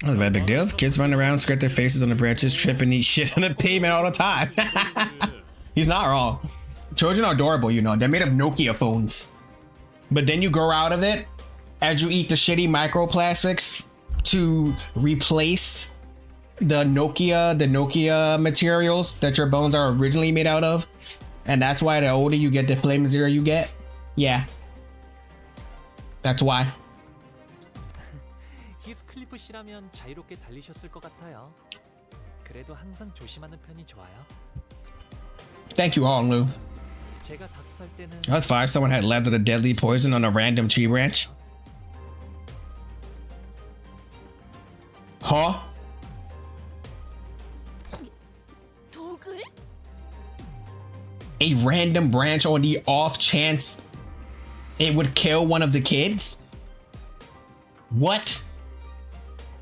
That's a bad big deal. Kids run around, scrape their faces on the branches, trip and eat shit on the pavement all the time. He's not wrong. Children are adorable, you know. They're made of Nokia phones. But then you grow out of it as you eat the shitty microplastics to replace the Nokia materials that your bones are originally made out of. And that's why the older you get, the flame zero you get. Yeah. That's why. 히스클리프 씨라면 자유롭게 달리셨을 것 같아요. 그래도 항상 조심하는 편이 좋아요. Thank you, Honglu. 제가 5살 때는 That's fine. Someone had left with a deadly poison on a random tree branch. Huh? 독을? A random branch on the off chance it would kill one of the kids? What?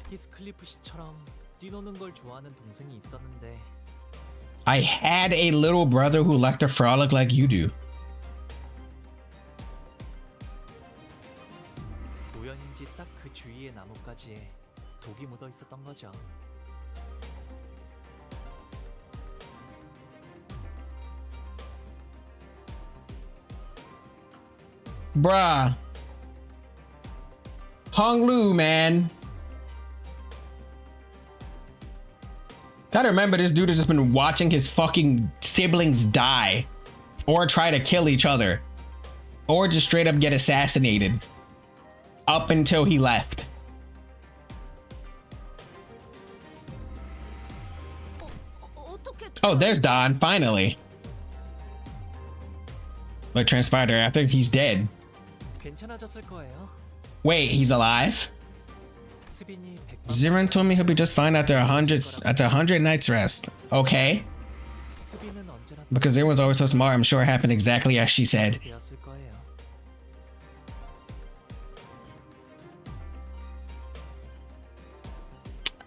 히스클리프 씨처럼 뛰노는 걸 좋아하는 동생이 있었는데 I had a little brother who liked to frolic like you do. 우연인지 딱 그 주위의 나뭇가지에 독이 묻어 있었던 거죠. Bruh. Honglu, man. Gotta remember, this dude has just been watching his fucking siblings die or try to kill each other or just straight up get assassinated up until he left. Oh, there's Don, finally. What transpired there? I think he's dead. 괜찮아졌을 거예요. Wait, he's alive? 스빈이 100번 Zirin told me he'll be just fine after 100 nights rest. Okay. 스빈은 언제나 Because Zirin was always so smart, I'm sure it happened exactly as she said. 되었을 거예요.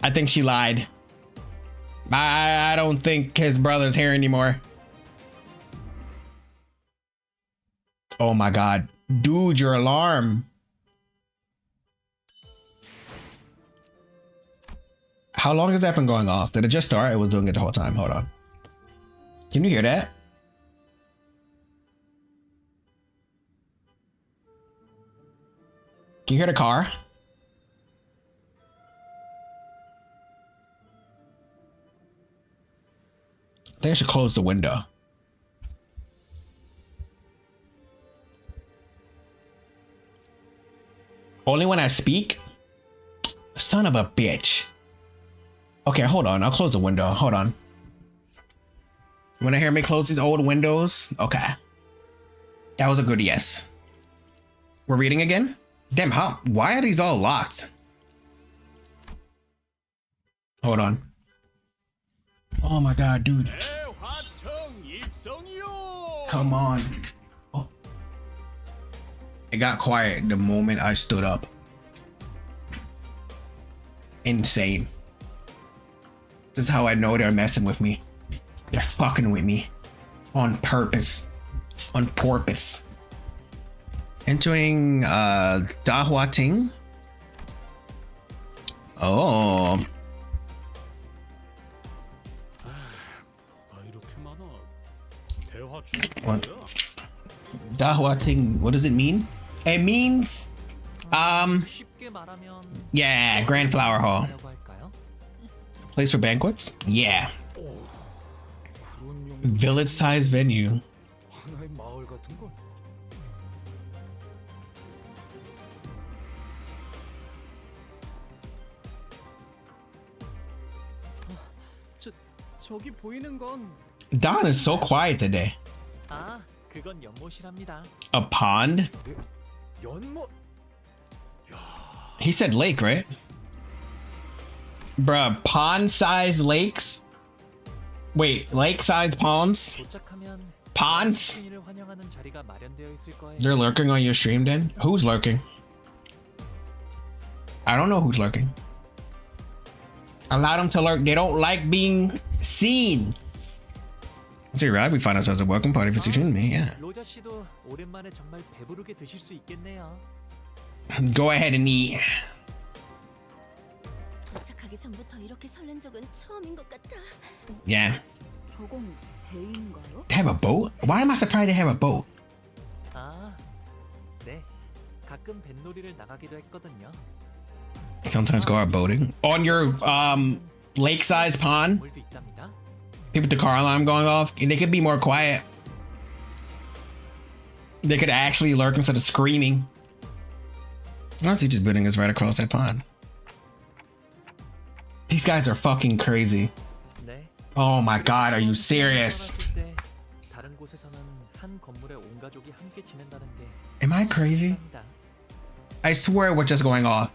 I think she lied. I don't think his brother's here anymore. Oh my god. Dude, your alarm. How long has that been going off? Did it just start? It was doing it the whole time. Hold on. Can you hear that? Can you hear the car? I think I should close the window. Only when I speak? Son of a bitch. Okay, hold on. I'll close the window. Hold on. You want to hear me close these old windows? Okay. That was a good yes. We're reading again? Damn, how? Why are these all locked? Hold on. Oh my god, dude. Come on. Oh. It got quiet the moment I stood up. Insane. This is how I know they're messing with me. They're fucking with me. On purpose. On purpose. Entering Dahua Ting. Oh. What? Dahua Ting, what does it mean? It means 쉽게 말하면 yeah, Grand Flower Hall. 뭐라고 할까요? Place for banquets? Yeah. Village size venue. 하나의 마을 같은 걸. 저기 보이는 건 Don is so quiet today. 아, 그건 연못이랍니다. A pond? 연못. He said lake, right? Bruh, pond-sized lakes? Wait, lake-sized ponds? 도착하면 Ponds? 스빈이를 환영하는 자리가 마련되어 있을 거예요. They're lurking on your stream then? Who's lurking? I don't know who's lurking. Allow them to lurk. They don't like being seen. Once we arrive, we find ourselves a welcome party for teaching me. Yeah. 로자 씨도 오랜만에 정말 배부르게 드실 수 있겠네요. Go ahead and eat. 도착하기 전부터 이렇게 설렌 적은 처음인 것 같아. Yeah. 저건 배인가요? They have a boat? Why am I surprised they have a boat? 아, 네. 가끔 뱃놀이를 나가기도 했거든요. Sometimes go out boating. On your lake-sized pond? 물도 있답니다. People with the car alarm going off, they could be more quiet. They could actually lurk instead of screaming. Honestly, just building is right across that pond. These guys are fucking crazy. 네. Oh my god, are you serious? 떠났을 때 다른 곳에서는 한 건물에 온 가족이 함께 지낸다는 게 Am I crazy? 신기합니다. I swear we're just going off.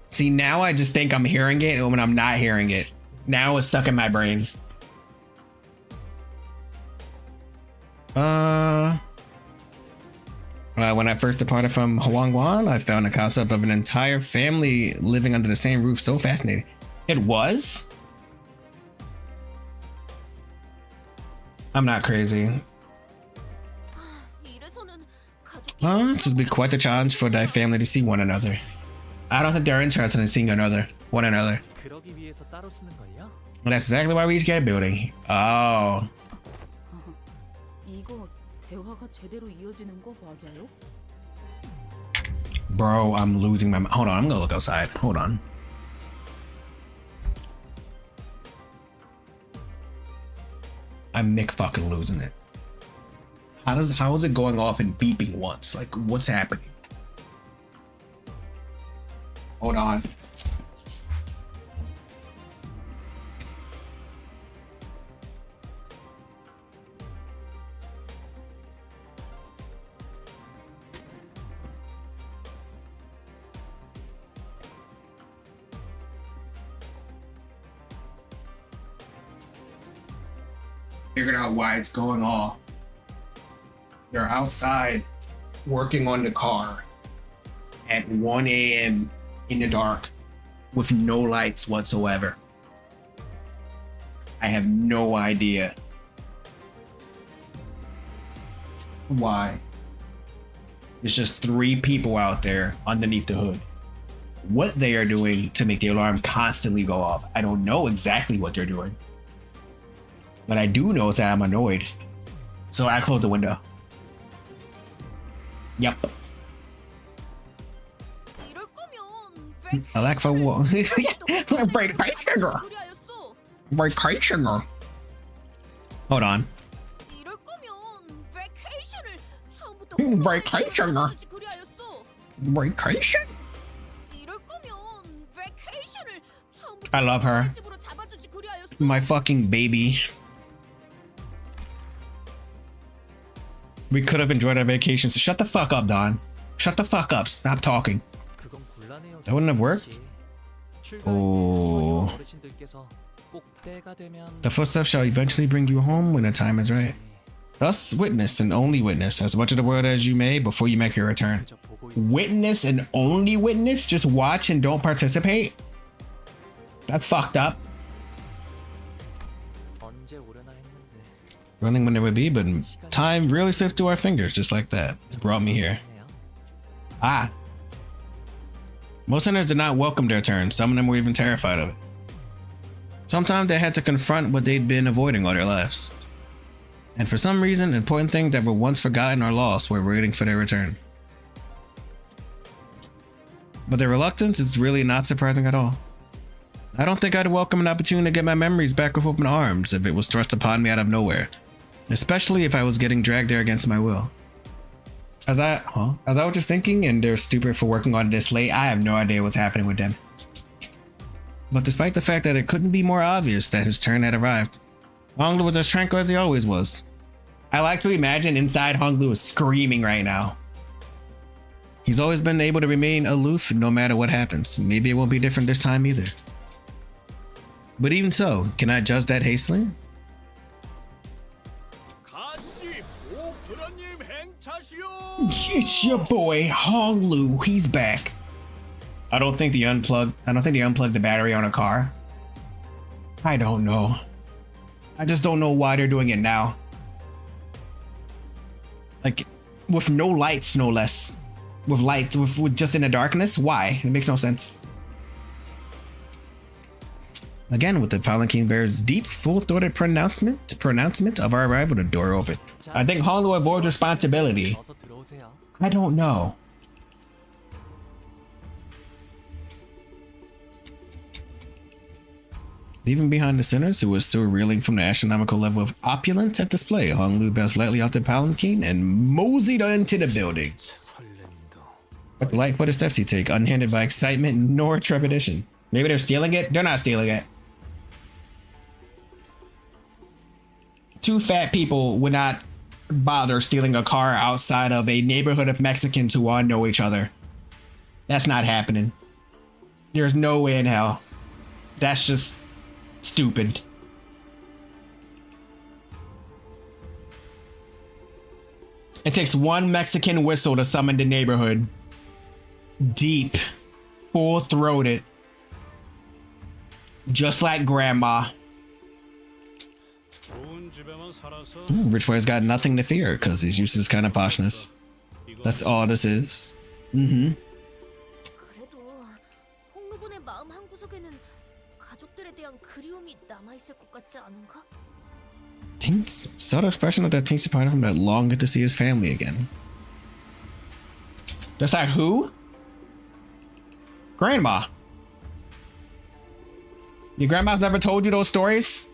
See, now I just think I'm hearing it when I'm not hearing it. Now it's stuck in my brain. When I first departed from Huangguan, I found the concept of an entire family living under the same roof so fascinating. It was? I'm not crazy. 이래서는 가족이 This would be quite a challenge for thy family to see one another. I don't think they're interested in seeing one another. 그러기 위해서 따로 쓰는 걸요? And that's exactly why we each get a building. Oh. 이거 대화가 제대로 이어지는 거 맞아요? Bro, I'm losing my mind. Hold on, I'm gonna look outside. Hold on. I'm Mick fucking losing it. How is it going off and beeping once? Like, what's happening? Hold on. Figured out why it's going off. They're outside working on the car at 1 a.m. in the dark with no lights whatsoever. I have no idea why. There's just 3 people out there underneath the hood. What they are doing to make the alarm constantly go off, I don't know exactly what they're doing. But I do know that I'm annoyed. So I close the window. Yep. 이럴 거면 I like for what? Vacation. Hold on. 이럴 거면 vacation을 처음부터 Vacation. Vacation. 이럴 거면 vacation을 처음부터 I love her. 집으로 잡아주지 그리하였어. My fucking baby. We could have enjoyed our vacation. So shut the fuck up, Don. Shut the fuck up. Stop talking. 그건 곤란해요. That wouldn't have worked. Oh. 어르신들께서 꼭 때가 되면 The footsteps shall eventually bring you home when the time is right. Thus, witness and only witness as much of the world as you may before you make your return. 그저 보고 있어. Witness and only witness? Just watch and don't participate? That's fucked up. 언제 오려나 했는데 Running when it would be, but time really slipped through our fingers just like that. It brought me here. 네요. Ah. Most sinners did not welcome their turn. Some of them were even terrified of it. Sometimes they had to confront what they'd been avoiding all their lives. And for some reason, important things that were once forgotten or lost were waiting for their return. But their reluctance is really not surprising at all. I don't think I'd welcome an opportunity to get my memories back with open arms if it was thrust upon me out of nowhere. Especially if I was getting dragged there against my will. As I was just thinking, and they're stupid for working on this late, I have no idea what's happening with them. But despite the fact that it couldn't be more obvious that his turn had arrived, Honglu was as tranquil as he always was. I like to imagine inside Honglu is screaming right now. He's always been able to remain aloof no matter what happens. Maybe it won't be different this time either. But even so, can I judge that hastily? It's your boy Honglu. He's back. I don't think they unplugged the battery on a car. I don't know. I just don't know why they're doing it now. Like, with no lights, no less. With light, with just in the darkness? Why? It makes no sense. Again, with the Palanquin bears deep, full-throated pronouncement of our arrival, the door opened. I think Hongo avoids responsibility. 어서 들어오세요. I don't know. Leaving behind the sinners who were still reeling from the astronomical level of opulence at display, Hong Lu bounced lightly off the palanquin and moseyed into the building. But the light-footed steps he take, unhindered by excitement nor trepidation. Maybe they're stealing it? They're not stealing it. Two fat people would not bother stealing a car outside of a neighborhood of Mexicans who all know each other. That's not happening. There's no way in hell. That's just stupid. It takes one Mexican whistle to summon the neighborhood. Deep, full-throated, just like grandma. Rich boy's got nothing to fear because he's used to this kind of poshness. That's all this is. 그래도 홍루군의 마음 한구석에는 가족들에 대한 그리움이 남아 있을 것 같지 않은가? Teens subtle expression of that teensy part of him that longed to see his family again. Just like who? Grandma. Your grandma's never told you those stories?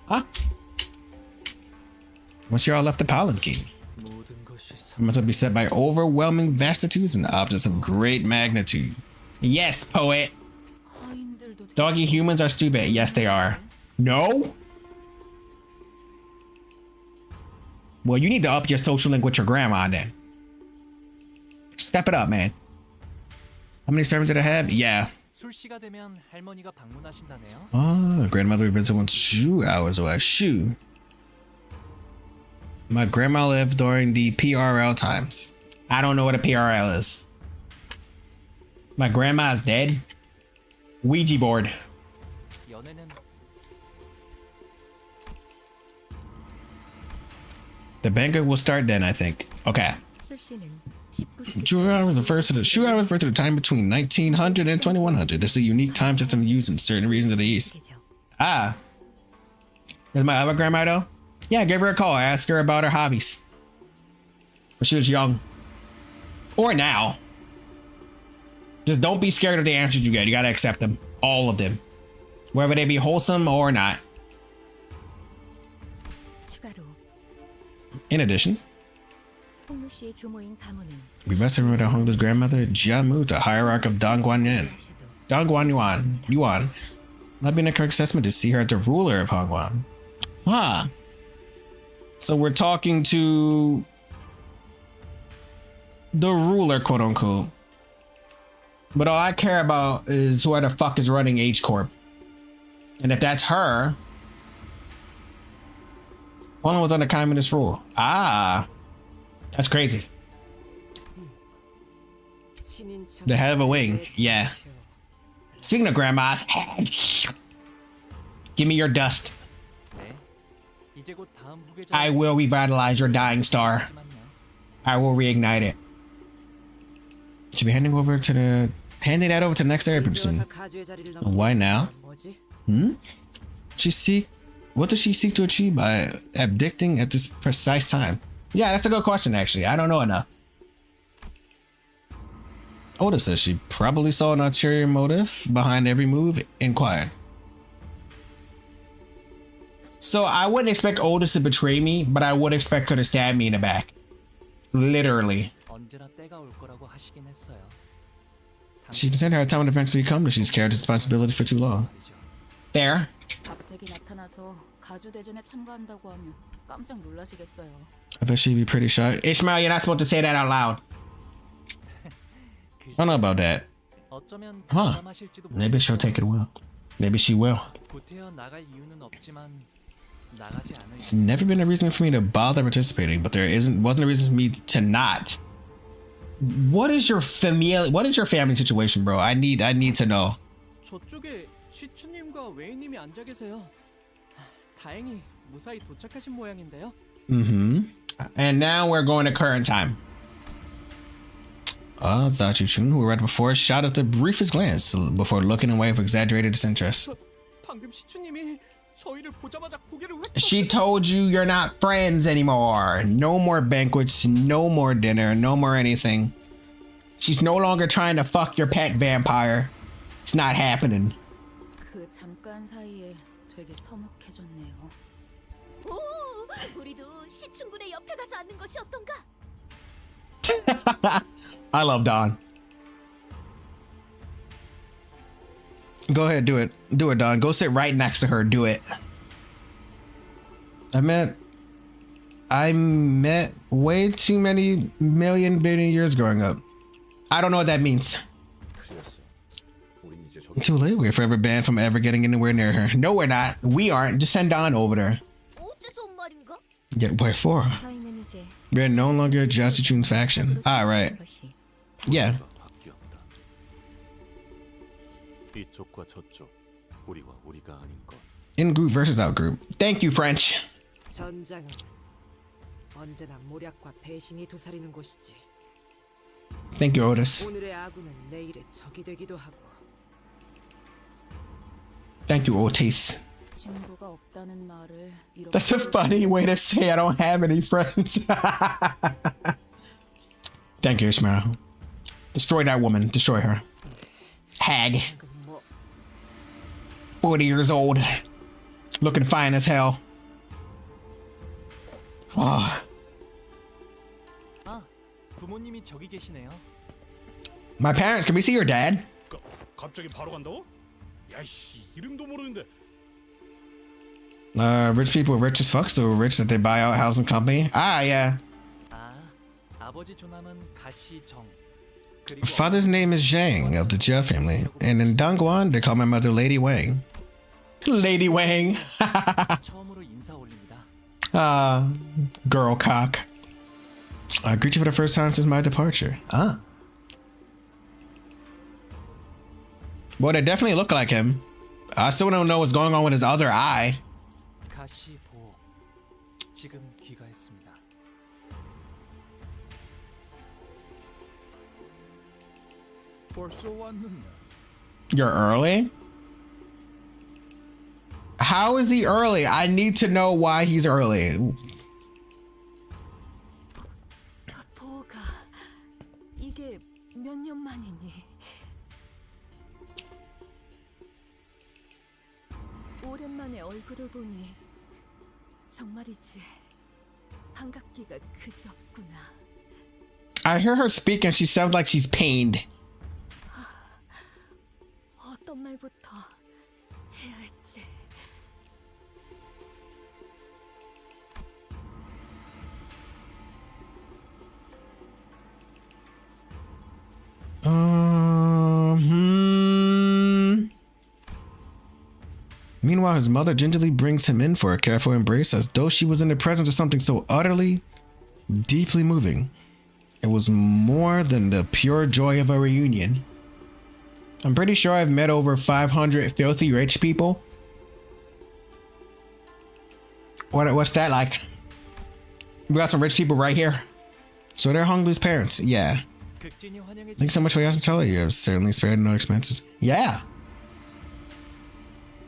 Huh? Once you all left the palanquin, you must be set by overwhelming vastitudes and objects of great magnitude. Yes, poet. Doggy humans are stupid. Yes, they are. No? Well, you need to up your social link with your grandma then. Step it up, man. How many servants did I have? Yeah. 술시가 되면 할머니가 방문하신다네요. Oh, grandmother visited once 2 hours away. Shoo. My grandma lived during the PRL times. I don't know what a PRL is. My grandma is dead. Ouija board. 연애는 The banquet will start then, I think. Okay. 술씨는 2 hours refers to the time between 1900 and 2100. This is a unique time system used in certain regions of the East. Ah. Is my other grandma though? Yeah, give her a call. Ask her about her hobbies. When she was young. Or now. Just don't be scared of the answers you get. You gotta accept them. All of them. Whether they be wholesome or not. 추가로 In addition, 홍루 씨의 조모인 가문은 we must remember that Honglu's grandmother, Jianmu, the hierarch of Dongguan Yuan, not being a correct assessment to see her as the ruler of Hongguan. Huh. So we're talking to the ruler, quote unquote. But all I care about is who the fuck is running H Corp. And if that's her, Hongguan was under communist rule. Ah. That's crazy. The head of a wing. Yeah. Speaking of grandma's head, give me your dust. 네. 이제 곧 다음 후계자. I will revitalize your dying star. I will reignite it. Should be handing that over to the next area pretty soon. Why now? What does she seek to achieve by abdicting at this precise time? Yeah, that's a good question, actually. I don't know enough. Oda says she probably saw an ulterior motive behind every move, inquired. So I wouldn't expect Oda to betray me, but I would expect her to stab me in the back. Literally. 언제나 때가 올 거라고 하시긴 했어요. She's been saying her time would eventually come, but she's carried responsibility for too long. Fair. 갑자기 나타나서 가주 대전에 참가한다고 하면 깜짝 놀라시겠어요. I bet she'd be pretty shocked. Ishmael, you're not supposed to say that out loud. I don't know about that. 어쩌면 Huh. 공감하실지도 Maybe she'll take it well. Maybe she will. 구태여 나갈 이유는 없지만 나가지 않을 It's never been a reason for me to bother participating, but wasn't a reason for me to not. What is your family situation, bro? I need to know. 저쪽에 시추님과 웨이님이 앉아 계세요. 다행히 무사히 도착하신 모양인데요. And now we're going to current time. Zachi Chun, who read before, shot at the briefest glance before looking away with exaggerated disinterest. 방금 시추님이 저희를 보자마자 고개를 획. She told you you're not friends anymore. No more banquets, no more dinner, no more anything. She's no longer trying to fuck your pet vampire. It's not happening. 그 잠깐 사이에 되게 서먹해졌네요. 오, 우리도 시춘군의 옆에 가서 앉는 것이 어떤가? I love Don. Go ahead, do it. Do it, Don. Go sit right next to her. Do it. I met way too many million billion years growing up. I don't know what that means. Too late. We're forever banned from ever getting anywhere near her. No, we're not. We aren't. Just send Don over there. 어째서 온 말인가? Yeah, what for? 저희는 이제 We're no longer Jasuchun's faction. All right. Yeah. 이쪽과 저쪽, 우리와 우리가 아닌 것. In group versus out group. Thank you, French. 전장은 언제나 모략과 배신이 도사리는 곳이지. Thank you, Otis. 오늘의 아군은 내일의 적이 되기도 하고. Thank you, Otis. 친구가 없다는 말을 이렇게 That's a funny way to say I don't have any friends. Thank you, Ishmael. Destroy that woman. Destroy her. Hag. 40 years old. Looking fine as hell. 아, 부모님이 저기 계시네요. My parents, can we see your dad? 갑자기 바로 간다고? 야씨, 이름도 모르는데. Rich people are rich as fuck, so rich that they buy out housing company. Ah, yeah. 아, 아버지 조남은 가시정. Father's name is Zhang of the Jia family, and in Dongguan they call my mother Lady Wang. Lady Wang. 처음으로 인사 올립니다. Girl cock. I greet you for the first time since my departure. Boy, they definitely look like him. I still don't know what's going on with his other eye. 가시보. 지금 귀가했습니다. 벌써 왔느냐? You're early? How is he early? I need to know why he's early. 보가 이게 몇 년 만이니? 오랜만에 얼굴을 보니 정말이지 반갑기가 그지없구나. I hear her speak and she sounds like she's pained. 어떤 말부터 해야 할지. Meanwhile, his mother gingerly brings him in for a careful embrace as though she was in the presence of something so utterly, deeply moving. It was more than the pure joy of a reunion. I'm pretty sure I've met over 500 filthy rich people. What's that like? We got some rich people right here. So they're Hong Lu's parents. Yeah. Thanks so much for the hospitality. You have certainly spared no expenses. Yeah.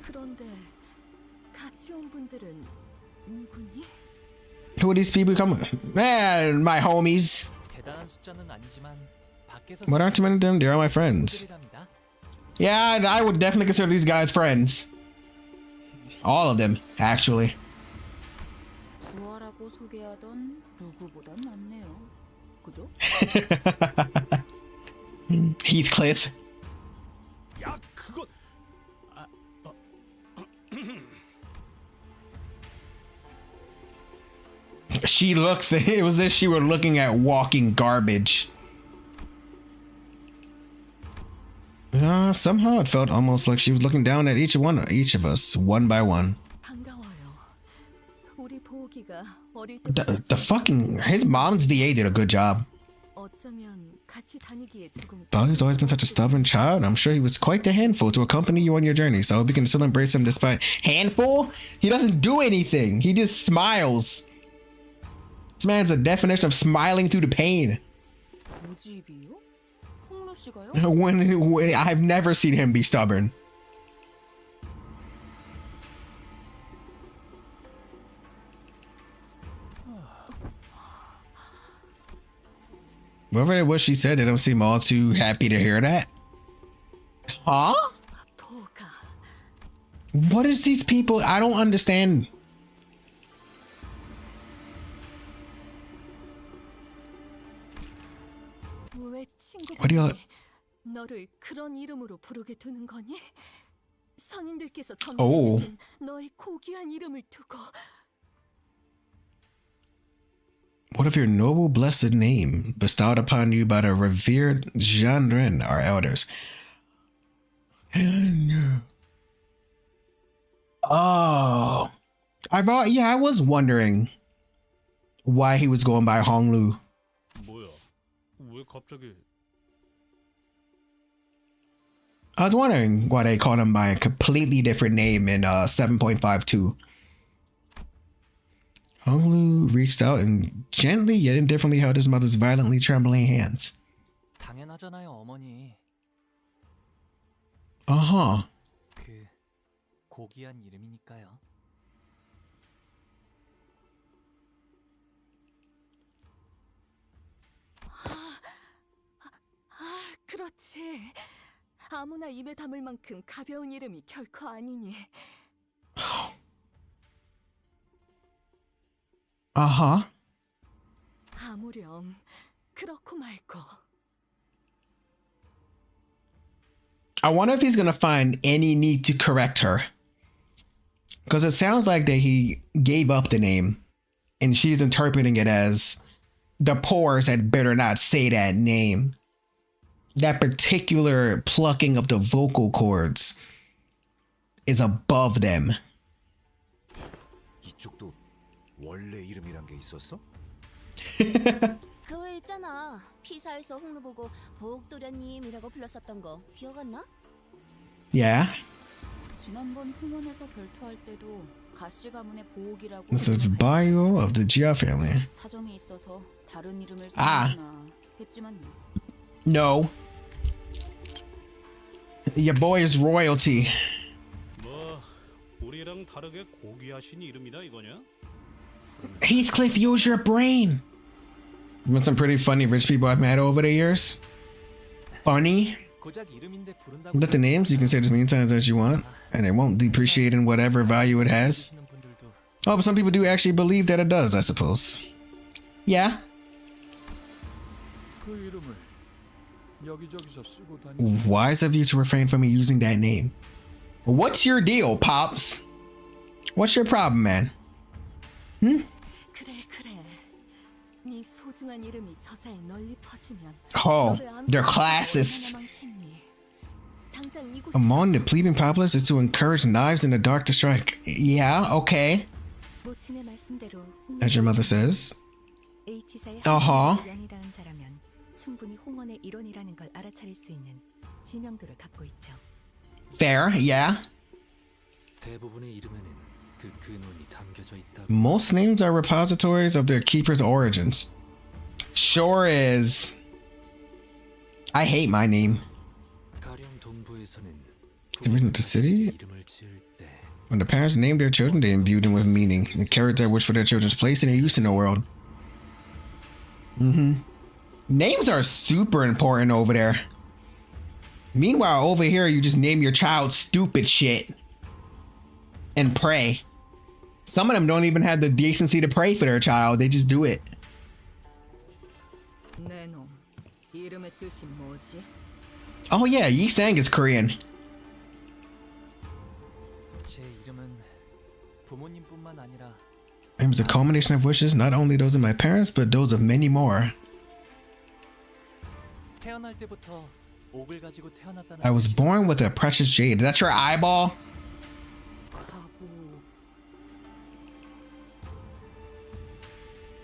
그런데 같이 온 분들은 누구니? Who are these people coming? Man, my homies. 대단한 숫자는 아니지만 밖에서 What aren't too many of them? They're all my friends. Yeah, I would definitely consider these guys friends. All of them, actually. 부하라고 소개하던 누구보단 낫네요. 그죠? Heathcliff. 야, 그거. She looks. It was as if she were looking at walking garbage. Somehow it felt almost like she was looking down at each of us, one by one. 반가워요. 우리 보기가 어릴 The fucking his mom's VA did a good job. 어찌 어쩌면 같이 다니기에 조금 Bobby's always been such a stubborn child. I'm sure he was quite the handful to accompany you on your journey. So I hope you can still embrace him despite handful. He doesn't do anything. He just smiles. This man's a definition of smiling through the pain. 고집이요? 홍로 씨가요? When I've never seen him be stubborn. Whatever it was she said, they don't seem all too happy to hear that. Huh? 보가 What is these people? I don't understand. 왜 What do you- 친구들이 너를 그런 이름으로 부르게 두는 거니? 선인들께서 오. 전해주신 너의 고귀한 이름을 두고 What of your noble blessed name bestowed upon you by the revered Gendrin, our elders? Oh, I was wondering why he was going by Honglu. 뭐야? 왜 갑자기? I was wondering why they called him by a completely different name in 7.52. Honglu reached out and gently yet indifferently held his mother's violently trembling hands. 당연하잖아요, 어머니. Uh-huh. 그 고귀한 이름이니까요. 그렇지. 아무나 입에 담을 만큼 가벼운 이름이 결코 아니니. Uh-huh. 아무렴 그렇고 말고. I wonder if he's gonna find any need to correct her. Because it sounds like that he gave up the name and she's interpreting it as the pores had better not say that name. That particular plucking of the vocal cords is above them. 이쪽도 원래 이름이란 게 있었어? 그거 있잖아. 피사에서 홍로 보고 보옥도련님이라고 불렀었던 거 기억 안 나? Yeah. 지난번 홍원에서 결투할 때도 가시 가문의 보옥이라고. This is the bio of the Jia family. 사정이 있어서 다른 이름을 Ah. 쓰거나 했지만. No. Your boy is royalty. 뭐 우리랑 다르게 고귀하신 이름이다 이거냐? Heathcliff, use your brain. Met some pretty funny rich people I've met over the years. Funny. 고작 이름인데 부른다고. With the names, you can say it as many times as you want, and it won't depreciate in whatever value it has. 하시는 분들도 Oh, but some people do actually believe that it does, I suppose. Yeah. 그 이름을 여기저기서 쓰고 다니. Wise of you to refrain from me using that name. What's your deal, Pops? What's your problem, man? 그래. 네 소중한 이름이 저자에 널리 퍼지면. Oh, 너의 암살이 they're classist. 얼마나 많겠니? 당장 이곳에서 Among the pleading populace is to encourage knives in the dark to strike. Yeah, okay. 모친의 말씀대로 As your mother says. H사의 어허. 연이 닿은 자라면 충분히 홍원의 일원이라는 걸 알아차릴 수 있는 지명도를 갖고 있죠. Fair, yeah. 대부분의 이름에는 그 근원이 담겨져 있다. Most names are repositories of their keeper's origins. Sure is. I hate my name. 가령 동부에서는 The original to city? 이름을 지을 때 When the parents named their children, they imbued them with meaning and character which for their children's place and their use in the world. Names are super important over there. Meanwhile, over here, you just name your child stupid shit and pray. Some of them don't even have the decency to pray for their child. They just do it. 내놈, 이름의 뜻이 뭐지? Oh yeah, Yi Sang is Korean. 제 이름은 부모님뿐만 아니라 It was a culmination of wishes, not only those of my parents, but those of many more. 태어날 때부터 옥을 가지고 태어났다는 I was born with a precious jade. Is that your eyeball? 바보.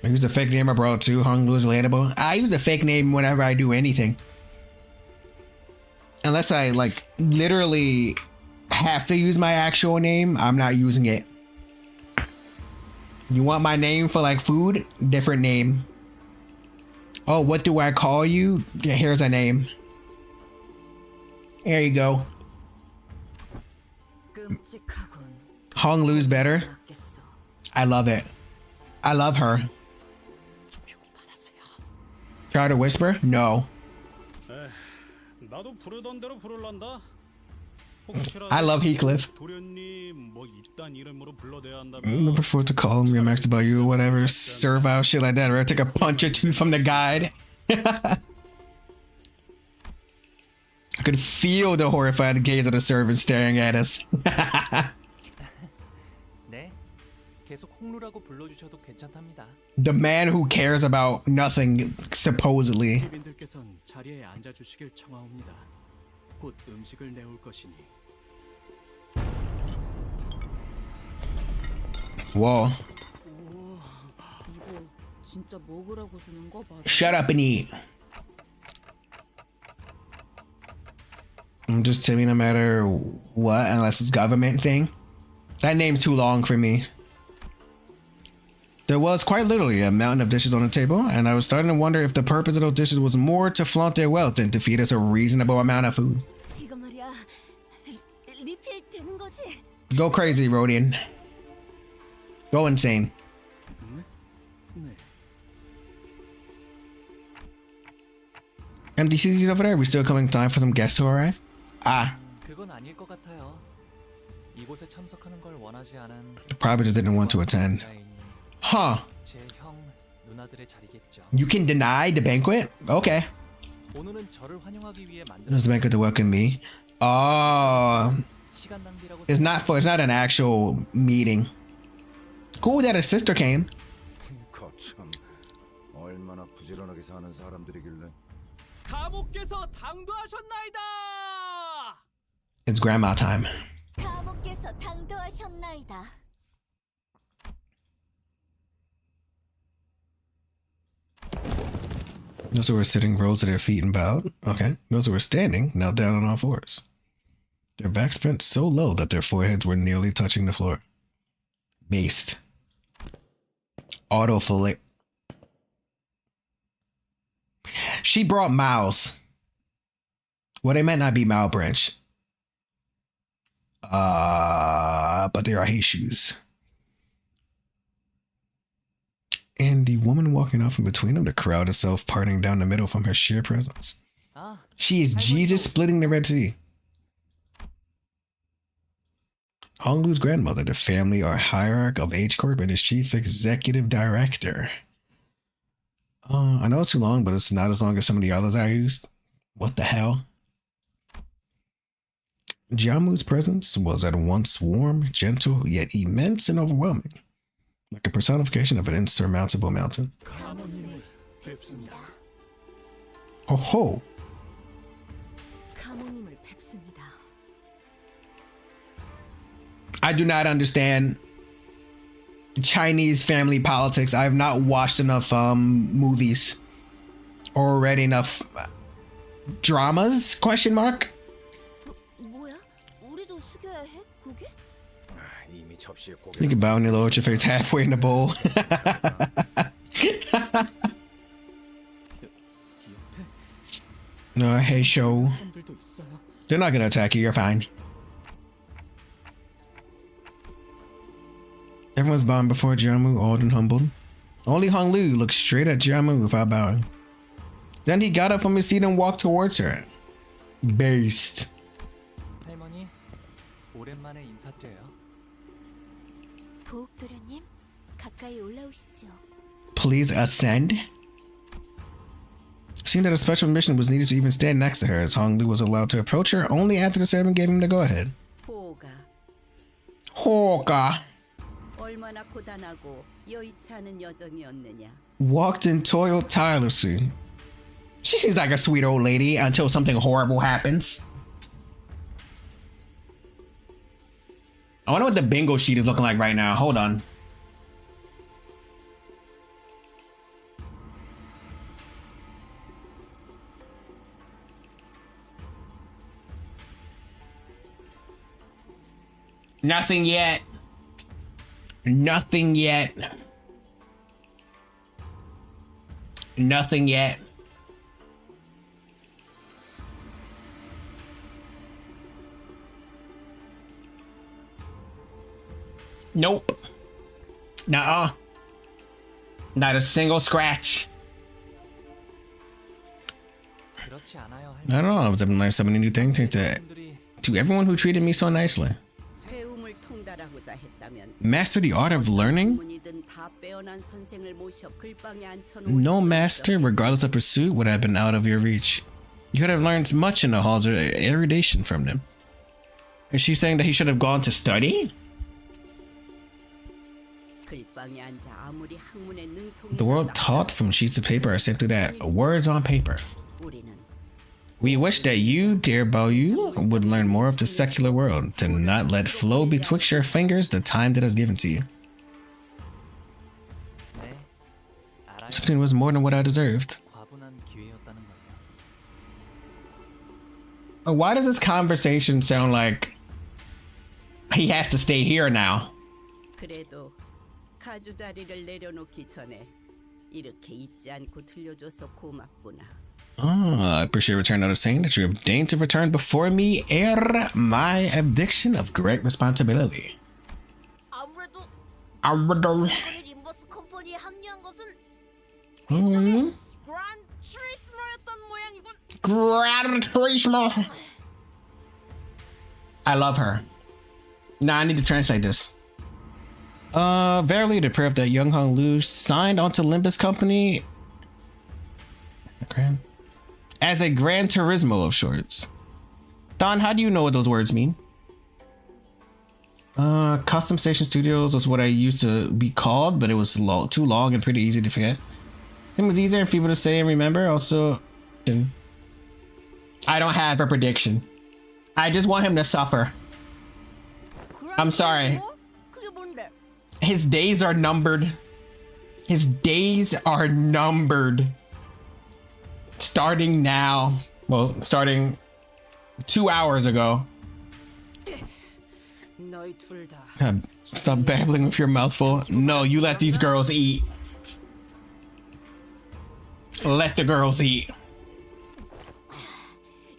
I use a fake name abroad too. Hong Lu is relatable. I use a fake name whenever I do anything. Unless I like literally have to use my actual name, I'm not using it. You want my name for like food? Different name. Oh, what do I call you? Yeah, here's a name. There you go. Hong Lu's better. I love it. I love her. Try to whisper? No. 나도 부르던 대로 부를란다. I love Heathcliff. 도련님 뭐 이딴 이름으로 불러대야 한다면. I'm looking forward to call him, remarks about you, or whatever, servile shit like that, or take a punch or two from the guide. I could feel the horrified gaze of the servant staring at us. 네, 계속 홍루라고 불러주셔도 괜찮답니다. The man who cares about nothing, supposedly. 피빈들께선 자리에 앉아주시길 청하옵니다. 곧 음식을 내올 것이니. Whoa. 이거 진짜 먹으라고 주는 거 맞아? Shut up and eat. I'm just telling you, no matter what, unless it's government thing. That name's too long for me. There was quite literally a mountain of dishes on the table, and I was starting to wonder if the purpose of those dishes was more to flaunt their wealth than to feed us a reasonable amount of food. 이거 말이야. 리필 되는 거지? Go crazy, Rodian. Go insane. MDC's over there. We still coming time for some guests to arrive? Ah. 그건 아닐 것 같아요. 이곳에 참석하는 걸 원하지 않은 Probably just didn't want to attend. Huh. 제 형 누나들의 자리겠죠. You can deny the banquet? Okay. 오늘은 저를 환영하기 위해 만든 There's a banquet to welcome me. Oh. 시간 낭비라고 It's not an actual meeting. Cool that his sister came. 거참 얼마나 부지런하게 사는 사람들이길래. 가모께서 당도하셨나이다. It's grandma time. 가모께서 당도하셨나이다. Those who were sitting rose to their feet and bowed. Okay. Those who were standing knelt down on all fours. Their backs bent so low that their foreheads were nearly touching the floor. Based. Autofillet. She brought Miles. Well, they might not be Mile Branch. But they are his shoes. And the woman walking off in between them, the crowd itself parting down the middle from her sheer presence. She is Jesus splitting the Red Sea. Hong Lu's grandmother, the family or hierarch of H Corp, and his chief executive director. I know it's too long, but it's not as long as some of the others I used. What the hell? Jiamu's presence was at once warm, gentle, yet immense and overwhelming, like a personification of an insurmountable mountain. Ho ho! 가모님을 뵙습니다. I do not understand Chinese family politics. I have not watched enough movies or read enough dramas? Question mark. 뭐야? 우리도 숙여야 해? 고기? 이미 접시에 고기. You can bow your lower your face halfway in the bowl. No, hey, show. They're not gonna attack you. You're fine. Everyone's bowing before Jiamu, awed and humbled. Only Hong Lu looked straight at Jiamu without bowing. Then he got up from his seat and walked towards her. Based. 할머니, 오랜만에 인사드려요. 보옥도련님, 가까이 올라오시죠. Please ascend. Seeing that a special mission was needed to even stand next to her, as Hong Lu was allowed to approach her only after the servant gave him the go-ahead. 보가 Hoka 얼마나 고단하고 여의치 않은 여정이었느냐. walked and toiled tirelessly. She seems like a sweet old lady until something horrible happens. I wonder what the bingo sheet is looking like right now. Hold on. Nothing yet. Nothing yet. Nothing yet. Nope. Nuh-uh. Not a single scratch. 그렇지 않아요, I don't know. I was learning so many new things to everyone who treated me so nicely. 세움을 통달하고자 했다면 Master the art of learning? 문이든 다 빼어난 선생을 모셔 글방에 앉혀놓을 No 수가 master, 있었겠지. regardless of pursuit, would have been out of your reach. You could have learned much in the halls of erudition from them. Is she saying that he should have gone to study? 글방에 앉아 아무리 학문에 능통이 The world taught from sheets of paper are simply that, words on paper. 우리는 We wish that you, dear Bao-yu, would learn more of the secular world, to not let flow betwixt your fingers the time that is given to you. 네, 알아요. Something was more than what I deserved. 과분한 기회였다는 걸요. Why does this conversation sound like he has to stay here now? 그래도 가주 자리를 내려놓기 전에 이렇게 잊지 않고 들려줘서 고맙구나. I appreciate your return note saying that you have deigned to return before me ere my abdiction of great responsibility. 아무래도 아무래도 이번에 림버스 컴퍼니에 합류한 것은 음, 그란 트리스머였던 모양이군. Grand Turismo. I love her. Nah, I need to translate this. Verily, the prayer of that young Hung Lu signed onto Limbus Company as a Gran Turismo of sorts. Don, how do you know what those words mean? Custom Station Studios was what I used to be called, but it was too long and pretty easy to forget. It was easier for people to say and remember. Also, I don't have a prediction. I just want him to suffer. I'm sorry. 그게 뭔데? His days are numbered. His days are numbered. Starting now. Well, starting 2 hours ago. 너희 둘 다 Stop babbling with your mouth full. No, you let these girls eat. Let the girls eat.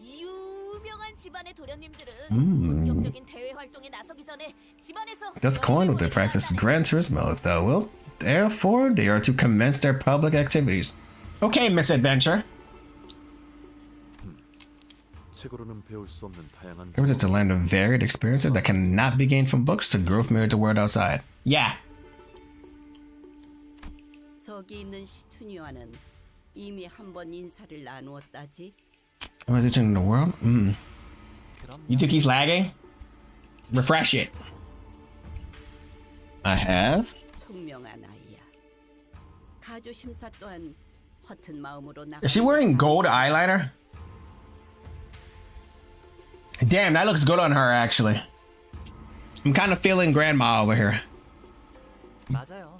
유명한 집안의 도련님들은 본격적인 대외 활동에 나서기 전에 집안에서 That's coined with the practice Gran Turismo, if thou wilt. Therefore, they are to commence their public activities. Okay, misadventure. 책으로는 배울 수 없는 다양한 It was just a land of varied experiences that cannot be gained from books to grow familiar with the world outside. Yeah. 저기 있는 시춘이와는 이미 한 번 인사를 나누었다지. Was it in the world? You think he's lagging? Refresh it. I have. 총명한 아이야. 가주 심사 또한 허튼 마음으로 나. Is she wearing gold eyeliner? Damn, that looks good on her, actually. I'm kind of feeling grandma over here. 맞아요.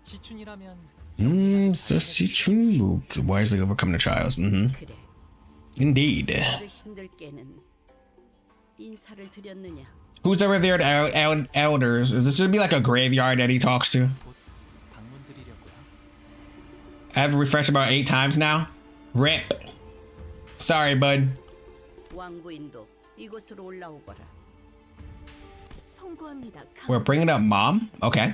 시춘이라면 So Sichun wisely overcome the trials. 그래. Indeed. 어르신들께는 인사를 드렸느냐? Who's the revered elders? Is this should be like a graveyard that he talks to? 방문드리려고요. I have refreshed about 8 times now. Rip. Sorry, bud. 왕부인도 이곳으로 올라오거라. 송구합니다. We're bringing up mom? Okay.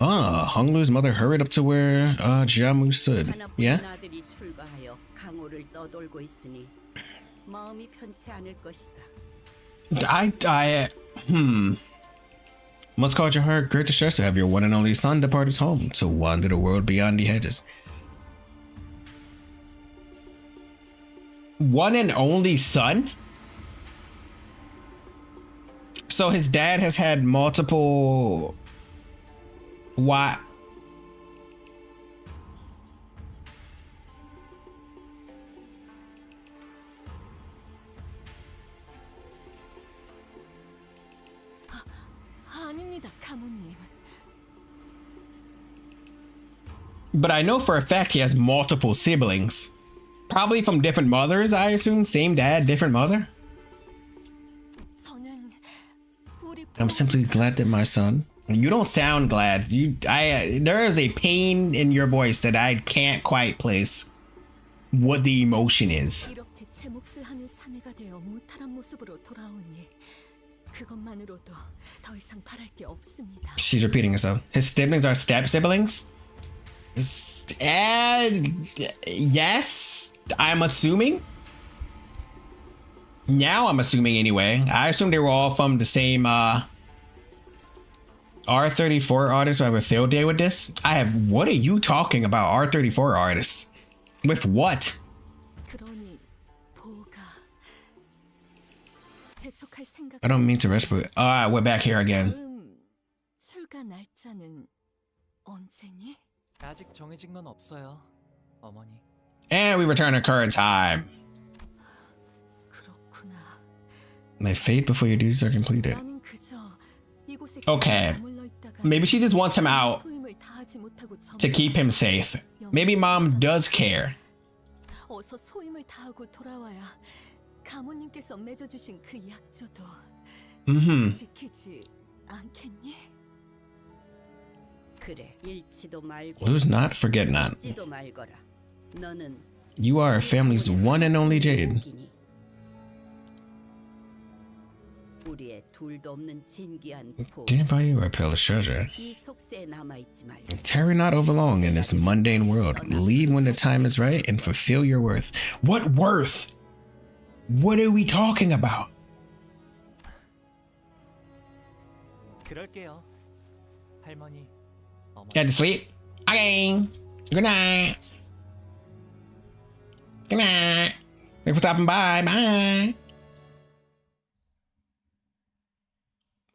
Hung Lu's mother hurried up to where Jiamu stood. 하나뿐인 Yeah? 아들이 출가하여 강호를 떠돌고 있으니 마음이 편치 않을 것이다. Must cause your heart great distress to have your one and only son depart his home to wander the world beyond the hedges. One and only son? So his dad has had multiple. Why? 아닙니다, 가문님. But I know for a fact he has multiple siblings. Probably from different mothers, I assume. Same dad, different mother. 저는 I'm simply glad that my son. You don't sound glad. There is a pain in your voice that I can't quite place what the emotion is. 이렇게 제 몫을 하는 사내가 되어 무탈한 모습으로 돌아오니 그것만으로도 더 이상 바랄 게 없습니다. She's repeating herself. His siblings are step siblings? Yes, I'm assuming. Now I'm assuming anyway. I assume they were all from the same R34 artists who have a field day with this. What are you talking about, R34 artists? With what? 그러니 보가 재촉할 생각. I don't mean to rush, but we're back here again. 출가 날짜는 언제니? 아직 정해진 건 없어요, 어머니. And we return to current time. 그렇구나. My fate before your duties are completed. 나는 그저 이곳에 Okay. 머물러 있다가 Maybe she just wants him out 소임을 다하지 못하고 to keep him safe. Maybe mom does care. 어서 소임을 다하고 돌아와야 가모님께서 맺어주신 그 약조도 지키지 않겠니? 그래, 잃지도 말고 Lose not, forget not. 잊지도 말거라. 너는 You are our family's one and only Jade. 복이니. 우리의 둘도 없는 진귀한 복. Gained by you are peerless treasure. 이 속세에 남아 있지 말고. Tarry not over long in this mundane world. Leave when the time is right and fulfill your worth. What worth? What are we talking about? 그럴게요, 할머니. 어머니. Got to sleep? Okay. Good night. Good night. Thanks for stopping by. Bye.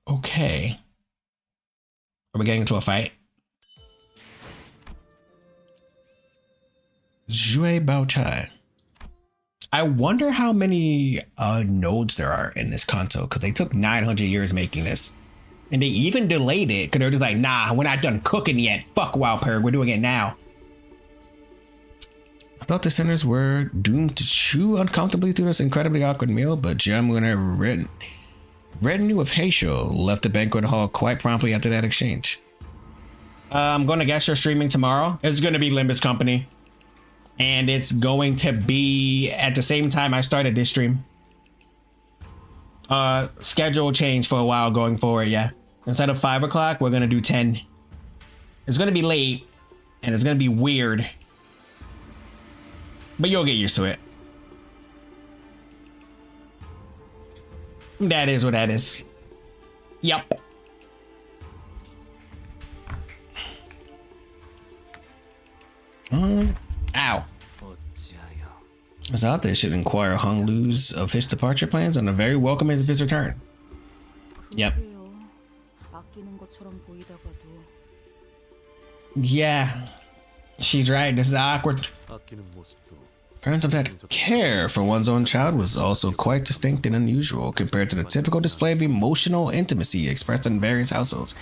Okay. Are we getting into a fight? Zhui Bao Chai. I wonder how many nodes there are in this CANTO, because they took 900 years making this. And they even delayed it because they're just like, nah, we're not done cooking yet. Fuck Wild Perg, we're doing it now. I thought the sinners were doomed to chew uncomfortably through this incredibly awkward meal, but Jem and her retinue of Heisho left the banquet hall quite promptly after that exchange. I'm going to guess you're streaming tomorrow. It's going to be Limbus Company. And it's going to be at the same time I started this stream. Schedule change for a while going forward, yeah. Instead of 5 o'clock, we're gonna do 10. It's gonna be late, and it's gonna be weird. But you'll get used to it. That is what that is. Yup. Ow. As out there should inquire Hung Lu's of his departure plans on a very welcome of his return. Yep. Yeah. She's right. This is awkward. Parents of that care for one's own child was also quite distinct and unusual compared to the typical display of emotional intimacy expressed in various households.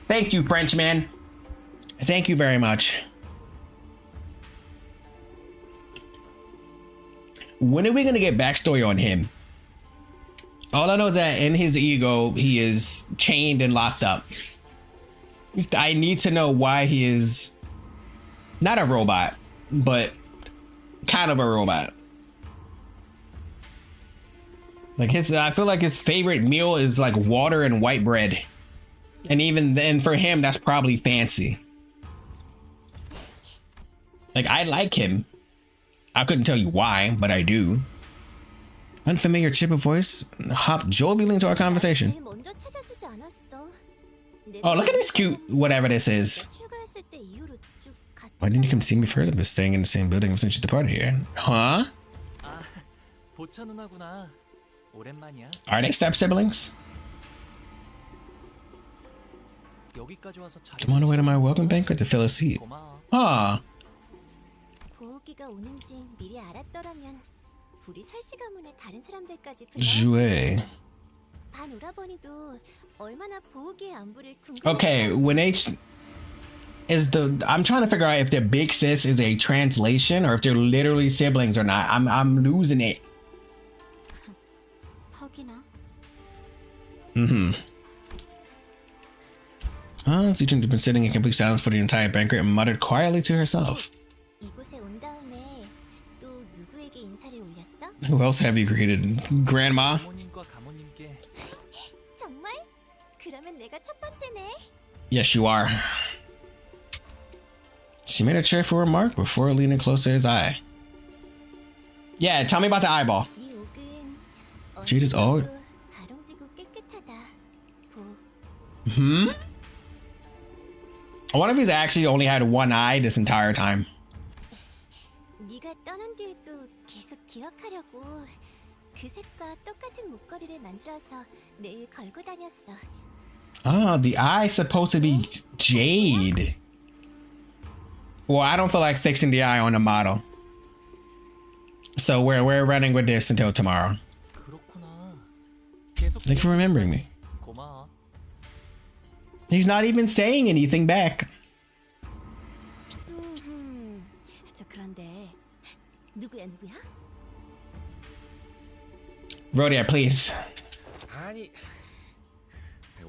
Thank you, Frenchman. Thank you very much. When are we gonna get backstory on him? All I know is that in his ego, he is chained and locked up. I need to know why he is not a robot, but kind of a robot. Like I feel like his favorite meal is like water and white bread. And even then for him, that's probably fancy. Like I like him. I couldn't tell you why, but I do. Unfamiliar chip of voice hopped jovially into our conversation. Oh, look at this cute whatever this is. Why didn't you come see me first? I've been staying in the same building since you departed here. Huh? 보차 누나구나. 오랜만이야. Are they step siblings? 여기까지 와서 잘. Come on away to my welcome banquet to fill a seat. Ah. 보호기가 오는지 미리 알았더라면 우리 설씨 가문의 다른 사람들까지 Jouer. 반 오라버니도 얼마나 보호기의 안부를 Okay, when they I'm trying to figure out if their big sis is a translation or if they're literally siblings or not. I'm losing it. 허기나. Sujin had been sitting in complete silence for the entire banquet and muttered quietly to herself. 이곳에 온 다음에 또 누구에게 인사를 올렸어? Who else have you greeted? Grandma? 부모님과 가모님께 정말? 그러면 내가 첫 번째네. Yes, you are. She made a cheerful remark before leaning close to his eye. Yeah, tell me about the eyeball. 이 옥은 Jade is old. 가롱지고 깨끗하다. I wonder if he's actually only had one eye this entire time. 네가 떠난 뒤에도 계속 기억하려고 그 색과 똑같은 목걸이를 만들어서 매일 걸고 다녔어. Oh, the eye's supposed to be Jade. Well, I don't feel like fixing the eye on the model. So we're running with this until tomorrow. 그렇구나. 계속 Thanks for remembering me. 고마워. He's not even saying anything back. 저 그런데 누구야? Rhodia, please. 아니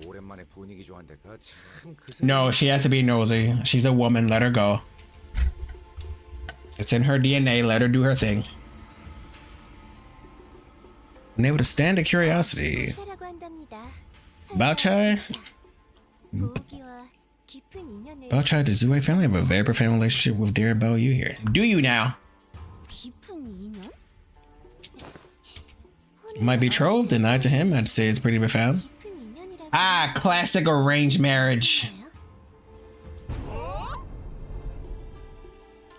오랜만에 분위기 좋아한데가 참 No, she has to be nosy. She's a woman. Let her go. It's in her DNA. Let her do her thing. Unable to stand the curiosity. 사라고 한답니다. Baochai? 보기와 깊은 인연을 Baochai, the Zue family have a very profound relationship with dear Bao Yu here. Do you now? 깊은 인연? My betrothed and I to him, I'd say it's pretty profound. 깊은 인연이라고 Ah, classic arranged marriage.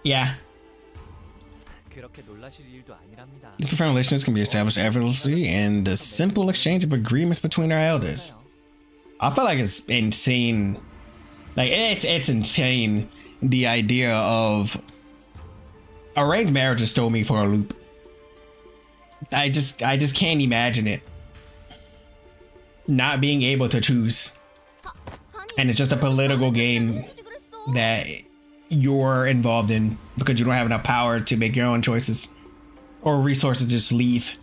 Yeah. 그렇게 놀라실 일도 아니랍니다. These profound relationships can be established effortlessly in the simple exchange of agreements between our elders. I feel like it's insane. Like it's insane. The idea of arranged marriages throw me for a loop. I just can't imagine it. Not being able to choose. And it's just a political game that you're involved in because you don't have enough power to make your own choices or resources to just leave.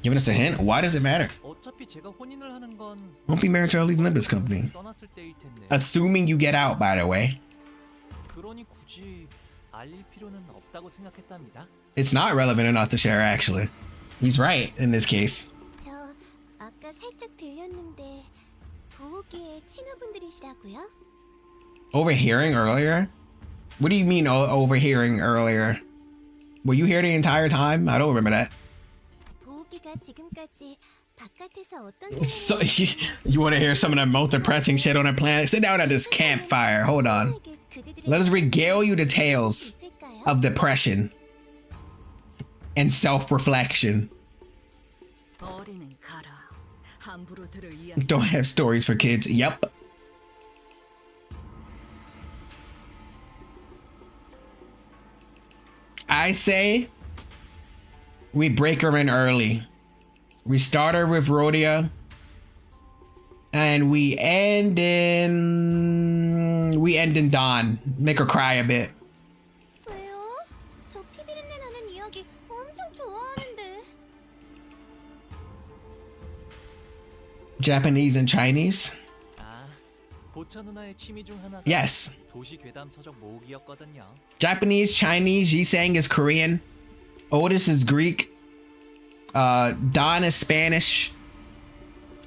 Giving us a hint? Why does it matter? 어차피 제가 혼인을 하는 건 Won't be married till I leave Limbus company. 떠났을 때일 텐데. Assuming you get out, by the way. 그러니 굳이 알릴 필요는 없다고 생각했답니다. It's not relevant enough to share, actually. He's right in this case. 저 아까 살짝 들렸는데 보호기의 친구분들이시라고요? Overhearing earlier? What do you mean overhearing earlier? Were you here the entire time? I don't remember that. 보호기가 지금까지 바깥에서 어떤 So, you want to hear some of the most depressing shit on the planet? Sit down at this campfire. Hold on. Let us regale you the tales of depression and self-reflection. 어린은 가라. 함부로 들을 이야기. Don't have stories for kids. Yep. I say we break her in early. We start her with Rhodia. And we end in Dawn. Make her cry a bit. 왜요? 저 피비린내 나는 이야기 엄청 좋아하는데. Japanese and Chinese? 아, 보차 누나의 취미 중 하나가 Yes. 도시 괴담 서적 모으기였거든요. Japanese, Chinese, Jisang is Korean. Otis is Greek. Don is Spanish.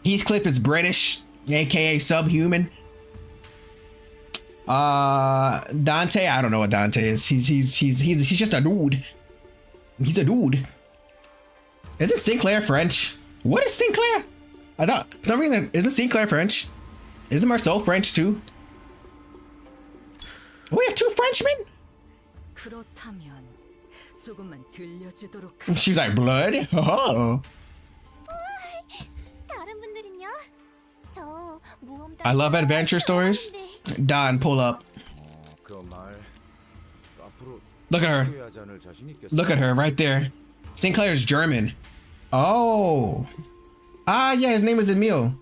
Heathcliff is British, aka subhuman. Dante, I don't know what Dante is. He's just a dude. He's a dude. Isn't Sinclair French? What is Sinclair? I thought for some reason, isn't Sinclair French? Isn't Marceau French too? We have two Frenchmen? 그렇다면 조금만 들려주도록. She's like, blood? Oh. 다른 분들은요? 저 모험 I love adventure stories. Don, pull up. Look at her. Look at her right there. Sinclair's German. Oh. Ah, yeah, his name is Emil.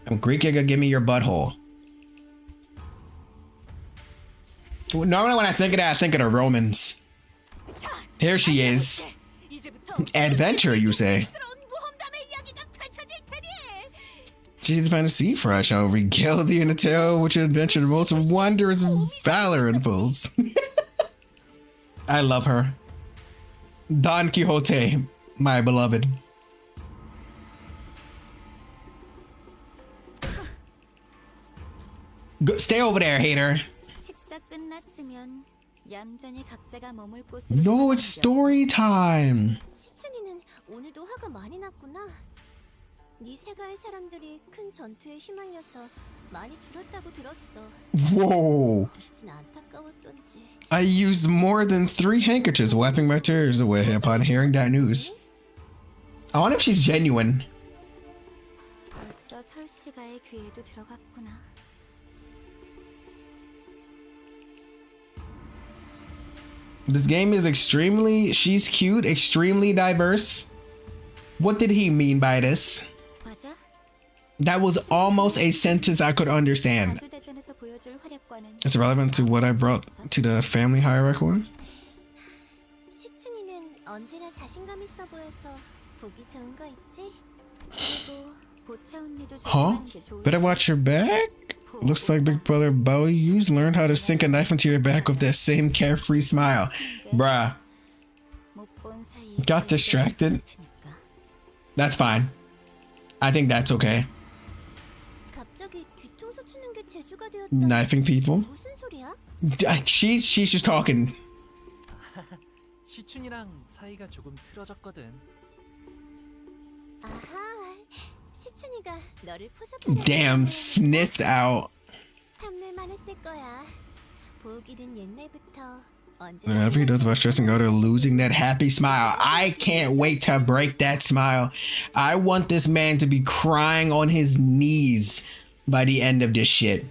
I'm Greek, you're gonna give me your butthole. Normally when I think of that, I think of the Romans. Here she is. Adventure, you say? She's find a sea for I shall regale thee in a tale which adventure the most wondrous valor unfolds. I love her. Don Quixote, my beloved. Go, stay over there, hater. 식사 끝났으면 얌전히 각자가 머물 곳으로 No, it's story time. 시춘이는 오늘도 화가 많이 났구나. 네 세가의 사람들이 큰 전투에 휘말려서 많이 줄었다고 들었어. Whoa. 진 안타까웠던지. I used more than 3 handkerchiefs wiping my tears away upon hearing that news. I wonder if she's genuine. 벌써 설씨가의 귀에도 들어갔구나. This game is she's cute, extremely diverse. What did he mean by this? 맞아? That was almost a sentence I could understand. 가주대전에서 보여줄 활약과는 It's relevant to what I brought to the family hierarchy. 시춘이는 언제나 자신감 있어 보여서 보기 좋은 거 있지? 그리고 보차 언니도 Huh? 조심하는 게 좋을 Better watch your back? Looks like Big Brother Bowie Hughes learned how to sink a knife into your back with that same carefree smile. Bruh. 못본 사이에 Got distracted. That's fine. I think that's okay. 갑자기 뒤통수 치는 게 재주가 되었다. Knifing people. 무슨 소리야? She's just talking. 시춘이랑 사이가 조금 틀어졌거든. 아하, 시춘이가 너를 포섭하려. Damn, sniffed out. 탐낼만 했을 거야. 보기는 옛날부터 Whenever he does about stressing out or losing that happy smile, I can't wait to break that smile. I want this man to be crying on his knees by the end of this shit.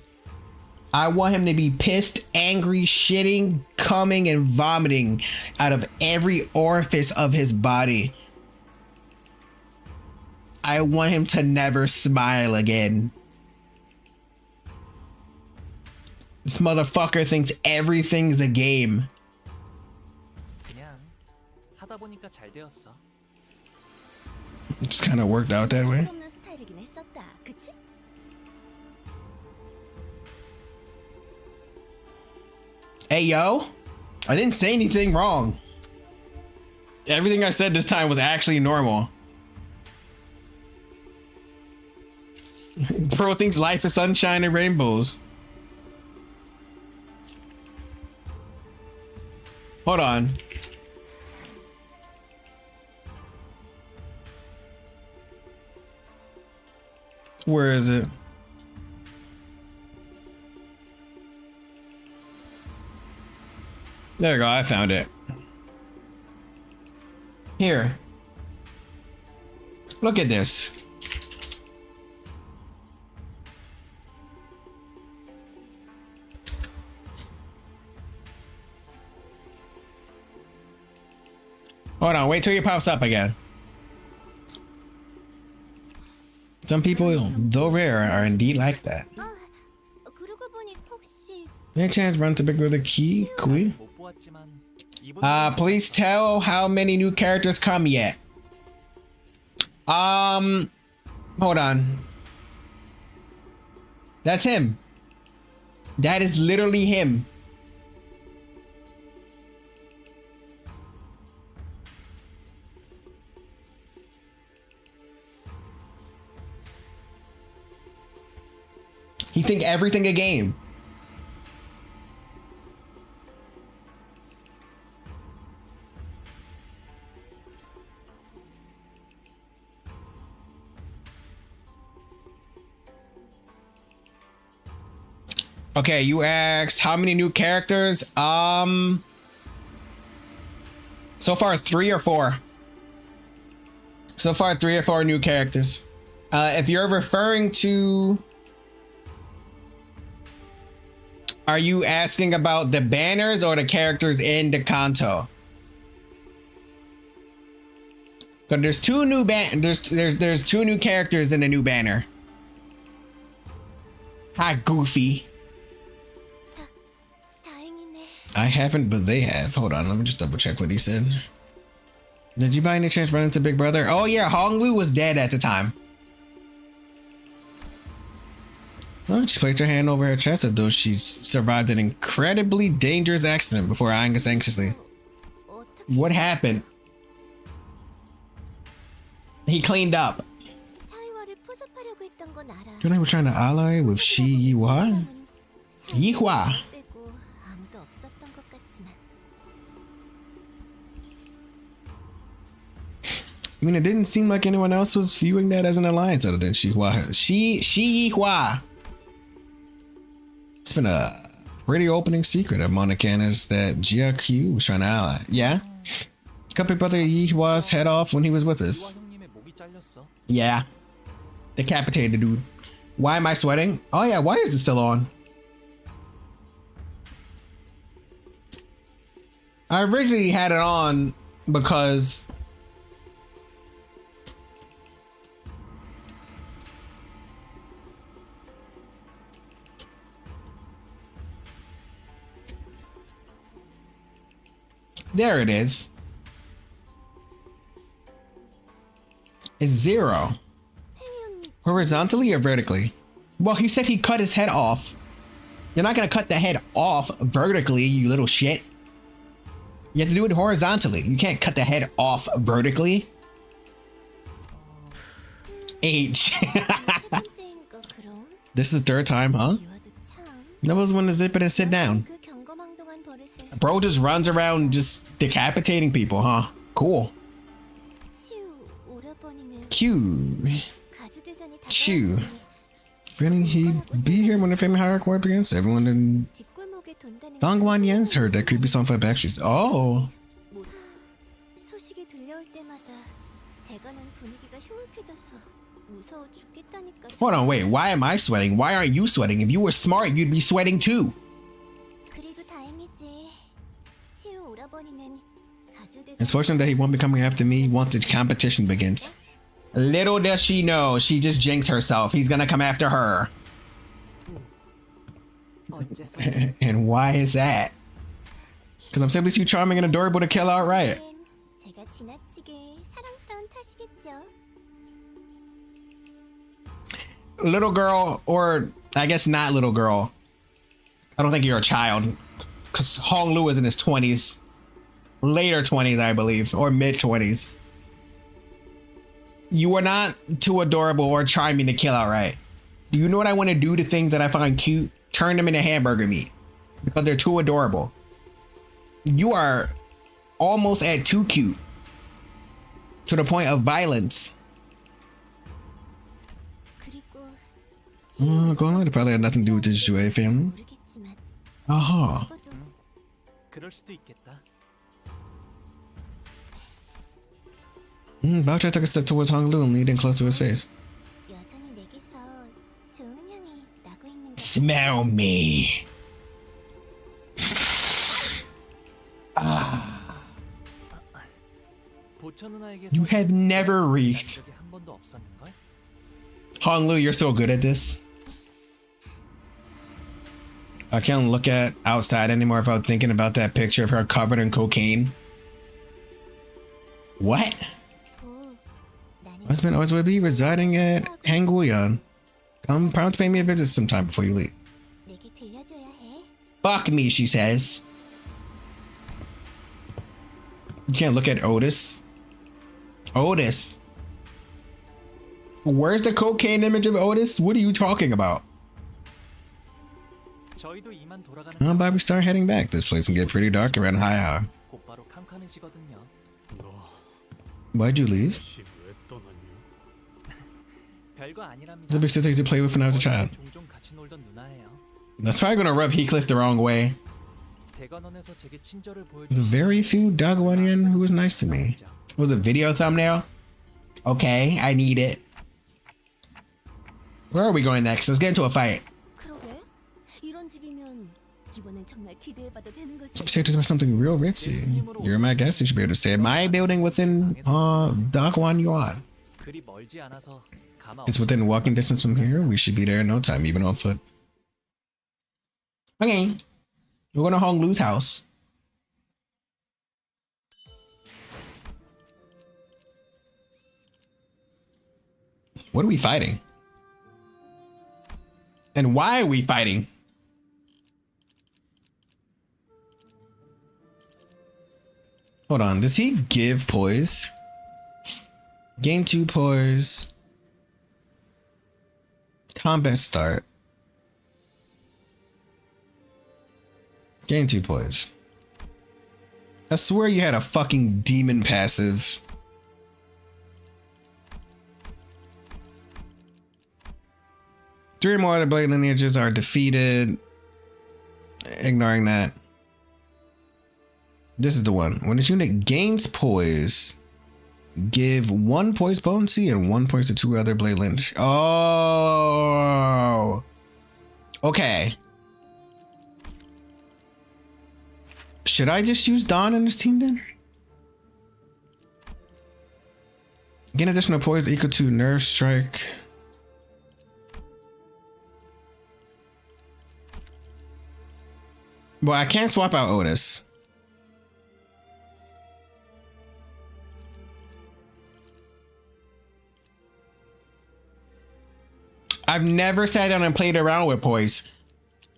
I want him to be pissed, angry, shitting, coming, and vomiting out of every orifice of his body. I want him to never smile again. This motherfucker thinks everything's a game. 그냥 하다 보니까 잘 되었어. It just kind of worked out that way. 없는 스타일이긴 했었다. 그치? Hey, yo, I didn't say anything wrong. Everything I said this time was actually normal. Pro thinks life is sunshine and rainbows. Hold on. Where is it? There we go, I found it. Here. Look at this. Hold on, wait till it pops up again. Some people, though rare, are indeed like that. 그러고 보니 혹시 Any chance run to Big Brother Key? Kui? 못 보았지만 이번 Please tell how many new characters come yet. Hold on. That's him. That is literally him. He think everything a game. Okay, you asked how many new characters? So far 3 or 4. So far 3 or 4 new characters. If you're referring to, are you asking about the banners or the characters in the CANTO? But there's 2 new there's 2 new characters in the new banner. Hi, Goofy. I haven't, but they have. Hold on, let me just double check what he said. Did you by any chance run into Big Brother? Oh yeah, Honglu was dead at the time. Oh, she placed her hand over her chest as though she survived an incredibly dangerous accident before eyeing us anxiously. What happened? He cleaned up. 사이와를 포섭하려고 했던 건 알아. You know, we're trying to ally with Shi Yihua? Yihua. 빼고 아무도 없었던 것 같지만. I mean, it didn't seem like anyone else was viewing that as an alliance other than Shi Yihua. Shi Yihua. It's been a pretty opening secret of Monocanners that Jia Q was trying to ally. Yeah? Cut Big Brother Yihua's head off when he was with us. 형님의 목이 잘렸어. Yeah. Decapitated dude. Why am I sweating? Oh yeah, why is it still on? I originally had it on because there it is. It's 0. Horizontally or vertically? Well, he said he cut his head off. You're not gonna cut the head off vertically, you little shit. You have to do it horizontally. You can't cut the head off vertically. H. This is the 3rd time, huh? That was when to zip it and sit down. 그 경거망동한 버릇을 Bro just runs around just decapitating people, huh? Cool. 치우 오라버니는 Q. 가주대전이 Chew. 다가왔으니 Feeling he'd be here when the family hierarchy war begins. Everyone in 뒷골목에 돈다는 Dongguan Yen's heard that creepy song from the Backstreets. Oh. 소식이 들려올 때마다 대가는 분위기가 흉악해져서 무서워 죽겠다니까. Hold on, wait. Why am I sweating? Why aren't you sweating? If you were smart, you'd be sweating too. 그리고 다행이지. 치우 오라버니는 가주대전. It's fortunate that he won't be coming after me once the competition begins. Little does she know, she just jinxed herself. He's gonna come after her. And why is that? Because I'm simply too charming and adorable to kill outright. 제가 지나치게 사랑스러운 탓이겠죠. Little girl, or I guess not little girl. I don't think you're a child. Because Hong Lu is in his 20s. Later 20s, I believe. Or mid 20s. You are not too adorable or charming to kill outright. Do you know what I want to do to things that I find cute? Turn them into hamburger meat. Because they're too adorable. You are almost at too cute. To the point of violence. Going on, it probably had nothing to do with this Jue family. Uh-huh. 그럴 수도 있겠다. Boucher took a step towards Hong Lu and leaned in close to his face. 여전히 내게서 좋은 향이 나고 있는 거. Smell me. 보처 누나에게서 You have never reeked. 적이 한 번도 없었는걸? Hong Lu, you're so good at this. I can't look at outside anymore without thinking about that picture of her covered in cocaine. What? Husband always will be residing at Hangguyan. Come promise to pay me a visit sometime before you leave. 내게 들려줘야 해. Fuck me, she says. You can't look at Otis. Otis. Where's the cocaine image of Otis? What are you talking about? 저희도 이만 돌아가는 How about we start heading back? This place can get pretty dark around high hour. 곧바로 캄캄해지거든요. Why'd you leave? 혹시 왜 떠났냐? 별거 아니랍니다. The big sister to play with when I was a child. 종종 같이 놀던 누나예요. That's probably gonna rub Heathcliff the wrong way. 대관원에서 제게 친절을 The 보여주신 very few Dogwanian who was nice to me. Was it video thumbnail? Okay, I need it. Where are we going next? Let's get into a fight. 그러게? 이런 집이면 이번엔 정말 기대해봐도 되는 거지. Upstairs about something real ritzy. You're my guest. You should be able to stay at my building within Dogwan Yuan. 그리 멀지 않아서 가마 It's within walking distance from here. We should be there in no time, even on foot. Okay. We're going to Hong Lu's house. What are we fighting? And why are we fighting? Hold on, does he give poise? Gain 2 poise. Combat start. Gain 2 poise. I swear you had a fucking demon passive. Three more of the blade lineages are defeated. Ignoring that. This is the one. When this unit gains poise, give 1 poise potency and 1 poise to 2 other blade lineage. Oh. Okay. Should I just use Dawn in this team then? Gain additional poise equal to nerve strike. Well, I can't swap out Otis. I've never sat down and played around with poise.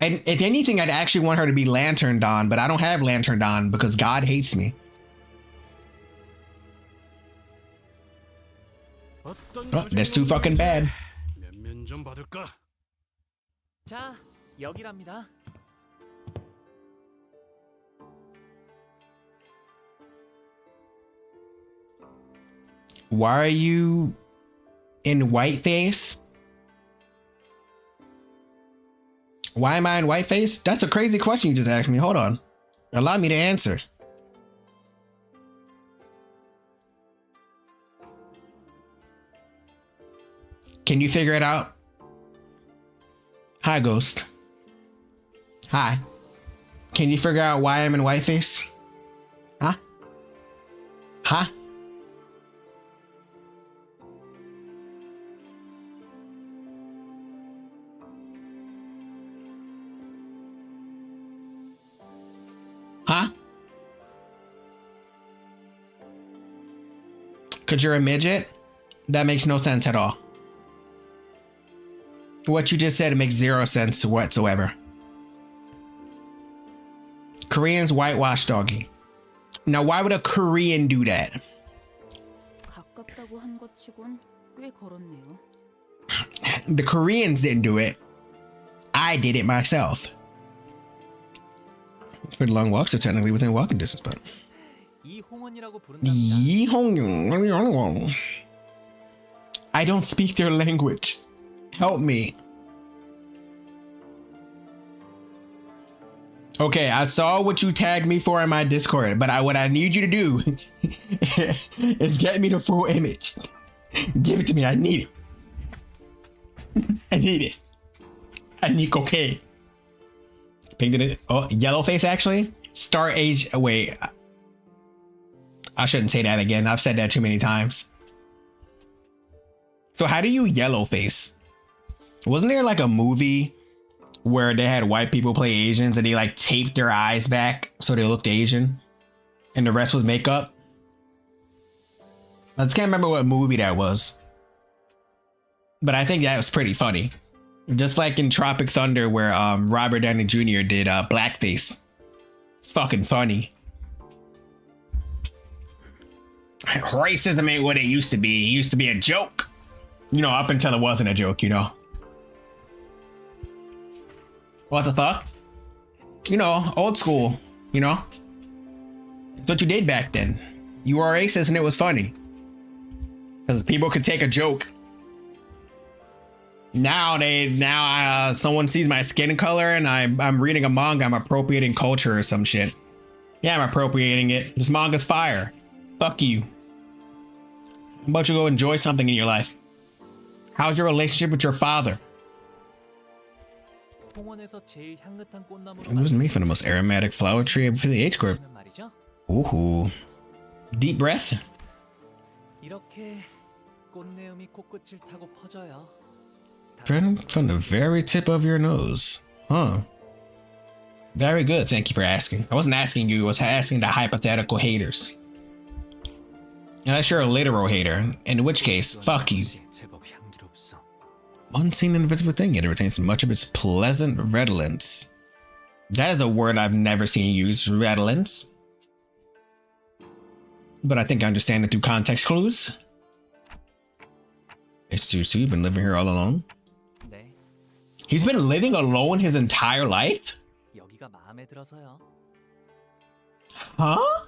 And if anything, I'd actually want her to be Lantern Dawn, but I don't have Lantern Dawn because God hates me. Oh, that's too fucking bad. 자, 여기랍니다. Why are you in whiteface? Why am I in whiteface? That's a crazy question you just asked me. Hold on. Allow me to answer. Can you figure it out? Hi, Ghost. Hi. Can you figure out why I'm in whiteface? Huh? Huh? Huh? Cause you're a midget? That makes no sense at all. What you just said makes 0 sense whatsoever. Koreans whitewash doggy. Now why would a Korean do that? 가깝다고 한 것 치곤 꽤 걸었네요. The Koreans didn't do it. I did it myself. Pretty long walks are technically within walking distance, but 이홍원이라고 부른답니다. 이홍. I don't speak their language. Help me. Okay, I saw what you tagged me for in my Discord, but what I need you to do is get me the full image. Give it to me. I need it. I need it. I need cocaine. Pink did it. Oh, yellow face actually. Star age. Wait. I shouldn't say that again. I've said that too many times. So how do you yellow face? Wasn't there like a movie where they had white people play Asians and they like taped their eyes back so they looked Asian and the rest was makeup? I just can't remember what movie that was, but I think that was pretty funny. Just like in Tropic Thunder where Robert Downey Jr. did blackface. It's fucking funny. Racism ain't what it used to be. It used to be a joke. You know, up until it wasn't a joke, you know. What the fuck? You know, old school, you know? That's what you did back then. You were racist and it was funny. Because people could take a joke. Now someone sees my skin color and I'm reading a manga, I'm appropriating culture or some shit. Yeah, I'm appropriating it. This manga's fire. Fuck you. How about you go enjoy something in your life? How's your relationship with your father? It wasn't me for the most aromatic flower tree for the age group. Ooh. Deep breath. From the very tip of your nose. Huh. Very good. Thank you for asking. I wasn't asking you. I was asking the hypothetical haters. Unless you're a literal hater, in which case, fuck you. Unseen and invisible thing, yet it retains much of its pleasant redolence. That is a word I've never seen used, redolence. But I think I understand it through context clues. It's Susu, you've been living here all alone? 네, He's been living alone his entire life? 여기가 마음에 들어서요. Huh?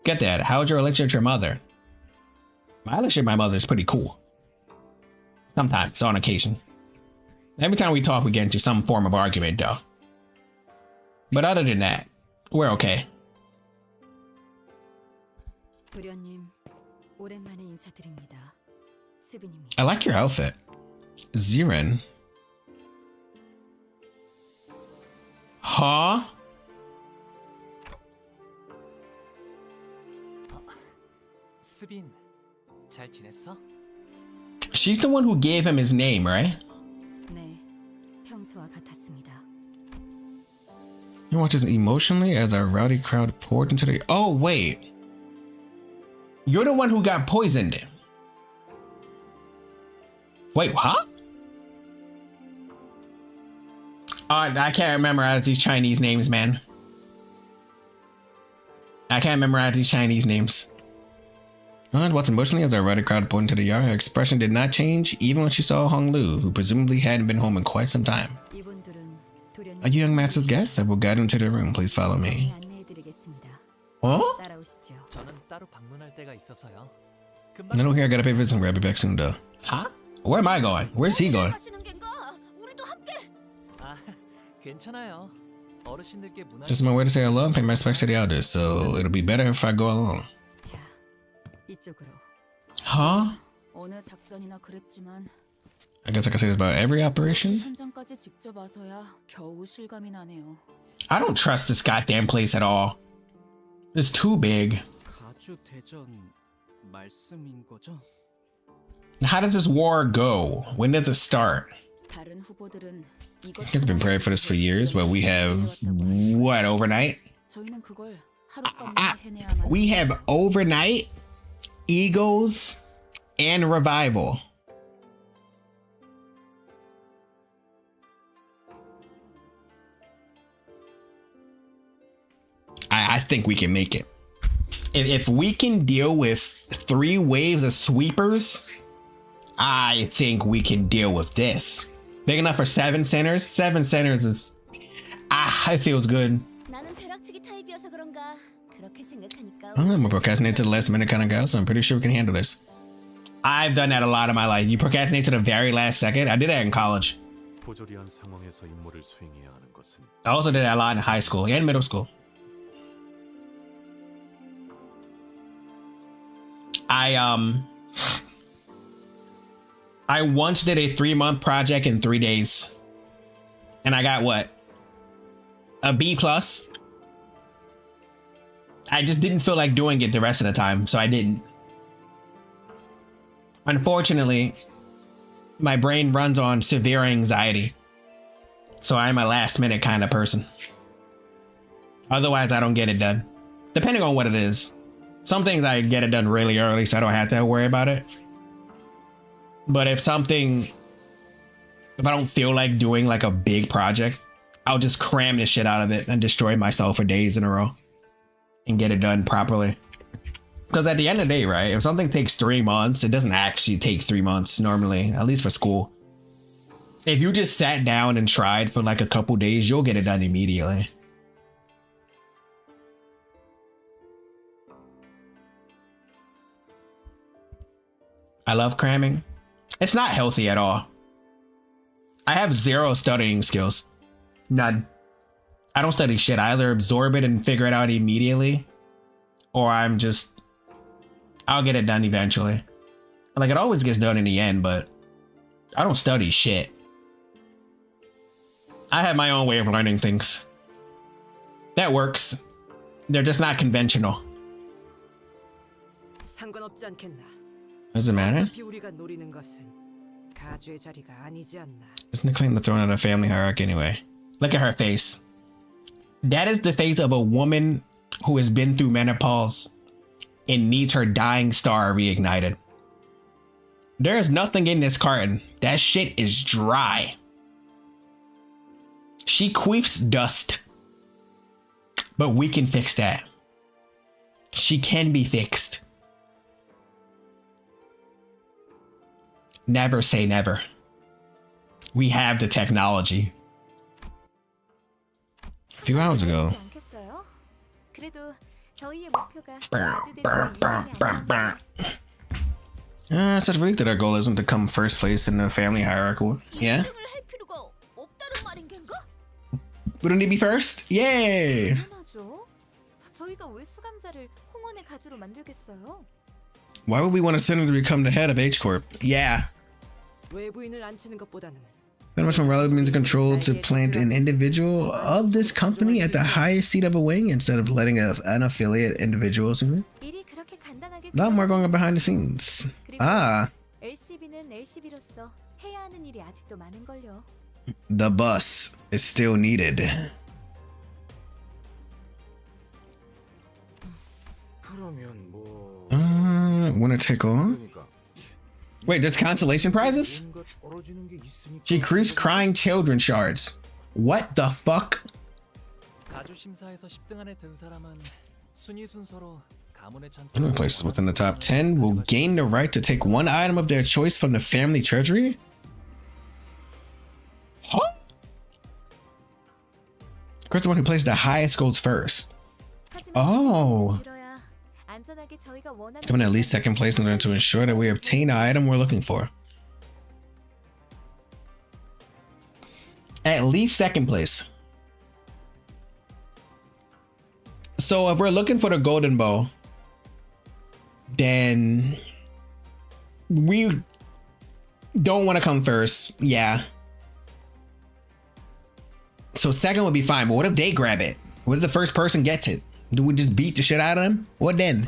Get that. How's your relationship with your mother? My relationship with my mother is pretty cool. Sometimes, on occasion. Every time we talk, we get into some form of argument, though. But other than that, we're okay. 도련님, 오랜만에 인사드립니다. 스빈입니다. I like your outfit. Ziren. Huh? 스빈, 잘 지냈어? She's the one who gave him his name, right? 네, 평소와 같았습니다. You watches emotionally as our rowdy crowd poured into the... Oh, wait. You're the one who got poisoned. Wait, huh? I can't memorize these Chinese names, man. I can't memorize these Chinese names. And what's emotionally as our rowdy crowd poured into the yard, her expression did not change even when she saw Hong Lu, who presumably hadn't been home in quite some time. Are you young master's guests? I will guide him to the room. Please follow me. Huh? 저는 따로 방문할 때가 있어서요. I don't hear I gotta pay for some. Grab it back soon, though. Huh? Where am I going? Where's he going? 아, 괜찮아요. 어르신들께 문화. Just my way to say hello and pay my respects to the elders, so it'll be better if I go alone. 자, 이쪽으로. Huh? 어느 작전이나 그랬지만 I guess I can say this about every operation. 현장까지 직접 와서야 겨우 실감이 나네요. I don't trust this goddamn place at all. It's too big. 가주 대전 말씀인 거죠? How does this war go? When does it start? 다른 후보들은 I've been praying for this for years, but we have what, overnight? 저희는 그걸 하룻밤에 해내야만. We have overnight, egos, and revival. I think we can make it. If we can deal with 3 waves of sweepers, I think we can deal with this. Big enough for 7 centers? 7 centers is... it feels good. 나는 벼락치기 타입이어서 그런가 그렇게 생각하니까. I'm a procrastinate to the last minute kind of guy, so I'm pretty sure we can handle this. I've done that a lot in my life. You procrastinate to the very last second. I did that in college. 부조리한 상황에서 임무를 수행해야 하는 것은 I also did that a lot in high school and middle school. I once did a 3-month project in 3 days. And I got what? A B+. I just didn't feel like doing it the rest of the time, so I didn't. Unfortunately, my brain runs on severe anxiety. So I'm a last minute kind of person. Otherwise, I don't get it done. Depending on what it is. Some things I get it done really early, so I don't have to worry about it. But if I don't feel like doing like a big project, I'll just cram the shit out of it and destroy myself for days in a row and get it done properly. Because at the end of the day, right, if something takes 3 months, it doesn't actually take 3 months normally, at least for school. If you just sat down and tried for like a couple days, you'll get it done immediately. I love cramming. It's not healthy at all. I have 0 studying skills. None. I don't study shit. I either absorb it and figure it out immediately, or I'll get it done eventually. Like, it always gets done in the end, but I don't study shit. I have my own way of learning things. That works. They're just not conventional. 상관없지 않겠나? Does it matter? 어차피 우리가 노리는 것은 가주의 자리가 아니지 않나? Isn't the claim the throne of the family hierarchy anyway? Look at her face. That is the face of a woman who has been through menopause and needs her dying star reignited. There's nothing in this carton. That shit is dry. She queefs dust. But we can fix that. She can be fixed. Never say never. We have the technology. A few hours ago. Such a relief that our goal isn't to come first place in the family hierarchy. Yeah? We don't need to be first? Yay! Why would we want to send him to become the head of H Corp? Yeah. 외부인을 앉히는 것보다는 Very much more relevant means control to plant an individual of this company at the highest seat of a wing instead of letting an unaffiliate individual assume it. A lot more going on behind the scenes. Ah. The bus is still needed. Winner take all? Wait, there's consolation prizes? She creeps crying children shards. What the fuck? Any places within the top 10 will gain the right to take one item of their choice from the family treasury? Huh? Of course, the one who plays the highest goes first. Oh. Coming at least second place in order to ensure that we obtain the item we're looking for. At least second place. So if we're looking for the golden bow, then we don't want to come first. Yeah. So second would be fine, but what if they grab it? What if the first person gets it? Do we just beat the shit out of them? What then?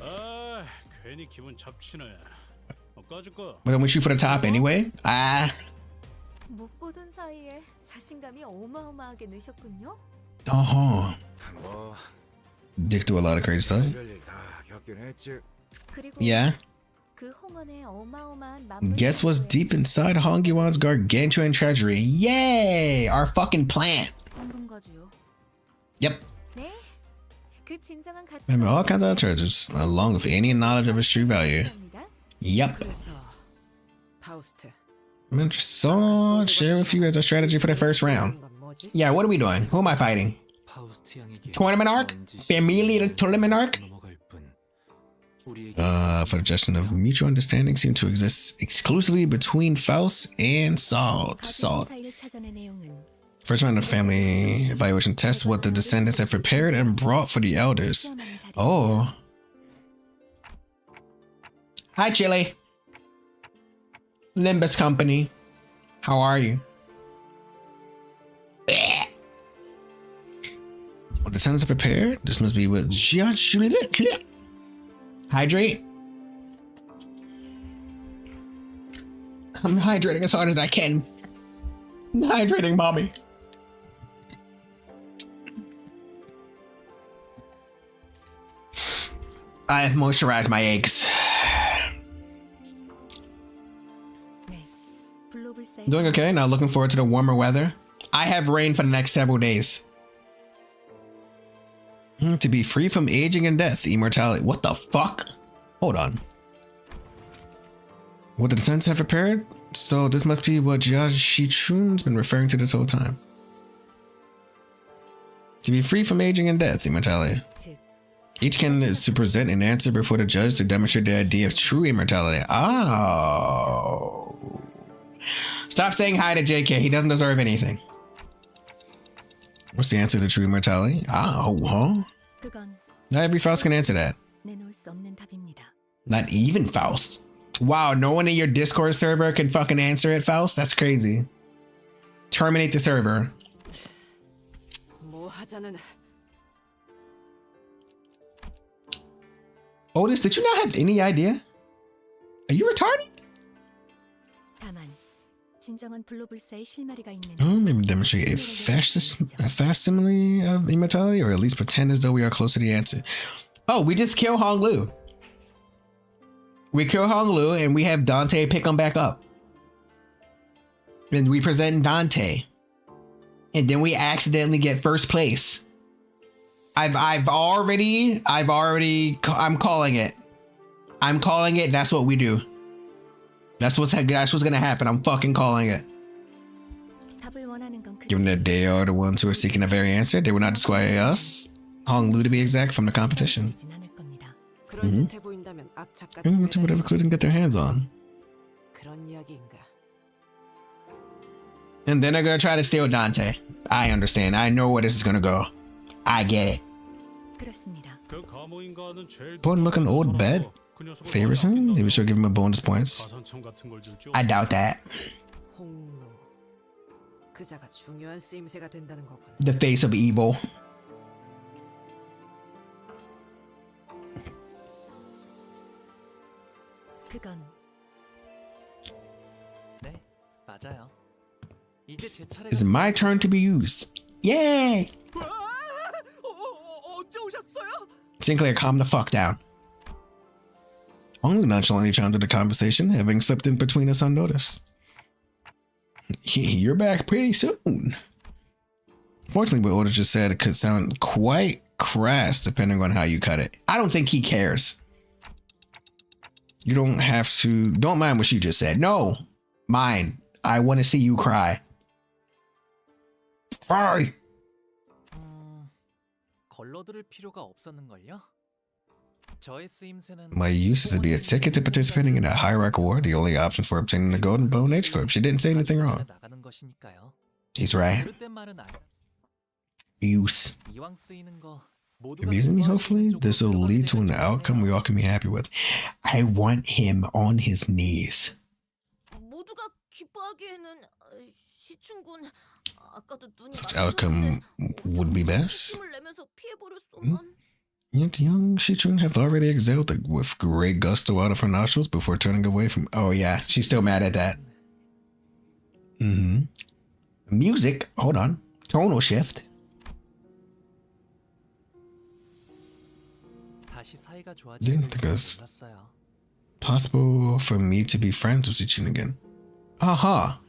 But then we shoot for the top anyway? Uh-huh. Dick do a lot of crazy stuff. Yeah. Guess what's deep inside Hong Yuan's gargantuan treasury? Yay! Our fucking plant. Yep. Remember all kinds of treasures, along with any knowledge of its true value. Yep. I'm interested. Share with you as a strategy for the first round. Yeah, what are we doing? Who am I fighting? Tournament arc? Familiar tournament arc? For the gesture of mutual understanding seem to exist exclusively between Faust and Salt. First round of family evaluation test what the descendants have prepared and brought for the elders. Oh. Hi, Chili. Limbus Company. How are you? What the descendants have prepared? This must be what hydrate. I'm hydrating as hard as I can. I'm hydrating, mommy. I have moisturized my eggs. Doing okay, now looking forward to the warmer weather. I have rain for the next several days. To be free from aging and death, immortality. What the fuck? Hold on. What the descendants have prepared? So this must be what Jia Shichun's been referring to this whole time. To be free from aging and death, immortality. Each candidate is to present an answer before the judge to demonstrate the idea of true immortality. Oh. Stop saying hi to JK. He doesn't deserve anything. What's the answer to true immortality? Oh, huh? Not every Faust can answer that. Not even Faust. Wow, no one in your Discord server can fucking answer it, Faust? That's crazy. Terminate the server. Otis, did you not have any idea? Are you retarded? Oh, maybe demonstrate a facsimile of immortality, or at least pretend as though we are close to the answer. Oh, we just kill Hong Lu. We kill Hong Lu and we have Dante pick him back up. And we present Dante. And then we accidentally get first place. I'm calling it. I'm calling it. That's what we do. That's what's gonna happen. I'm fucking calling it. Given that they are the ones who are seeking the very answer, they will not disqualify us, Hong Lu to be exact, from the competition. To whatever clue they can get their hands on. And then they're gonna try to steal Dante. I understand. I know where this is gonna go. I get it. Important looking old bed favors him. Maybe she'll give him a bonus points. I doubt that. The face of evil. It's my turn to be used. Yay! Sinclair, calm the fuck down. Only nonchalantly chimed into the conversation, having slipped in between us unnoticed. You're back pretty soon. Fortunately, what Oda just said, it could sound quite crass depending on how you cut it. I don't think he cares. You don't have to. Don't mind what she just said. No, mind. I want to see you cry. Cry. My use is to be a ticket to participating in a hierarch war. The only option for obtaining the Golden Bone H Corp. She didn't say anything wrong. He's right. Use. Amusing me, hopefully. This will lead to an outcome we all can be happy with. I want him on his knees. Such outcome would be best. Yet young Shichun have already exhaled with great gusto out of her nostrils before turning away from. Oh yeah, she's still mad at that. Music. Hold on. Tonal shift. Didn't think it was possible for me to be friends with Shichun again. Aha.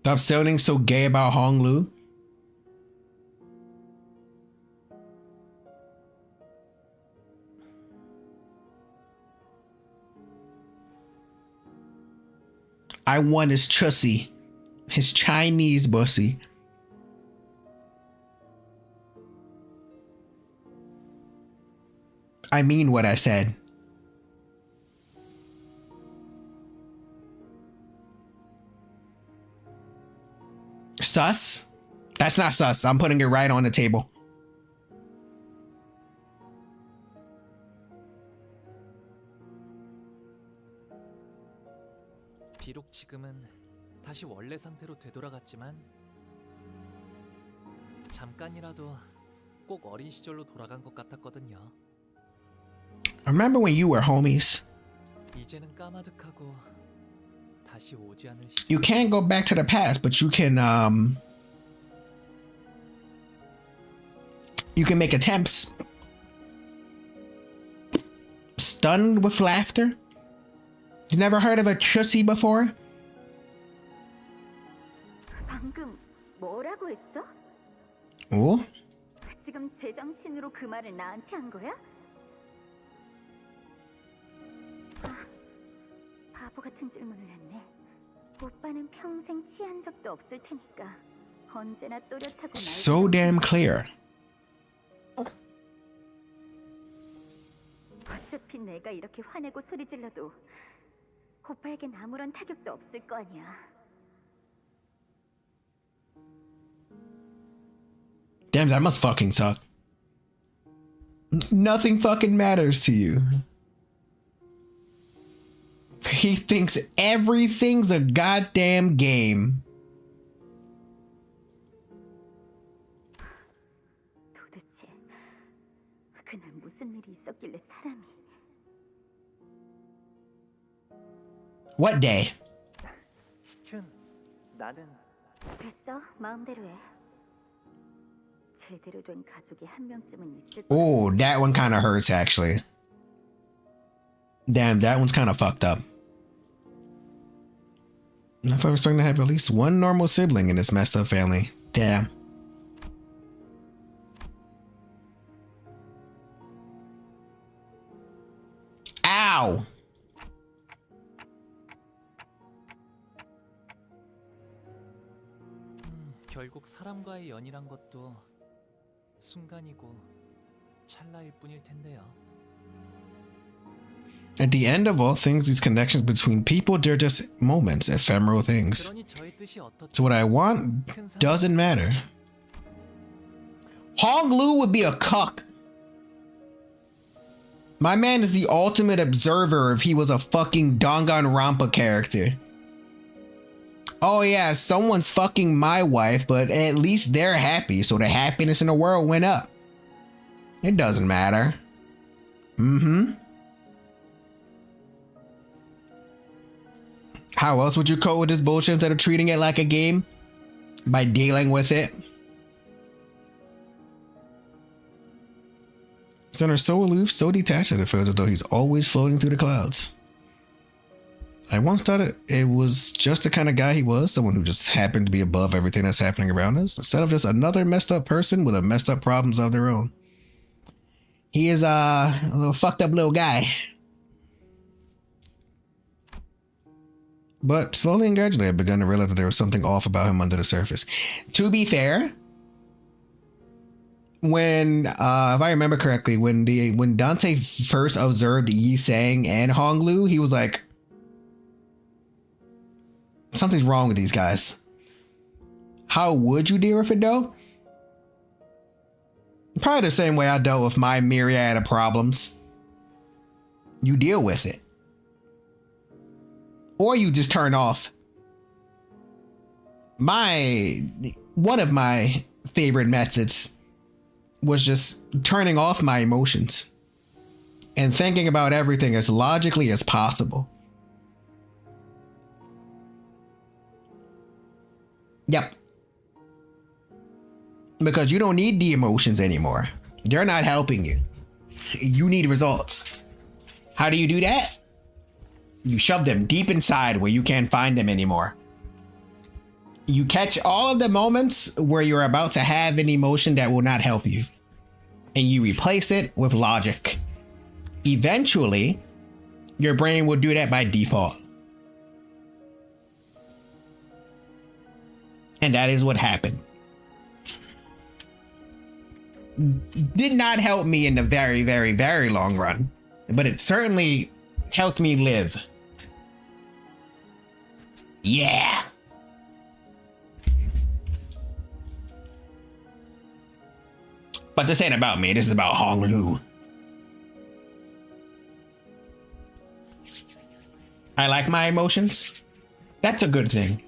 Stop sounding so gay about Hong Lu. I want his chussy. His Chinese bussy. I mean what I said. Sus? That's not sus. I'm putting it right on the table. 비록 지금은 다시 원래 상태로 되돌아갔지만 잠깐이라도 꼭 어린 시절로 돌아간 것 같았거든요. Remember when you were homies? 이제는 까마득하고 다시 오지 않을 시절. You can't go back to the past, but you can make attempts. Stunned with laughter? You never heard of a chussy before? 방금 뭐라고 했어? Oh? 지금 제정신으로 그 말을 나한테 한 거야? 바보 같은 질문을 했네. 오빠는 평생 취한 적도 없을 테니까 언제나 또렷하고 So damn clear. 어차피 내가 이렇게 화내고 소리 질러도 오빠에겐 아무런 타격도 없을 거 아니야. Damn, that must fucking suck. Nothing fucking matters to you. He thinks everything's a goddamn game. 도대체 그날 무슨 일이 있었길래 사람이 What day? 시춘, 나는 됐어. 마음대로 해. 제대로 된 가족이 한 명쯤은 있을 거야. Oh, that one kind of hurts actually. Damn, that one's kind of fucked up. I thought I was expecting to have at least one normal sibling in this messed up family. Damn. Ow! 결국 사람과의 연이란 것도 순간이고 찰나일 뿐일 텐데요. At the end of all things, these connections between people, they're just moments, ephemeral things. 그러니 저의 뜻이 So what I want doesn't matter. Hong Lu would be a cuck. My man is the ultimate observer if he was a fucking Danganronpa character. Oh yeah, someone's fucking my wife, but at least they're happy, so the happiness in the world went up. It doesn't matter. Mm-hmm. How else would you cope with this bullshit instead of treating it like a game? By dealing with it. Center so aloof, so detached that it feels as though he's always floating through the clouds. I once thought it was just the kind of guy he was, someone who just happened to be above everything that's happening around us, instead of just another messed up person with a messed up problems of their own. He is a little fucked up little guy. But slowly and gradually, I've begun to realize that there was something off about him under the surface. To be fair, when, if I remember correctly, when Dante first observed Yi Sang and Hong Lu, he was like, something's wrong with these guys. How would you deal with it though? Probably the same way I dealt with my myriad of problems. You deal with it. Or you just turn off. One of my favorite methods was just turning off my emotions and thinking about everything as logically as possible. Yep. Because you don't need the emotions anymore. They're not helping you. You need results. How do you do that? You shove them deep inside where you can't find them anymore. You catch all of the moments where you're about to have an emotion that will not help you, and you replace it with logic. Eventually, your brain will do that by default. And that is what happened. Did not help me in the very, very, very long run, but it certainly helped me live. Yeah. But this ain't about me. This is about Hong Lu. I like my emotions. That's a good thing.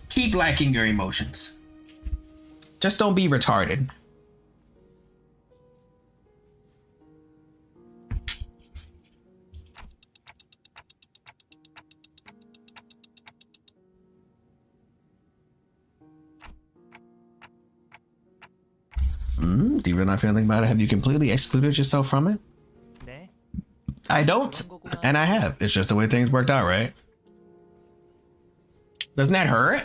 Keep liking your emotions. Just don't be retarded. Do you really not feel anything about it? Have you completely excluded yourself from it? 네. I don't, and I have. It's just the way things worked out, right? Doesn't that hurt?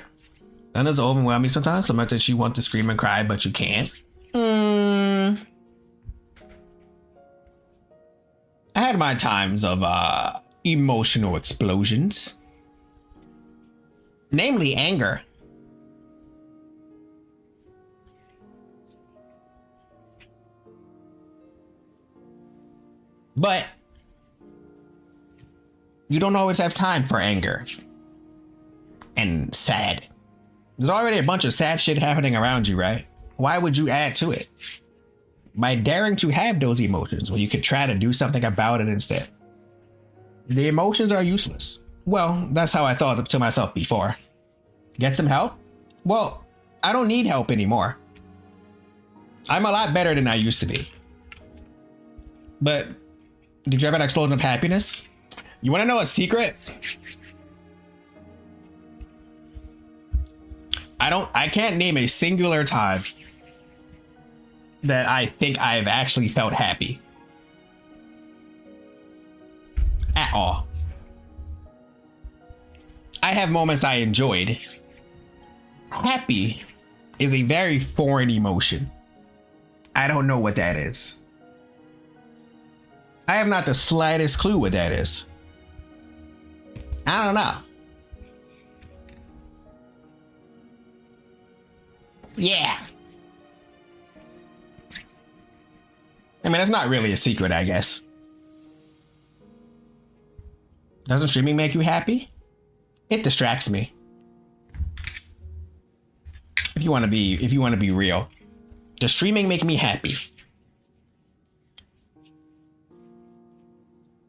That does overwhelm me sometimes. So much that you want to scream and cry, but you can't. I had my times of emotional explosions. Namely anger. But you don't always have time for anger and sad. There's already a bunch of sad shit happening around you, right? Why would you add to it? By daring to have those emotions when you could try to do something about it instead. The emotions are useless. Well, that's how I thought to myself before. Get some help? Well, I don't need help anymore. I'm a lot better than I used to be. But did you have an explosion of happiness? You want to know a secret? I can't name a singular time that I think I've actually felt happy. at all. I have moments I enjoyed. Happy is a very foreign emotion. I don't know what that is. I have not the slightest clue what that is. I don't know. Yeah. I mean, that's not really a secret, I guess. Doesn't streaming make you happy? It distracts me. If you want to be real, does streaming make me happy?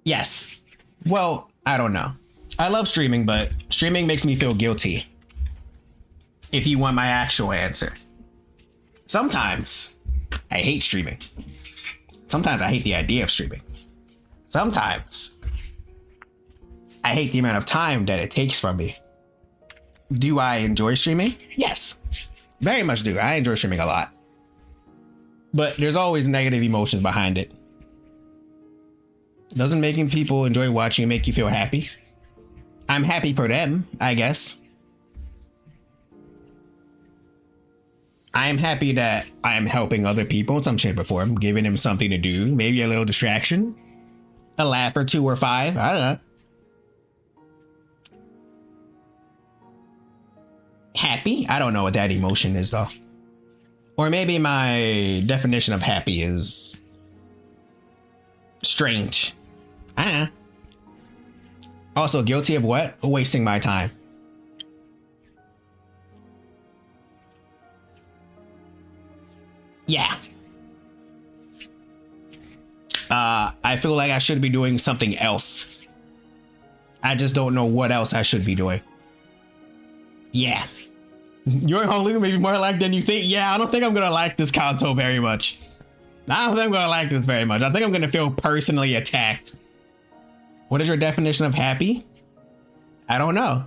Yes. Well, I don't know. I love streaming, but streaming makes me feel guilty. If you want my actual answer. Sometimes I hate streaming. Sometimes I hate the idea of streaming. Sometimes I hate the amount of time that it takes from me. Do I enjoy streaming? Yes. Very much do. I enjoy streaming a lot. But there's always negative emotions behind it. Doesn't making people enjoy watching make you feel happy? I'm happy for them, I guess. I'm happy that I'm helping other people in some shape or form, giving them something to do, maybe a little distraction, a laugh or 2 or 5, I don't know. Happy? I don't know what that emotion is though. Or maybe my definition of happy is strange. I don't know. Also, guilty of what? Wasting my time. Yeah. I feel like I should be doing something else. I just don't know what else I should be doing. Yeah. You're only maybe more like than you think. Yeah, I don't think I'm gonna like this CANTO very much. I don't think I'm gonna like this very much. I think I'm gonna feel personally attacked. What is your definition of happy? I don't know.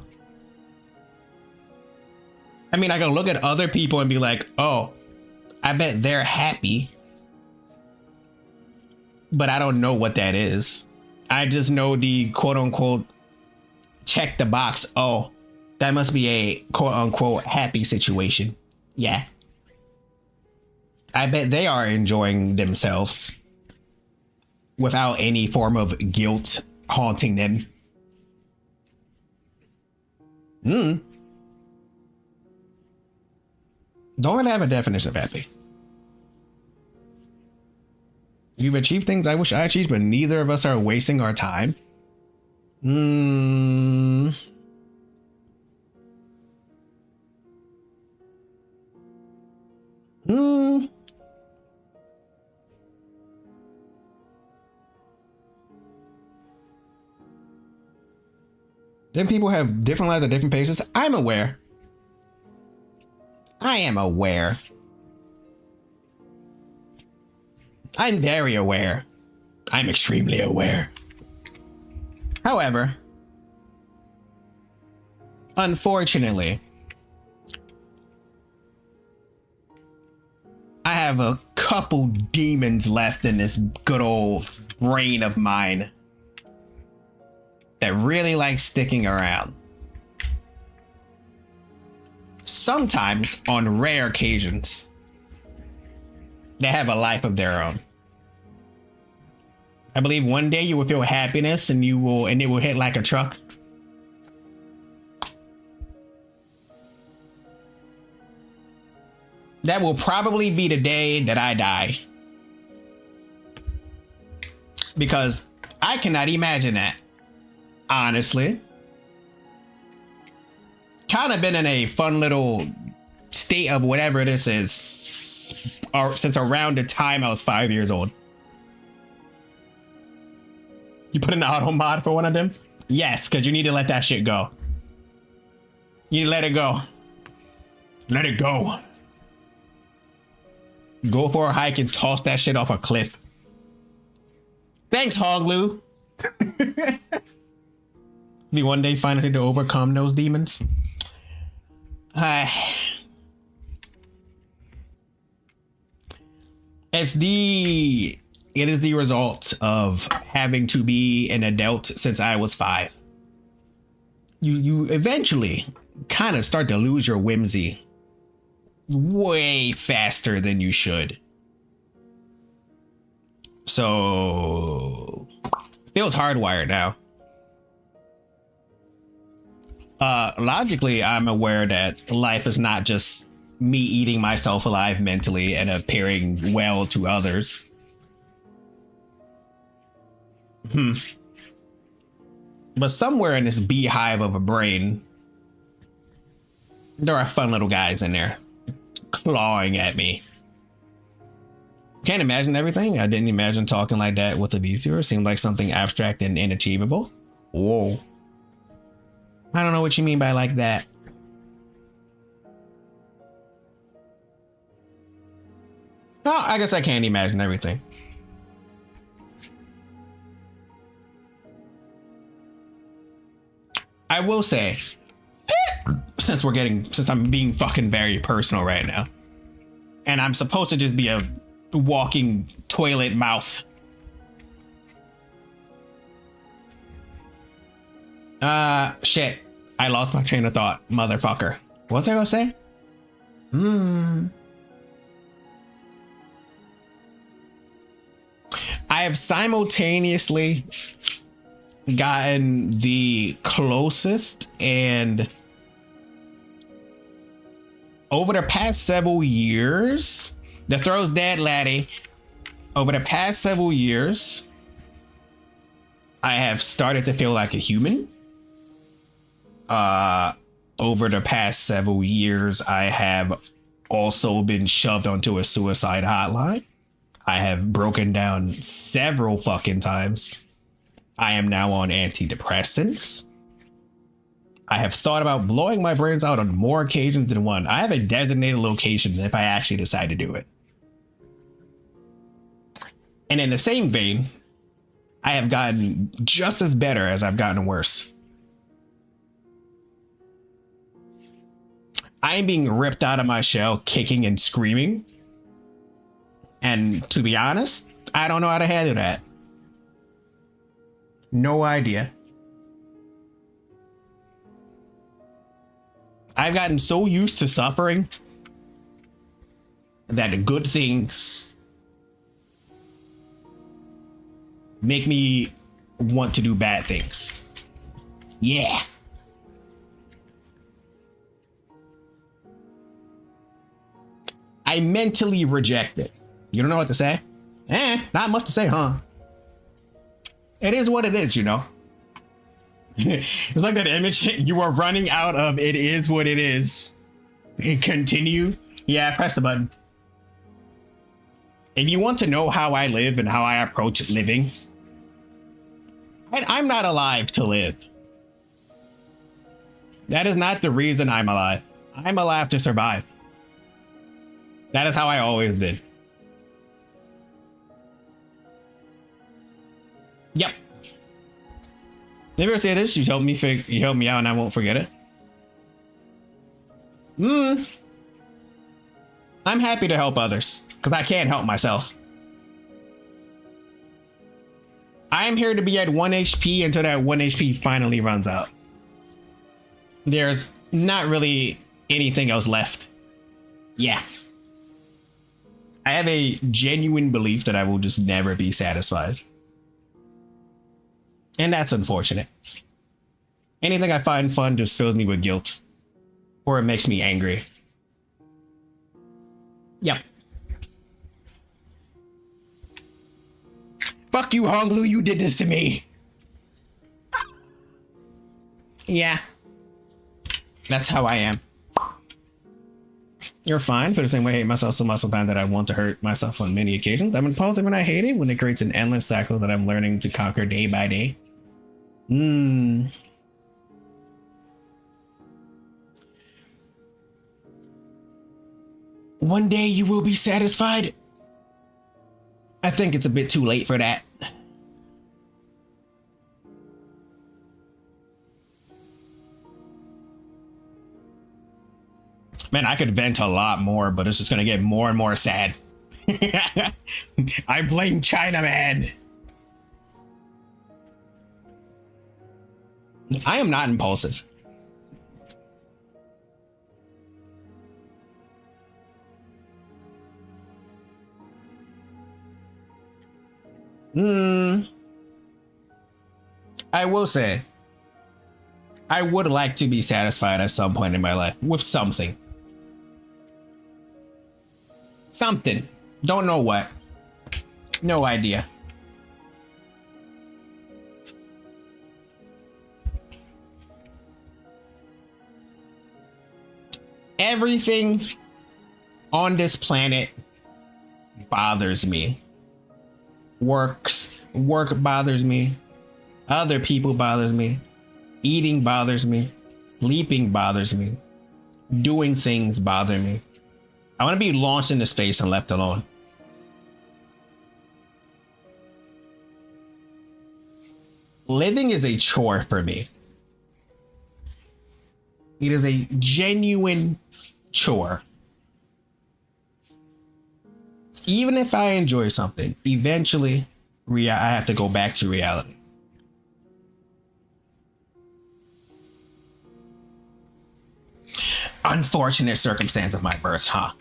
I mean, I can look at other people and be like, oh, I bet they're happy. But I don't know what that is. I just know the quote unquote check the box. Oh, that must be a quote unquote happy situation. Yeah. I bet they are enjoying themselves without any form of guilt haunting them. Don't really have a definition of happy. You've achieved things I wish I achieved, but neither of us are wasting our time. Then people have different lives at different paces. I'm aware. I am aware. I'm very aware. I'm extremely aware. However, unfortunately, I have a couple demons left in this good old brain of mine that really like sticking around. Sometimes, on rare occasions, they have a life of their own. I believe one day you will feel happiness and it will hit like a truck. That will probably be the day that I die. Because I cannot imagine that. Honestly. Kind of been in a fun little state of whatever this is since around the time I was 5 years old. You put an auto mod for one of them? Yes, because you need to let that shit go. You need to let it go. Let it go. Go for a hike and toss that shit off a cliff. Thanks, Hoglu. Me one day finally to overcome those demons. It's the It is the result of having to be an adult since I was 5. You eventually kind of start to lose your whimsy way faster than you should. So feels hardwired now. Logically, I'm aware that life is not just me eating myself alive mentally and appearing well to others. But somewhere in this beehive of a brain, there are fun little guys in there clawing at me. Can't imagine everything. I didn't imagine talking like that with a viewer. Seemed like something abstract and inachievable. Whoa. I don't know what you mean by like that. Oh, I guess I can't imagine everything. I will say, since I'm being fucking very personal right now, and I'm supposed to just be a walking toilet mouth. Shit. I lost my train of thought, motherfucker. What's I gonna say? I have simultaneously gotten the closest, and over the past several years, the throw's dead, laddie. Over the past several years, I have started to feel like a human. Over the past several years, I have also been shoved onto a suicide hotline. I have broken down several fucking times. I am now on antidepressants. I have thought about blowing my brains out on more occasions than one. I have a designated location if I actually decide to do it. And in the same vein, I have gotten just as better as I've gotten worse. I am being ripped out of my shell, kicking and screaming. And to be honest, I don't know how to handle that. No idea. I've gotten so used to suffering that good things make me want to do bad things. Yeah. I mentally reject it. You don't know what to say? Not much to say, huh? It is what it is, you know? It's like that image you are running out of. It is what it is. Continue. Yeah, press the button. If you want to know how I live and how I approach living, I'm not alive to live. That is not the reason I'm alive. I'm alive to survive. That is how I always been. Yep. Maybe I say this. You help me out, and I won't forget it. I'm happy to help others because I can't help myself. I am here to be at 1 HP until that 1 HP finally runs out. There's not really anything else left. Yeah. I have a genuine belief that I will just never be satisfied. And that's unfortunate. Anything I find fun just fills me with guilt. Or it makes me angry. Yep. Fuck you, Honglu, you did this to me. Yeah. That's how I am. You're fine. For the same way I hate myself so much sometimes that I want to hurt myself on many occasions. I'm impulsive when I hate it, when it creates an endless cycle that I'm learning to conquer day by day. One day you will be satisfied. I think it's a bit too late for that. Man, I could vent a lot more, but it's just gonna get more and more sad. I blame Chinaman. I am not impulsive. I will say, I would like to be satisfied at some point in my life with something. Something. Don't know what. No idea. Everything on this planet bothers me. Work bothers me. Other people bothers me. Eating bothers me. Sleeping bothers me. Doing things bother me. I want to be launched into space and left alone. Living is a chore for me. It is a genuine chore. Even if I enjoy something, eventually I have to go back to reality. Unfortunate circumstance of my birth, huh?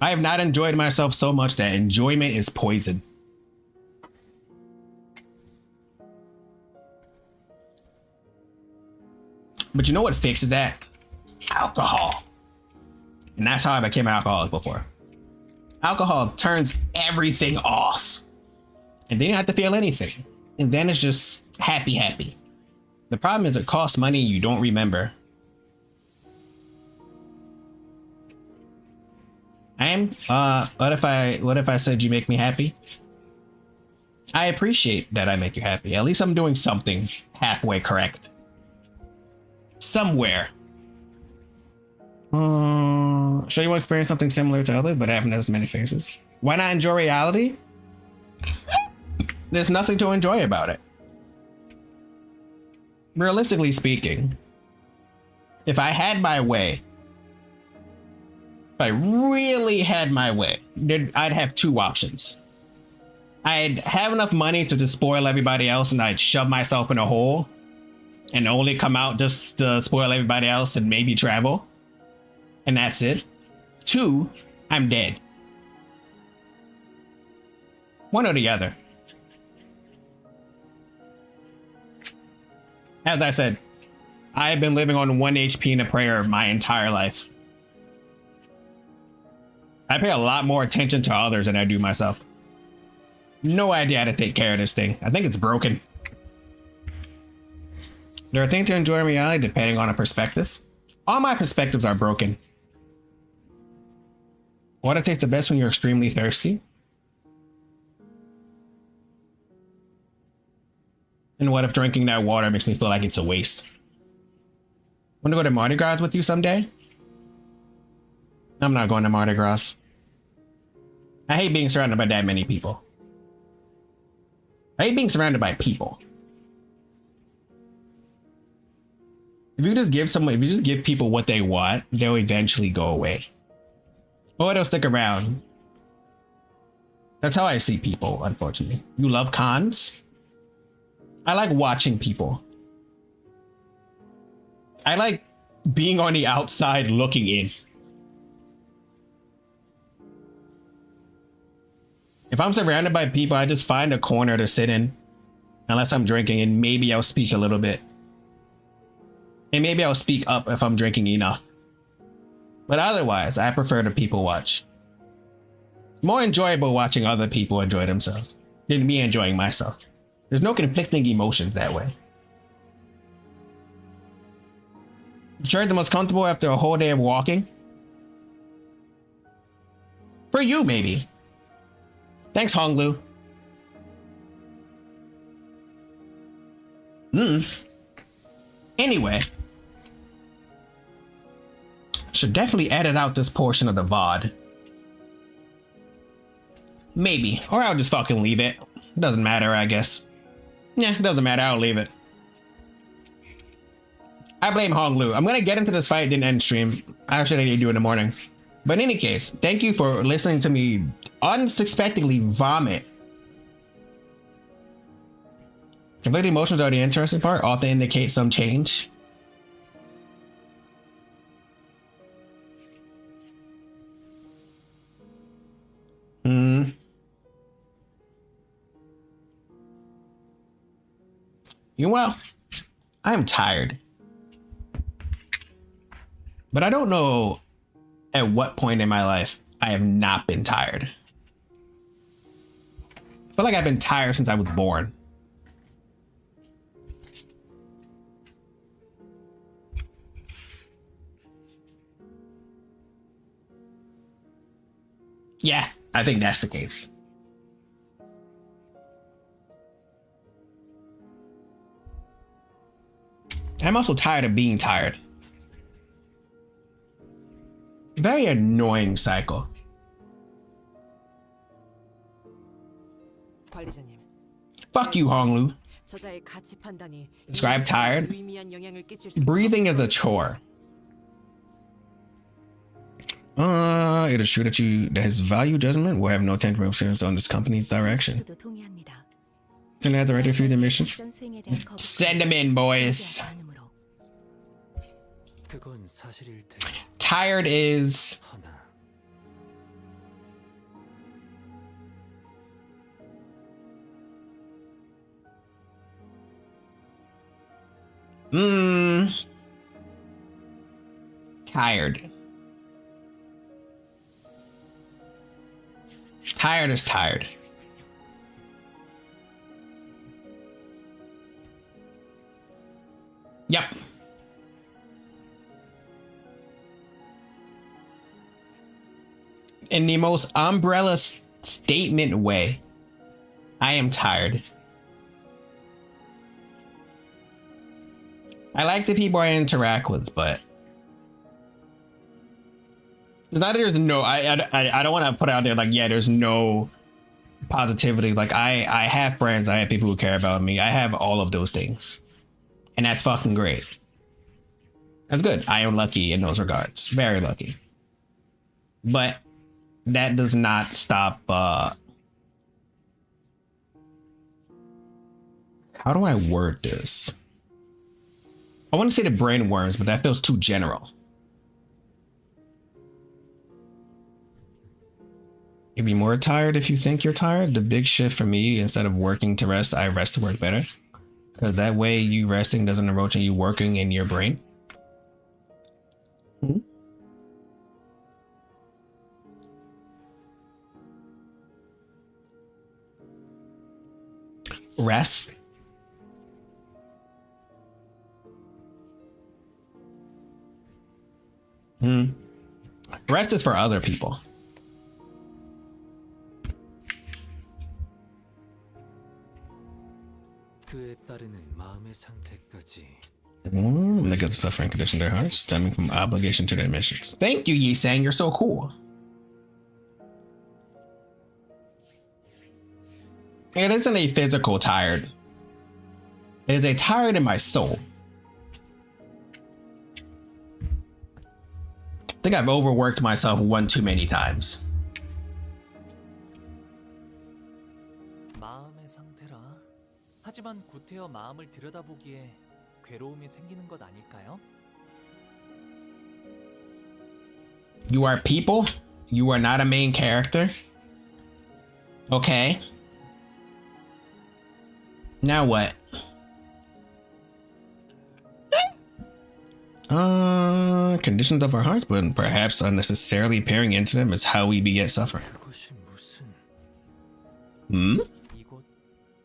I have not enjoyed myself so much that enjoyment is poison. But you know what fixes that? Alcohol. And that's how I became an alcoholic before. Alcohol turns everything off. And then you don't have to feel anything. And then it's just happy. The problem is it costs money you don't remember. What if I said you make me happy? I appreciate that I make you happy. At least I'm doing something halfway correct. Somewhere. Sure you want to experience something similar to others, but haven't as many faces. Why not enjoy reality? There's nothing to enjoy about it. Realistically speaking, if I had my way, if I really had my way, I'd have two options. I'd have enough money to just spoil everybody else and I'd shove myself in a hole and only come out just to spoil everybody else and maybe travel. And that's it. Two, I'm dead. One or the other. As I said, I have been living on 1 HP and a prayer my entire life. I pay a lot more attention to others than I do myself. No idea how to take care of this thing. I think it's broken. There are things to enjoy in reality depending on a perspective. All my perspectives are broken. Water tastes the best when you're extremely thirsty. And what if drinking that water makes me feel like it's a waste? Want to go to Mardi Gras with you someday? I'm not going to Mardi Gras. I hate being surrounded by that many people. I hate being surrounded by people. If you just give people what they want, they'll eventually go away. Or they'll stick around. That's how I see people, unfortunately. You love cons? I like watching people. I like being on the outside looking in. If I'm surrounded by people, I just find a corner to sit in. Unless I'm drinking, and maybe I'll speak a little bit. And maybe I'll speak up if I'm drinking enough. But otherwise, I prefer to people watch. More enjoyable watching other people enjoy themselves than me enjoying myself. There's no conflicting emotions that way. Sure, the most comfortable after a whole day of walking? For you, maybe. Thanks, Honglu. Anyway. Should definitely edit out this portion of the VOD. Maybe. Or I'll just fucking leave it. Doesn't matter, I guess. Yeah, doesn't matter. I'll leave it. I blame Hong Lu. I'm gonna get into this fight, didn't end stream. I actually need to do it in the morning. But in any case, thank you for listening to me unsuspectingly vomit. Conflicting emotions are the interesting part, often indicate some change. Well, I am tired. But I don't know at what point in my life I have not been tired. I feel like I've been tired since I was born. Yeah, I think that's the case. I'm also tired of being tired. Very annoying cycle. 관리자님. Fuck you, Honglu. 저자의 가치 판단이 Describe tired. 유의미한 영향을 끼칠 수 Breathing is a chore. It is true that his value judgment will have no tangible influence on this company's direction. 저도 동의합니다. Send out the ready for the missions. 작전 수행에 대한 거부감을 Send them in, boys. 마음으로. 그건 사실일 테고. Tired is 허나 tired. Tired is tired. Yep. In the most umbrella statement way, I am tired. I like the people I interact with, but it's not there's no I don't want to put out there like, yeah, there's no positivity. Like I have friends, I have people who care about me. I have all of those things. And that's fucking great. That's good. I am lucky in those regards. Very lucky. But that does not stop how do I word this? I want to say the brain worms, but that feels too general. You'll be more tired if you think you're tired. The big shift for me, instead of working to rest, I rest to work better. Because that way you resting doesn't encroach on you working in your brain. Rest. Rest is for other people. 그에 따르는 마음의 상태까지. Look at the suffering condition of their hearts, stemming from obligation to their missions. Thank you, Yi Sang. You're so cool. It isn't a physical tired. It is a tired in my soul. I think I've overworked myself one too many times. 마음의 상태라. 하지만 구태여 마음을 들여다보기에 괴로움이 생기는 것 아닐까요? You are people. You are not a main character. Okay. Now what? Conditions of our hearts, but perhaps unnecessarily peering into them is how we beget suffering. 그것이 무슨 이곳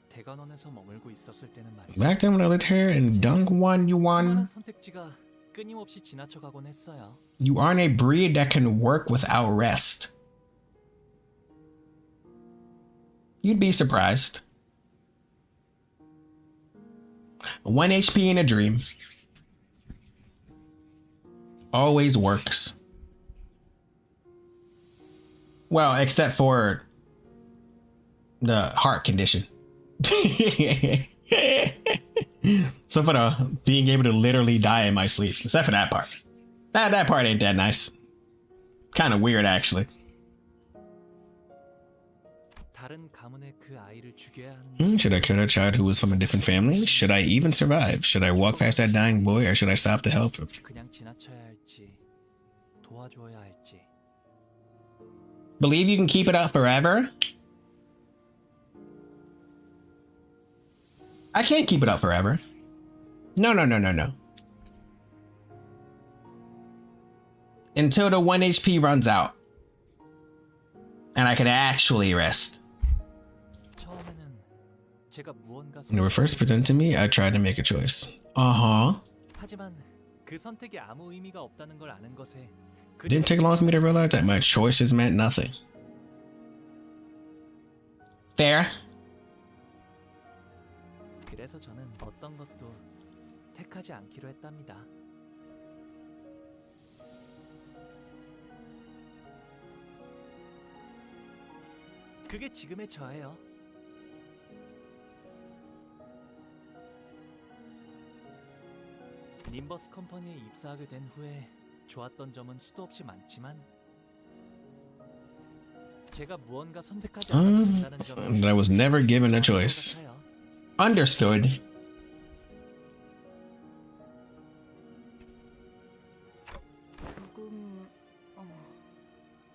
대관원에서 머물고 있었을 때는 말이죠. Back then when I lived here in Dongwon, 수많은 선택지가 끊임없이 지나쳐가곤 했어요. you aren't a breed that can work without rest. You'd be surprised. 1 HP in a dream. Always works. Well, except for the heart condition. So for the being able to literally die in my sleep, except for that part. That part ain't that nice. Kind of weird, actually. 다른 가문의 그 아이를 죽여야 하는 Should I kill that child who was from a different family? Should I even survive? Should I walk past that dying boy, or should I stop to help him? 그냥 지나쳐야 할지 도와줘야 할지. Believe you can keep it up forever? I can't keep it up forever. No. Until the 1 HP runs out. And I can actually rest. 처음에는 제가 무언가 When they were first presented to me, I tried to make a choice. 하지만 그 선택이 아무 의미가 없다는 걸 아는 것에 It didn't take long for me to realize that my choices meant nothing. Fair. 그래서 저는 어떤 것도 택하지 않기로 했답니다. 그게 지금의 저예요. 림버스 컴퍼니에 입사하게 된 후에 좋았던 점은 수도 없이 많지만 제가 무언가 선택하지 않아도 된다는 점은 I was never given a choice. Understood. 조금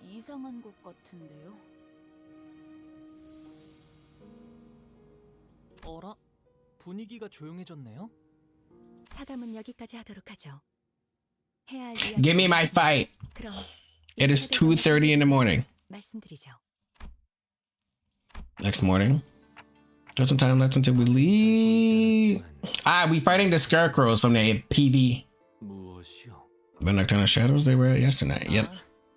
이상한 것 같은데요. 어라? 분위기가 조용해졌네요. 사담은 여기까지 하도록 하죠. 해야 할 Give me my fight. 그럼 It is 2:30 in the morning. 말씀드리죠. Next morning. Just some time left until we leave. We fighting the scarecrows from the PV. 무엇이요? The Nocturnal Shadows they were at yesterday. Yep.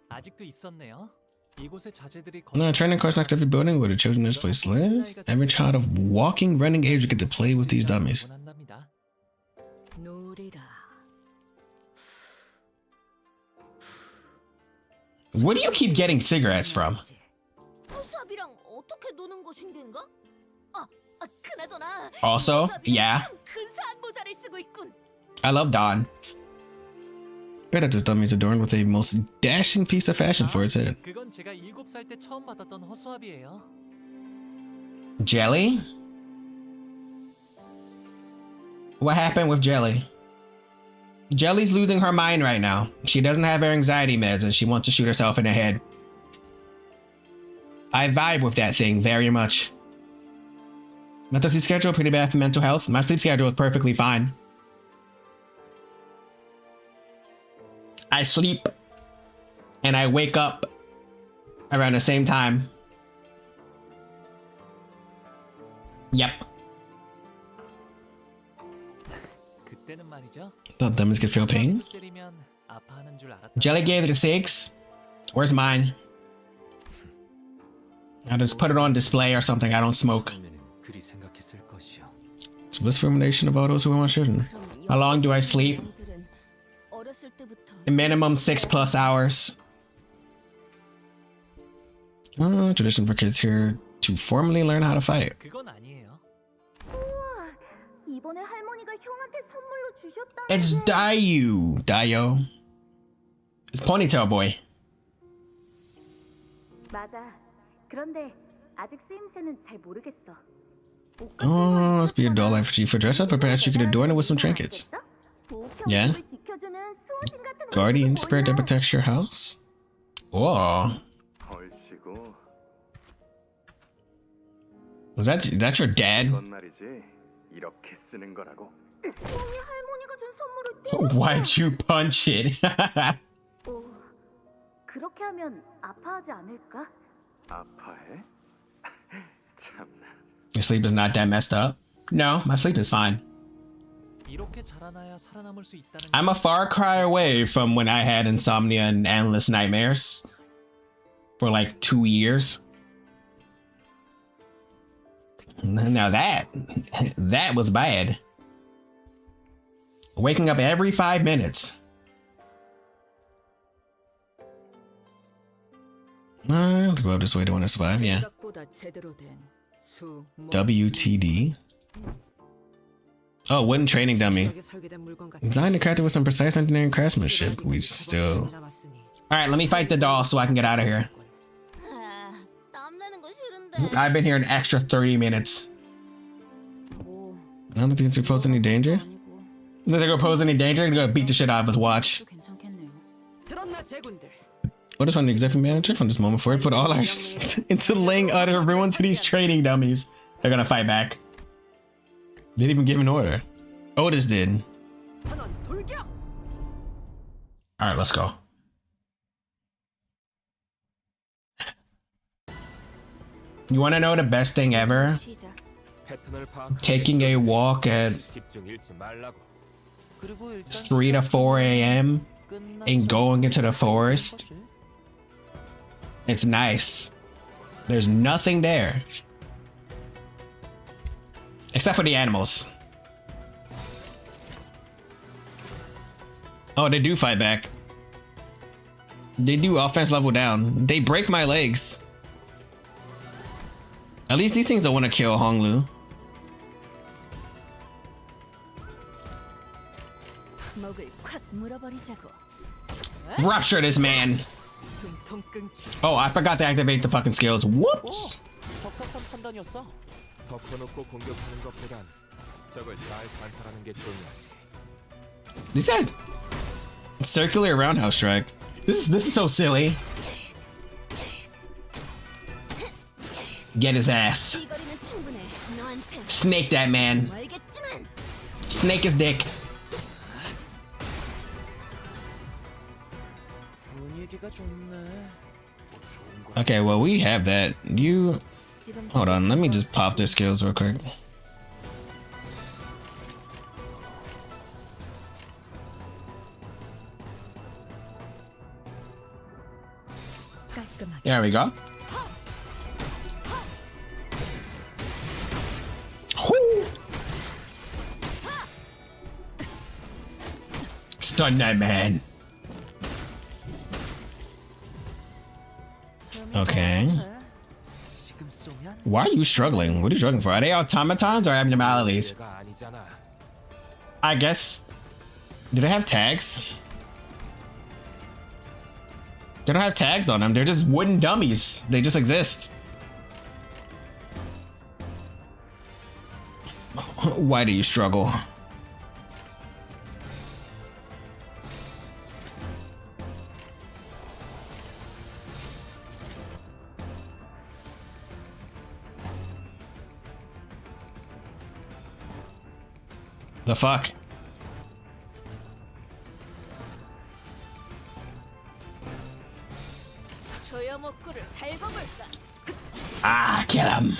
아직도 있었네요. 이곳에 자제들이 No, training course knocked every building where the children in this place live. Every child of walking, running age will get to play with these dummies. 놀이라. Where do you keep getting cigarettes from? 호수아비랑 어떻게 노는 것인가? 그나저나. Also, yeah. 근사한 모자를 쓰고 있군. I love Dawn. Bet that this dummy is adorned with a most dashing piece of fashion for its head. 그건 제가 7살 때 처음 받았던 허수아비예요. Jelly? What happened with Jelly? Jelly's losing her mind right now. She doesn't have her anxiety meds and she wants to shoot herself in the head. I vibe with that thing very much. Mental sleep schedule pretty bad for mental health. My sleep schedule is perfectly fine. I sleep and I wake up around the same time. Yep. 그때는 말이죠. Thought dummies could feel pain. 때리면 아파하는 줄 알았다. Jelly gave it a 6. Where's mine? I'll just put it on display or something. I don't smoke. 그리 생각했을 것이요. It's bliss rumination of all those who want children. How long do I sleep? 어렸을 때부터 A minimum 6+ hours. Tradition for kids here to formally learn how to fight. 그건 아니에요. 이번에 할머니가 형한테 선물로 주셨다. It's Dio. It's Ponytail Boy. 맞아. 그런데 아직 쓰임새는 잘 모르겠어. Oh, must be a dull life for dress up, or perhaps you could adorn it with some trinkets. Yeah? Guardian spirit that protects your house? Whoa. Was that your dad? Why'd you punch it? 그렇게 하면 아파하지 않을까? 아파해? 참나. Your sleep is not that messed up? No, my sleep is fine. 이렇게 자라나야 살아남을 수 있다는 I'm a far cry away from when I had insomnia and endless nightmares for like 2 years. Now that was bad. Waking up every 5 minutes. I have to go up this way to want to survive, yeah. 생각보다 제대로 된 수, WTD. Oh, wooden training dummy. 여기 설계된 물건 같아. Designed and crafted with some precise engineering craftsmanship. We still. Alright, let me fight the doll so I can get out of here. 땀내는 거 싫은데. I've been here an extra 30 minutes. I don't think it's pose any danger. They're gonna pose any danger. They're gonna beat the shit out of us. Watch. 들었나 제군들. What is on the executive manager from this moment forward? Put all our into laying utter ruin to these training dummies. They're gonna fight back. They didn't even give an order. Otis did. 전원 돌격. All right, let's go. You want to know the best thing ever? Taking a walk at 3 to 4 a.m. and going into the forest. It's nice. There's nothing there. Except for the animals. Oh, they do fight back. They do offense level down. They break my legs. At least these things don't want to kill Honglu. Rupture this man. Oh, I forgot to activate the fucking skills. Whoops. This has circular roundhouse strike. This is so silly. Get his ass. Snake that man. Snake his dick. Okay, well, we have that. You... Hold on, let me just pop their skills real quick. There we go. Whoo! Stun that man. Okay. Why are you struggling? What are you struggling for? Are they automatons or abnormalities? I guess. Do they have tags? They don't have tags on them. They're just wooden dummies. They just exist. Why do you struggle? The fuck? Ah, kill him.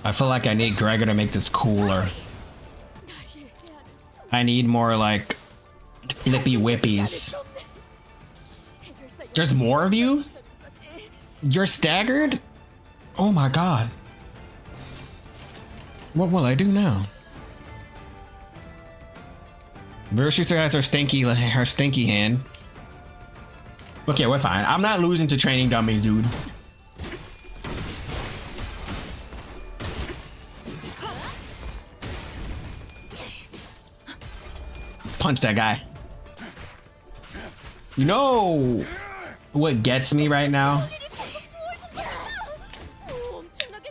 I feel like I need Gregor to make this cooler. I need more like flippy whippies. There's more of you? You're staggered? Oh my god. What will I do now? Virtue still has her stinky hand. Okay, we're fine. I'm not losing to training dummies, dude. Punch that guy. You know what gets me right now?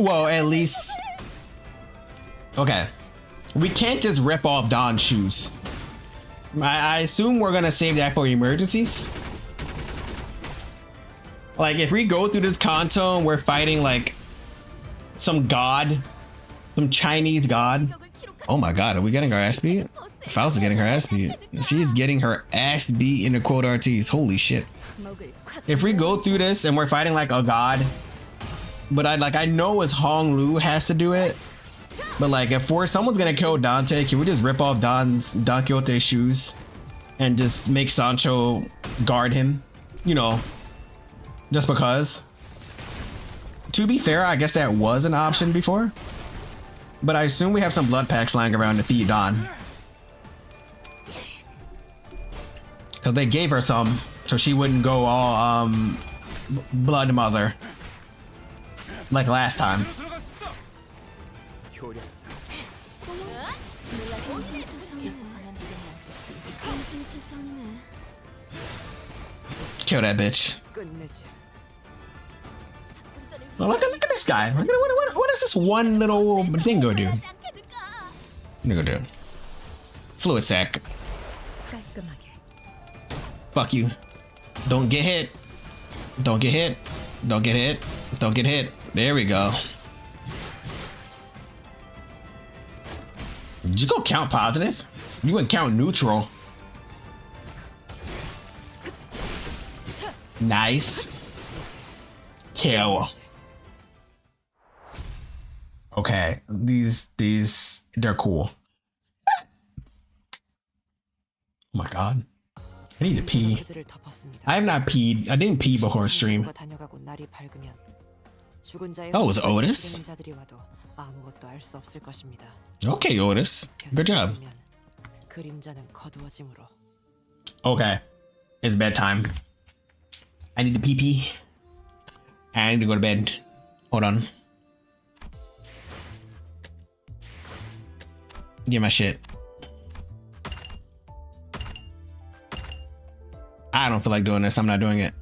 Well, at least... Okay. We can't just rip off Don's shoes. I assume we're gonna save that for emergencies. Like, if we go through this CANTO and we're fighting, like, some god, some Chinese god. Oh my god, are we getting our ass beat? Faust's getting her ass beat. She's getting her ass beat in the quote RTs. Holy shit. If we go through this and we're fighting like a god, but I know it's Hong Lu has to do it. But like, if someone's gonna kill Dante, can we just rip off Don Quixote's shoes and just make Sancho guard him? You know, just because. To be fair, I guess that was an option before. But I assume we have some blood packs lying around to feed Don. Because they gave her some so she wouldn't go all blood mother like last time. Kill that bitch. Well, look at this guy. Look at what does this one little thing go do? What do? Fluid sac. Fuck you. Don't get hit. Don't get hit. Don't get hit. Don't get hit. There we go. Did you go count positive? You wouldn't count neutral. Nice. Kill. Okay, these they're cool. Oh my god. I need to pee. I have not peed. I didn't pee before stream. Oh, it was Otis? Okay, Otis. Good job. Okay. It's bedtime. I need to pee. I need to go to bed. Hold on. Get my shit. I don't feel like doing this. I'm not doing it.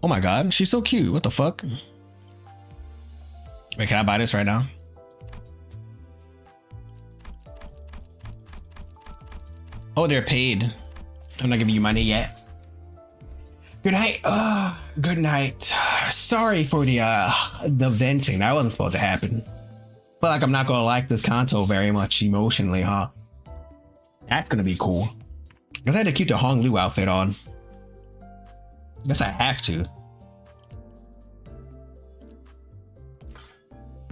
Oh my god, she's so cute. What the fuck? Wait, can I buy this right now? Oh, they're paid. I'm not giving you money yet. Good night. Good night. Sorry for the venting. That wasn't supposed to happen. Feel like I'm not gonna like this CANTO very much emotionally, huh? That's gonna be cool. Guess I had to keep the Hong Lu outfit on. Guess I have to.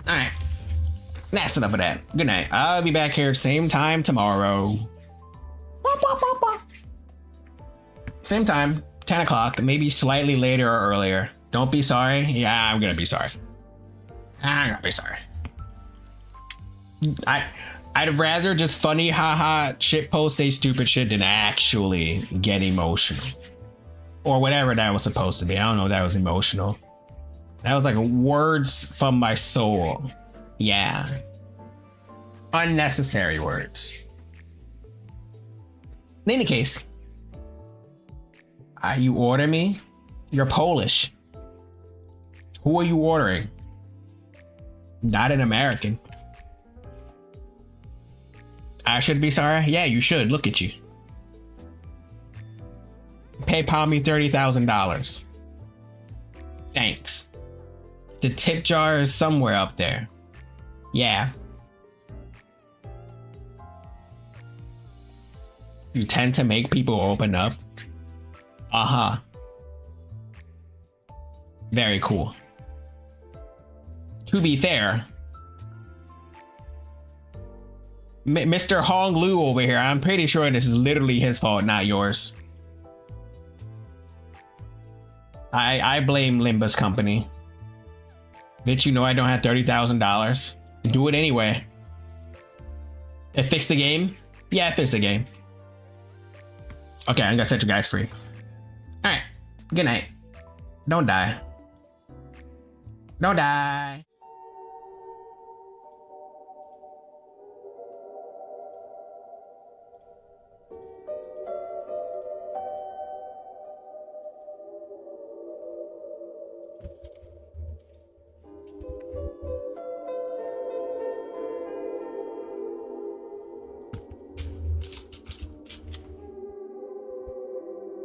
Alright. That's enough of that. Good night. I'll be back here same time tomorrow. Same time, 10 o'clock, maybe slightly later or earlier. Don't be sorry. Yeah, I'm gonna be sorry. I'm gonna be sorry. I'd rather just funny haha shit post say stupid shit than actually get emotional. Or whatever that was supposed to be. I don't know if that was emotional. That was like words from my soul. Yeah. Unnecessary words. In any case. You order me? You're Polish. Who are you ordering? Not an American. I should be sorry? Yeah, you should. Look at you. PayPal me $30,000. Thanks. The tip jar is somewhere up there. Yeah. You tend to make people open up. Uh-huh. Very cool. To be fair, Mr. Hong Lu over here, I'm pretty sure this is literally his fault, not yours. I blame Limbus company. Bitch, you know I don't have $30,000. Do it anyway. It fixed the game? Yeah, it fixed the game. Okay, I'm gonna set you guys free. Alright, good night. Don't die. Don't die.